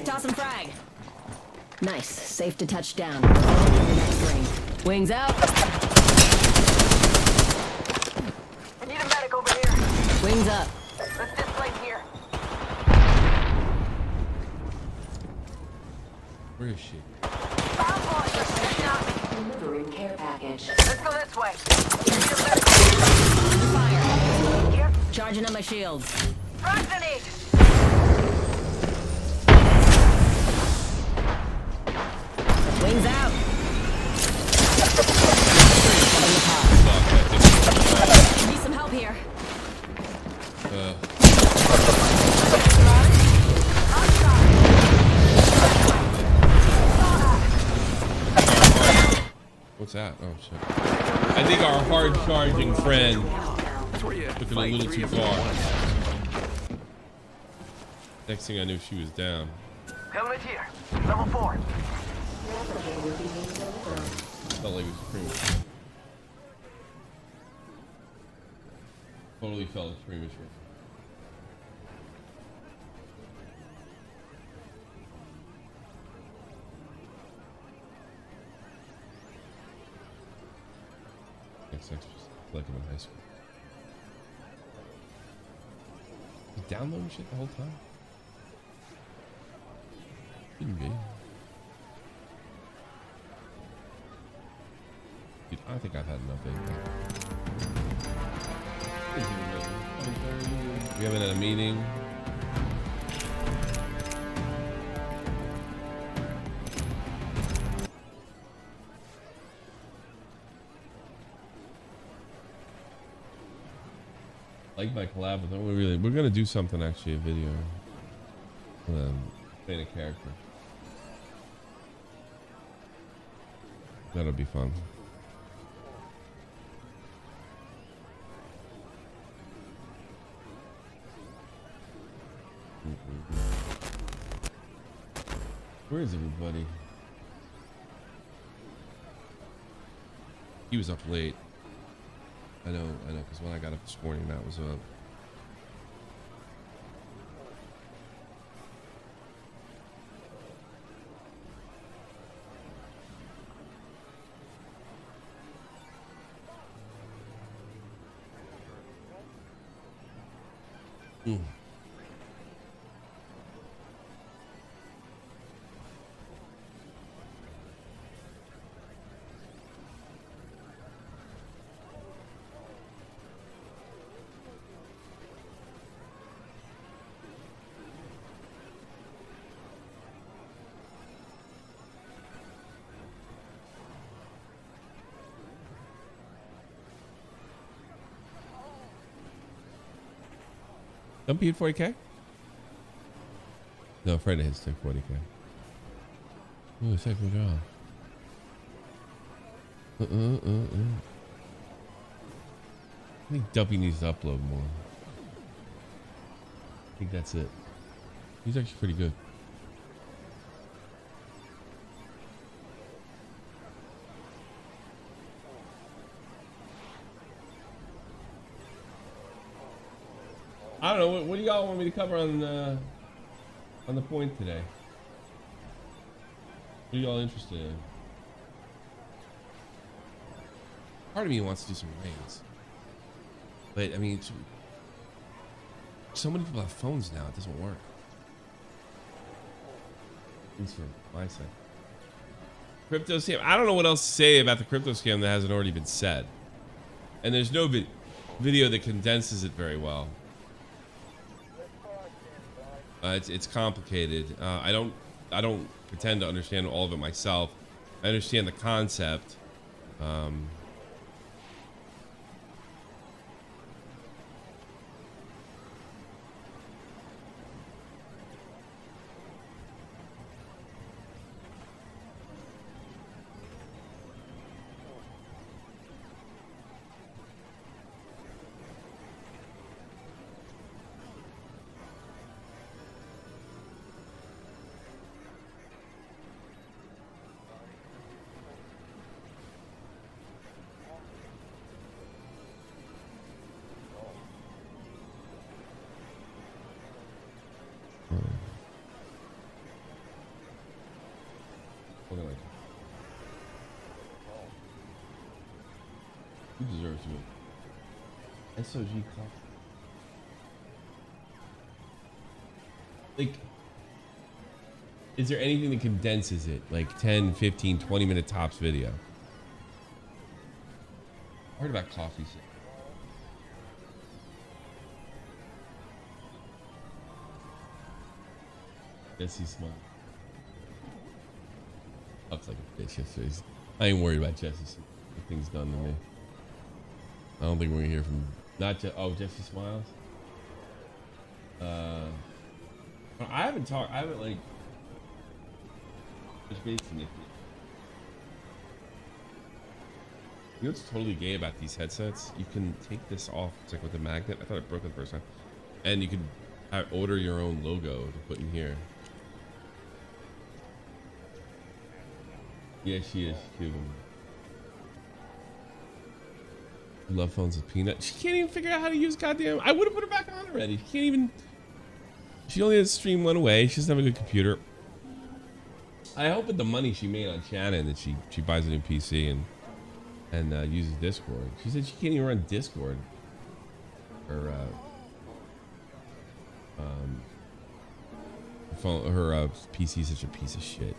Toss and frag. Nice. Safe to touch down. Wings out. I need a medic over here. Wings up. Let's displace here. Where is she? Delivering care package. Let's go this way. Under fire. Here. Charging on my shields. Frag grenade. Wings out. Need some help here. What's that? Oh shit. I think our hard charging friend took it a little too far. Next thing I knew, she was down. Helmet here. Level 4. Felt like it was premature. Totally felt like premature. Sex was like I'm in high school. You downloading shit the whole time? Shouldn't be. Dude, I think I've had enough of we haven't had a meeting. Like my collab with them. We're gonna do something actually, a video. Paint a character. That'll be fun. Where is everybody? He was up late. I know, because when I got up this morning, that was up. Don't be at 40K? No, Friday hits take 40K. Ooh, second job. I think Dumpy needs to upload more. I think that's it. He's actually pretty good. I don't know. What do y'all want me to cover on the point today? What are y'all interested in? Part of me wants to do some raids, but I mean, so many people have phones now. It doesn't work. At least for my side. Crypto scam. I don't know what else to say about the crypto scam that hasn't already been said, and there's no video that condenses it very well. It's complicated. I don't pretend to understand all of it myself. I understand the concept. Who deserves it? SOG coffee. Like, is there anything that condenses it? Like 10, 15, 20 minute tops video? I heard about coffee. Jesse smile. Looks like a bitch yesterday. I ain't worried about Jesse. Thing's done to me. I don't think we're gonna hear from Jesse Smiles. I haven't like touched base with Nick. You know what's totally gay about these headsets? You can take this off. It's like with a magnet. I thought it broke the first time. And you can order your own logo to put in here. Yeah, she is Cuban. Love phones with Peanut. She can't even figure out how to use goddamn. I would have put her back on already. She can't even. She only has stream one away. She doesn't have a good computer. I hope with the money she made on Shannon that she buys a new PC and uses Discord. She said she can't even run Discord. Her PC is such a piece of shit.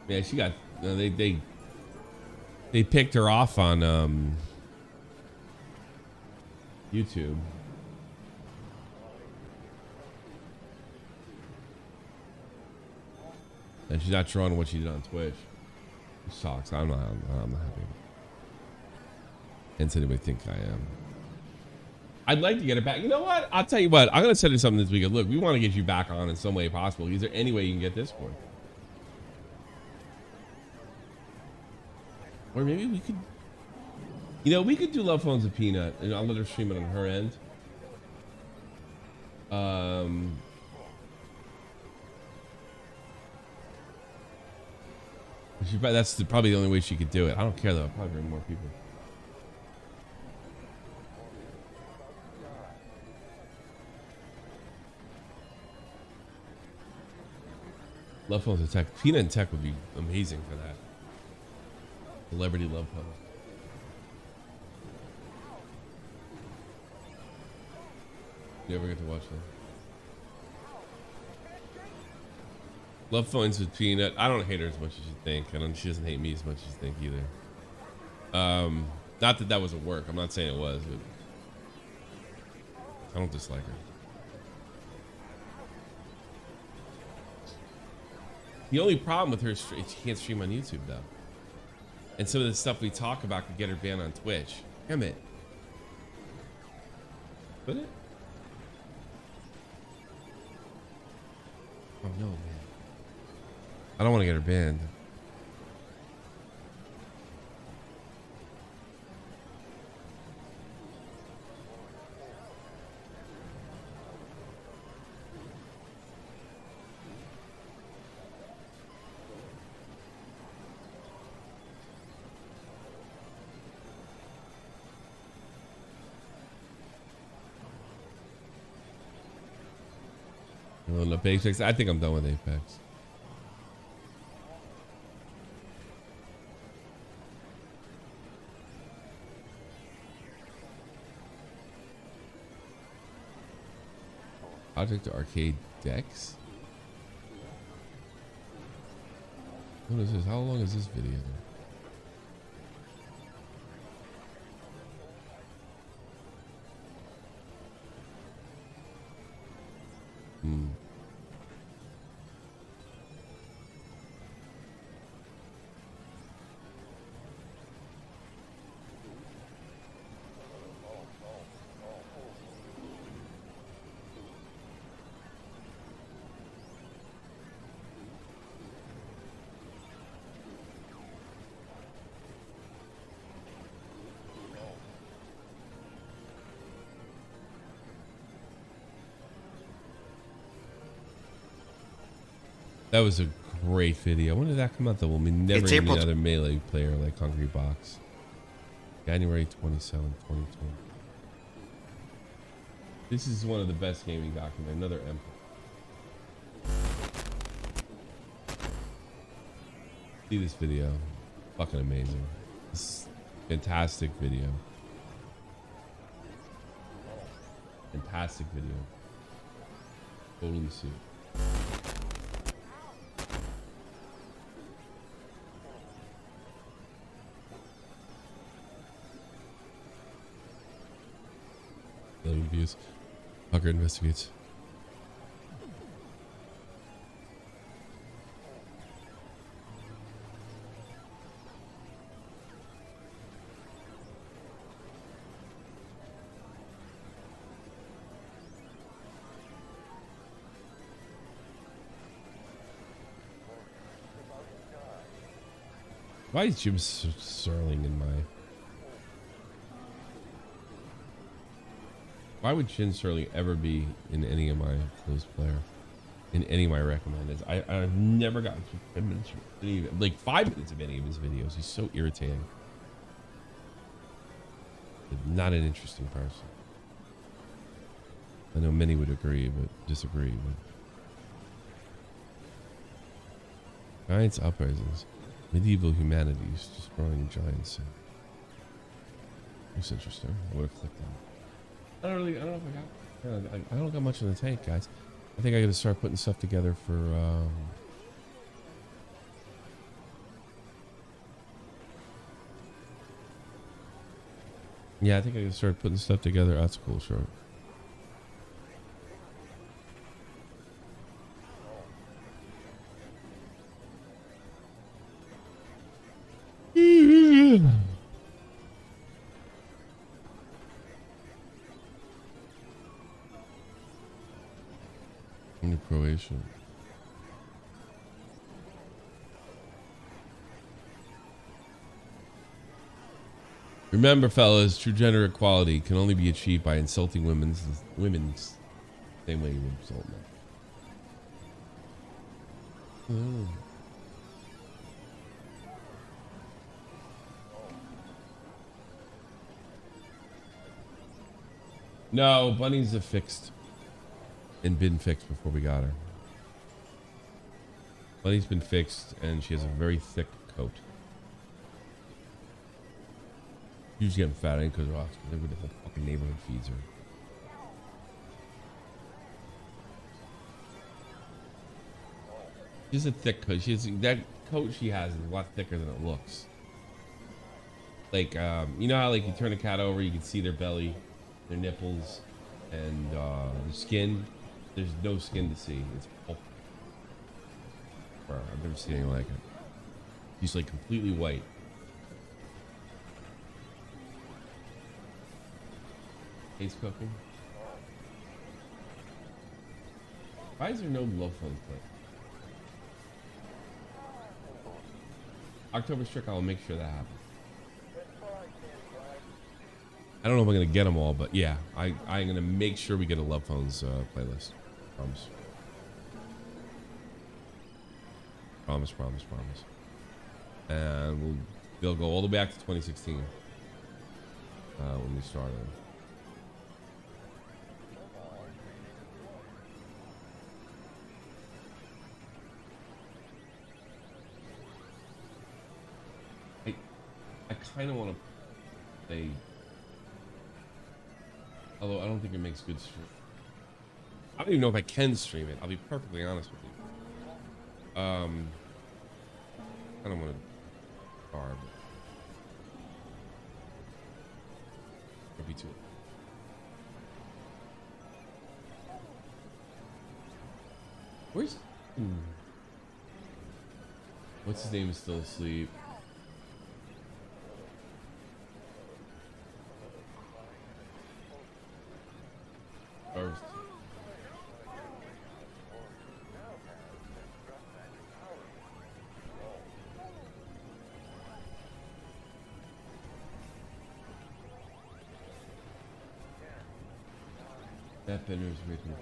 Yeah, she got they picked her off on YouTube. And she's not showing what she did on Twitch. It sucks. I'm not happy. And does anybody think I am? I'd like to get it back. You know what? I'll tell you what. I'm gonna send her something this weekend. Look, we want to get you back on in some way possible. Is there any way you can get Discord? Or maybe we could, we could do Love Phones with Peanut, and I'll let her stream it on her end. That's probably the only way she could do it. I don't care though. I'll probably bring more people. Love Phones and Tech. Peanut and Tech would be amazing for that. Celebrity love phones. You ever get to watch that? Love Phones with Peanut. I don't hate her as much as you think. She doesn't hate me as much as you think either. Not that that wasn't work. I'm not saying it was, but I don't dislike her. The only problem with her is she can't stream on YouTube though. And some of the stuff we talk about could get her banned on Twitch. Damn it. Put it? Oh no, man. I don't want to get her banned. Apex. I think I'm done with Apex. Project Arcade Decks? What is this? How long is this video? That was a great video. When did that come out though? When we never had any other Melee player like Hungry Box. January 27, 2020. This is one of the best gaming documents. Another See this video. Fucking amazing. This is a fantastic video. Fantastic video. Totally see it. Views. Tucker investigates. Why is Jim Sterling in my... Why would Jim Sterling ever be in any of my close player? In any of my recommendeds? I've never gotten 10 minutes of any, like 5 minutes of any of his videos. He's so irritating. Not an interesting person. I know many would agree, but disagree. But... Giants uprisings. Medieval humanities destroying giants. Looks interesting. I would have clicked on it. I don't know if I got. I don't got much in the tank, guys. I think I got to start putting stuff together for. Yeah, I think I got to start putting stuff together. That's cool, sure. Croatian. Remember, fellas, true gender equality can only be achieved by insulting women's same way you would insult men. No, Bunny's a fixed. And been fixed before we got her. Bunny's been fixed, and she has a very thick coat. She's getting fat, ain't because of us. The whole fucking neighborhood feeds her. She's a thick coat. That coat she has is a lot thicker than it looks. Like, you know how like you turn a cat over, you can see their belly, their nipples, and their skin. There's no skin to see. It's pulp. Bro, I've never seen anything like it. She's like completely white. Ace cooking. Why is there no love phone play? October Strict, I'll make sure that happens. I don't know if I'm gonna get them all, but yeah, I'm gonna make sure we get a Love Phones playlist. Promise. Promise. And we'll go all the way back to 2016 when we started. I kind of want to play, although I don't think it makes good stream. I don't even know if I can stream it. I'll be perfectly honest with you. I don't want to starve. It'll be too. Where's? What's his name is still asleep. That bender is making.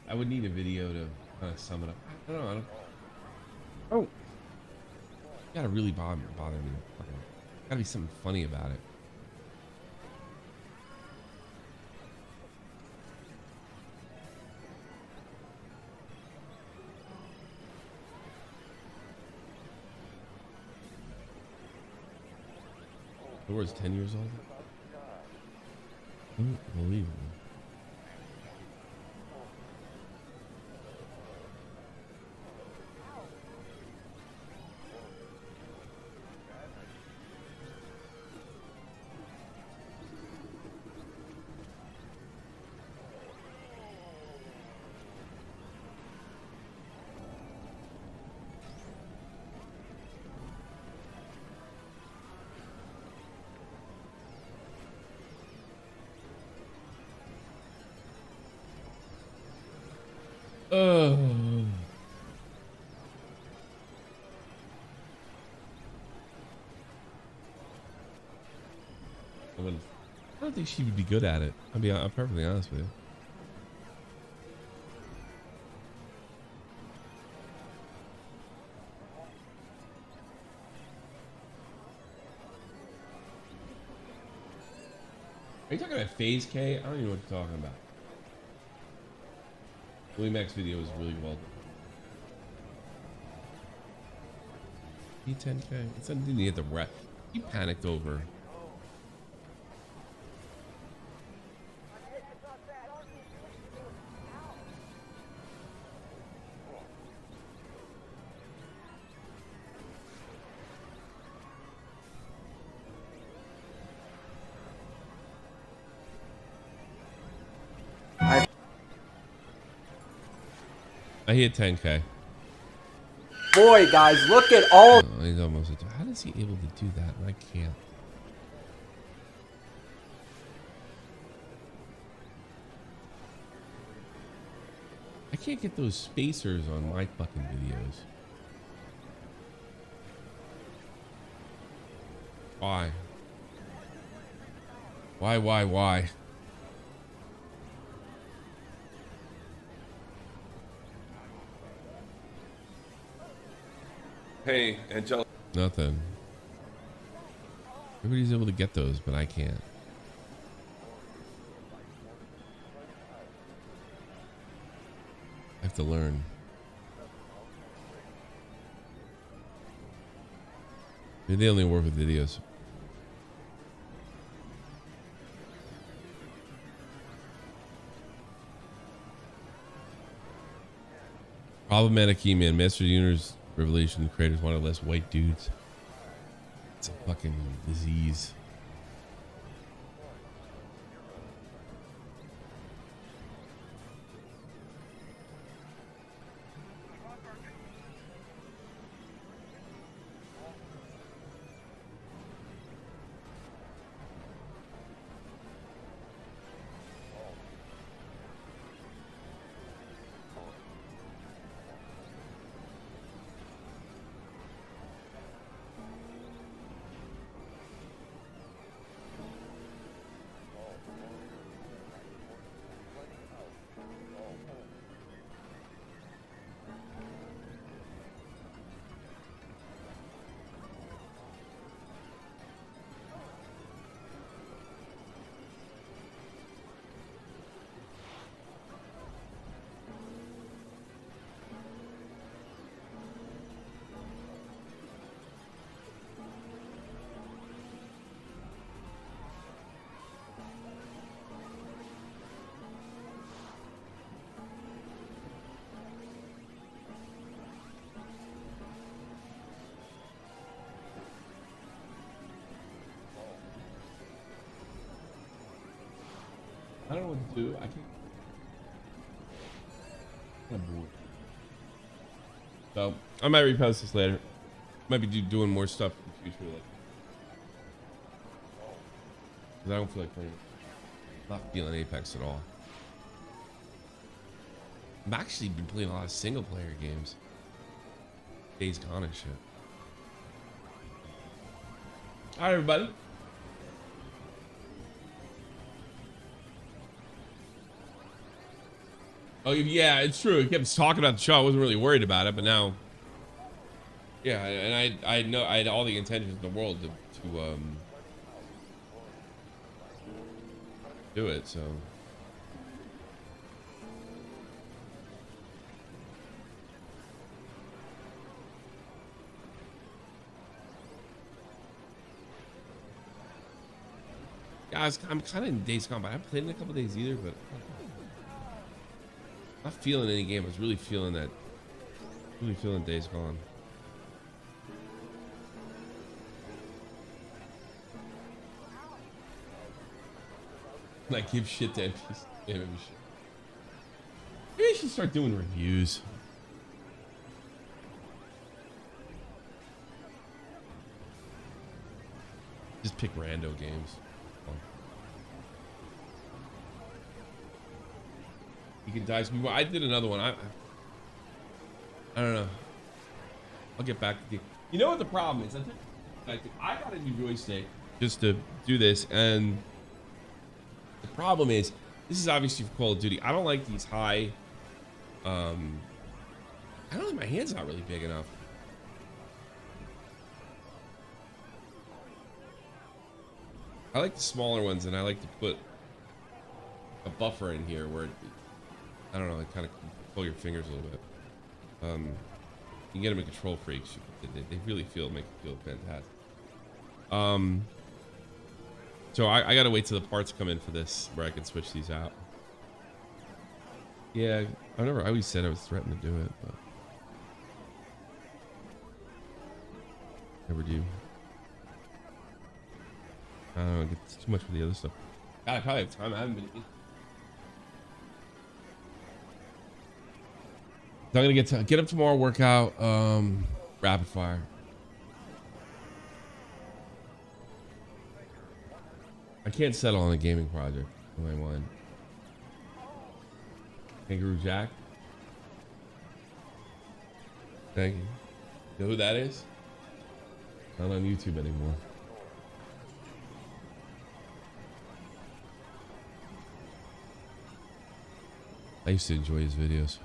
I would need a video to kind of sum it up. I don't know. Oh, gotta really bother me. Gotta be something funny about it. The word's 10 years old. Unbelievable. I don't think she would be good at it. I'm perfectly honest with you. Are you talking about Phase K? I don't even know what you're talking about. Willie Mac's video is really well done. P10K. It's something you get the rep. He panicked over. I hit 10K. Boy, guys, look at all. Oh, he's almost. How is he able to do that? And I can't. I can't get those spacers on my fucking videos. Why? Why? Hey, Angelica. Nothing. Everybody's able to get those, but I can't. I have to learn. Maybe they only work with videos. Problematic E-Man, Master Universe Revelation creators wanted less white dudes. It's a fucking disease. too. I can't. I'm bored. So I might repost this later. Might be doing more stuff in the future, like. Cause I don't feel like playing. Not feeling Apex at all. I've actually been playing a lot of single player games. Days Gone and shit. Alright, everybody. Oh yeah, it's true. He kept talking about the show. I wasn't really worried about it, but now, yeah, and I know I had all the intentions in the world to do it. So. Yeah, I'm kind of in Days Gone, but I haven't played in a couple days either. But I'm not feeling any game. I was really feeling that. Really feeling Days Gone. Like give shit to NPCs. Yeah, maybe shit. Maybe I should start doing reviews. Just pick rando games. You can dice me. Well, I did another one. I don't know. I'll get back to you. You know what the problem is? I got a new joystick just to do this, and the problem is this is obviously for Call of Duty. I don't like these high. I don't think my hand's not really big enough. I like the smaller ones, and I like to put a buffer in here where I don't know, it kind of control your fingers a little bit. You can get them in Control Freaks. They really make it feel fantastic. So I gotta wait till the parts come in for this where I can switch these out. Yeah, I always said I was threatening to do it, but never do. I don't know, it's too much for the other stuff. God, I probably have time. I haven't been. So I'm gonna get up tomorrow, workout, rapid fire. I can't settle on a gaming project. Only one. Kangaroo Jack. Thank you. You know who that is? Not on YouTube anymore. I used to enjoy his videos.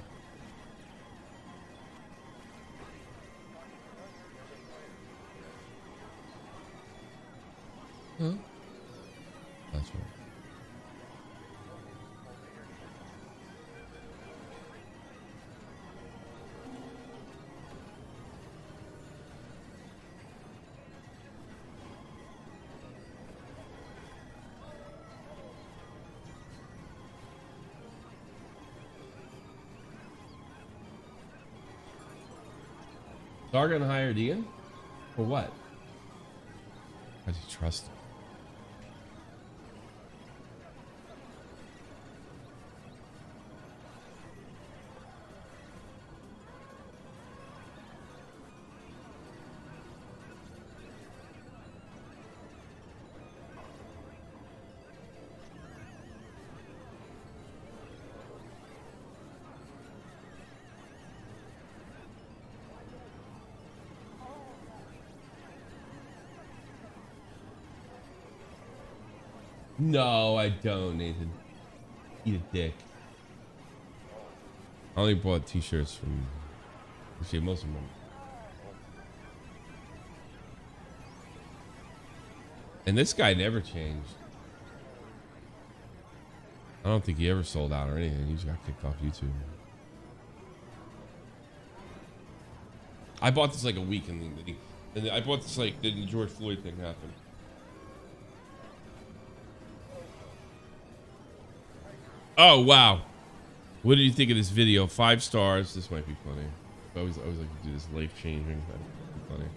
Huh? That's right. Target hired Ian? For what? Because you trust him. No, I don't, Nathan. Eat a dick. I only bought t-shirts from... Actually, most of them. And this guy never changed. I don't think he ever sold out or anything. He just got kicked off YouTube. I bought this like a week and I bought this like the George Floyd thing happened. Oh wow, what did you think of this video? 5 stars. This might be funny. I always like to do this life changing. That'd be funny.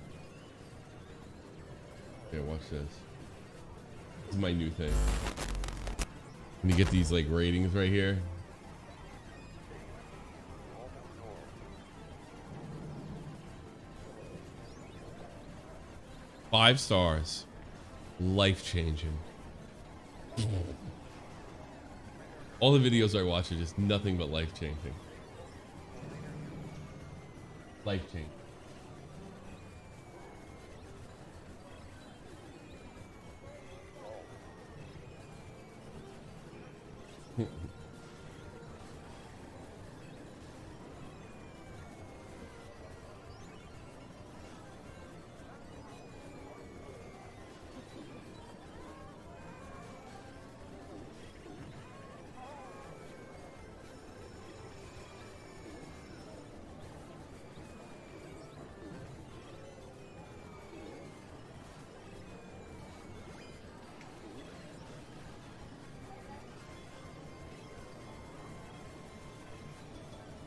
Yeah, watch this. This is my new thing. When you get these like ratings right here. Five stars. Life changing. All the videos I watch are just nothing but life changing. Life changing.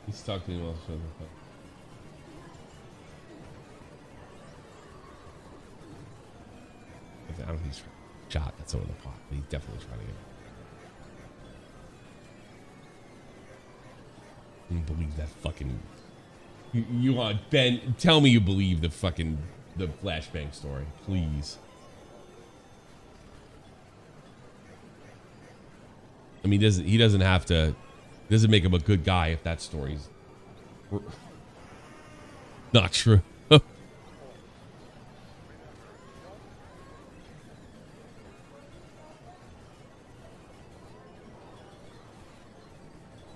He's stuck in well. I don't think he's shot. That's over the pot. But he's definitely trying to get it. You believe that fucking... You want Ben? Tell me you believe the fucking flashbang story, please. I mean, he doesn't have to. Doesn't make him a good guy if that story's not true.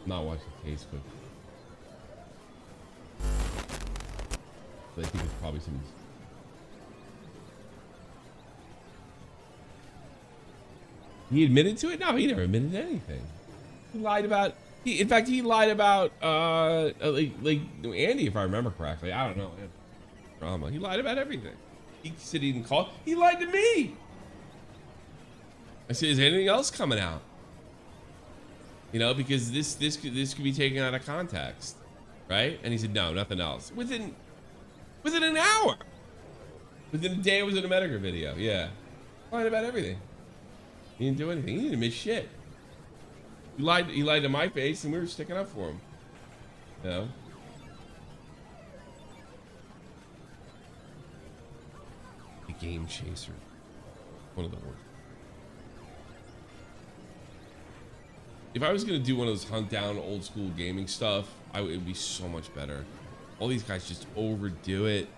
Not watching the case, but I think it's probably some. He admitted to it? No, he never admitted to anything. He lied about. In fact, he lied about like Andy, if I remember correctly. I don't know. Drama. He lied about everything. He said he didn't call. He lied to me. I said, "Is anything else coming out?" You know, because this could be taken out of context, right? And he said, "No, nothing else." Within an hour, within a day, it was in a Medicare video. Yeah, lying about everything. He didn't do anything. He didn't miss shit. He lied to my face, and we were sticking up for him. You know? The game chaser. One of the worst. If I was going to do one of those hunt down old school gaming stuff, it would be so much better. All these guys just overdo it.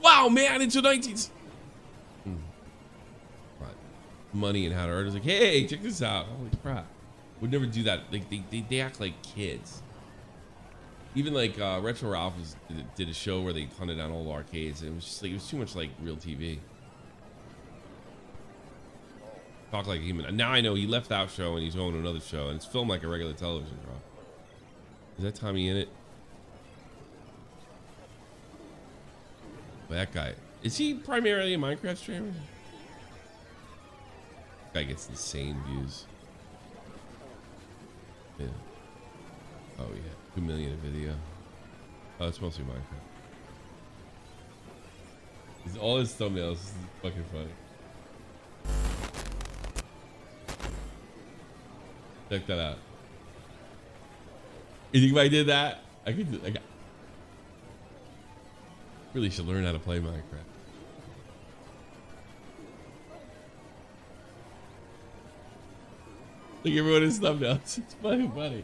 Wow, man, it's the 19s. Money and how to earn. It's like, hey, check this out. Holy crap. Would never do that. Like they act like kids. Even like Retro Ralph did a show where they hunted down old arcades, and it was just like, it was too much like real TV. Talk like a human. Now I know he left that show and he's going to another show, and it's filmed like a regular television show. Is that Tommy in it? That guy, is he primarily a Minecraft streamer? Guy gets insane views. Yeah. Oh yeah, 2 million a video. Oh, it's mostly Minecraft. All his thumbnails is fucking funny. Check that out. You think if I did that, I could. Really should learn how to play Minecraft. Look, everyone his thumbnails. It's fucking funny.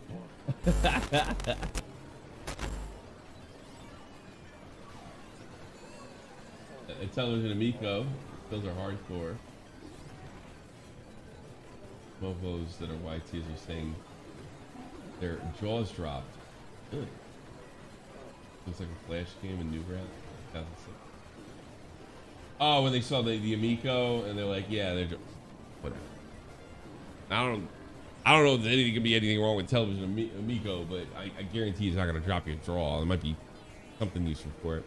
A television amico. Those are hardcore. Mofos that are YTs are saying their jaws dropped. Really? Looks like a flash game in Newgrounds. Oh, when they saw the amico and they're like, yeah, they're whatever. I don't know if anything can be anything wrong with television amico, but I guarantee it's not gonna drop your draw. There might be something useful for it.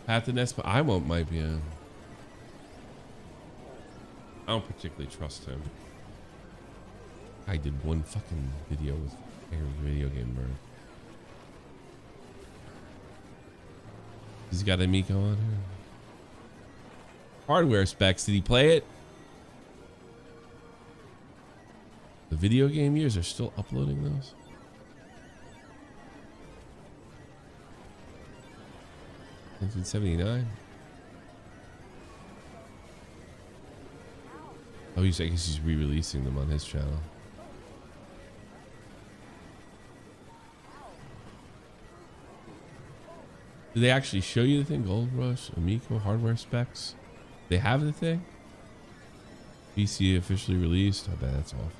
Path to Nest, but I might be a. I don't particularly trust him. I did one fucking video with every video game bird. He's got a Miko on here. hardware specs. Did he play it? The video game years are still uploading those. $1979. Oh, I guess he's re-releasing them on his channel. Do they actually show you the thing? Gold Rush, Amico, hardware specs. They have the thing? PC officially released. I bet that's awful.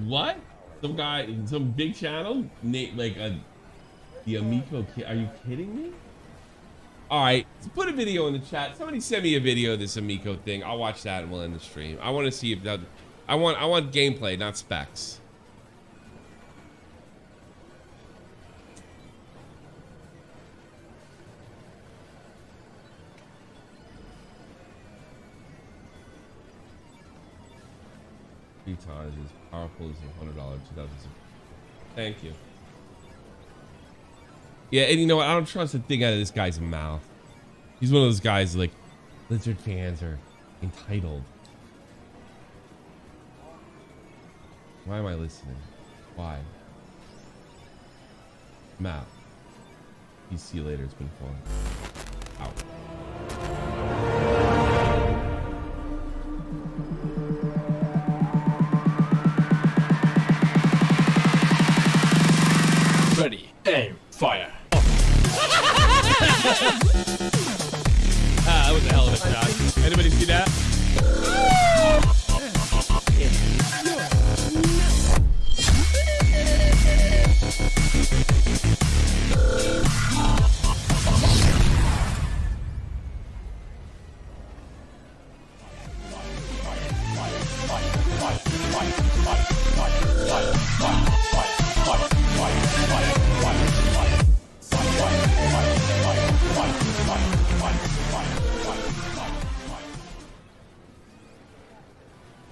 What? Some guy, some big channel, like the Amico kid. Are you kidding me? All right, put a video in the chat. Somebody send me a video of this Amico thing. I'll watch that and we'll end the stream. I want to see if that. I want gameplay, not specs. Times as powerful as $100 2006. Thank you. Yeah, and you know what? I don't trust a thing out of this guy's mouth. He's one of those guys like Blizzard fans are entitled. Why am I listening? Why? Matt. See you later. It's been fun. Out. Ready, aim, fire. That was a hell of a shot. Anybody see that? Fight.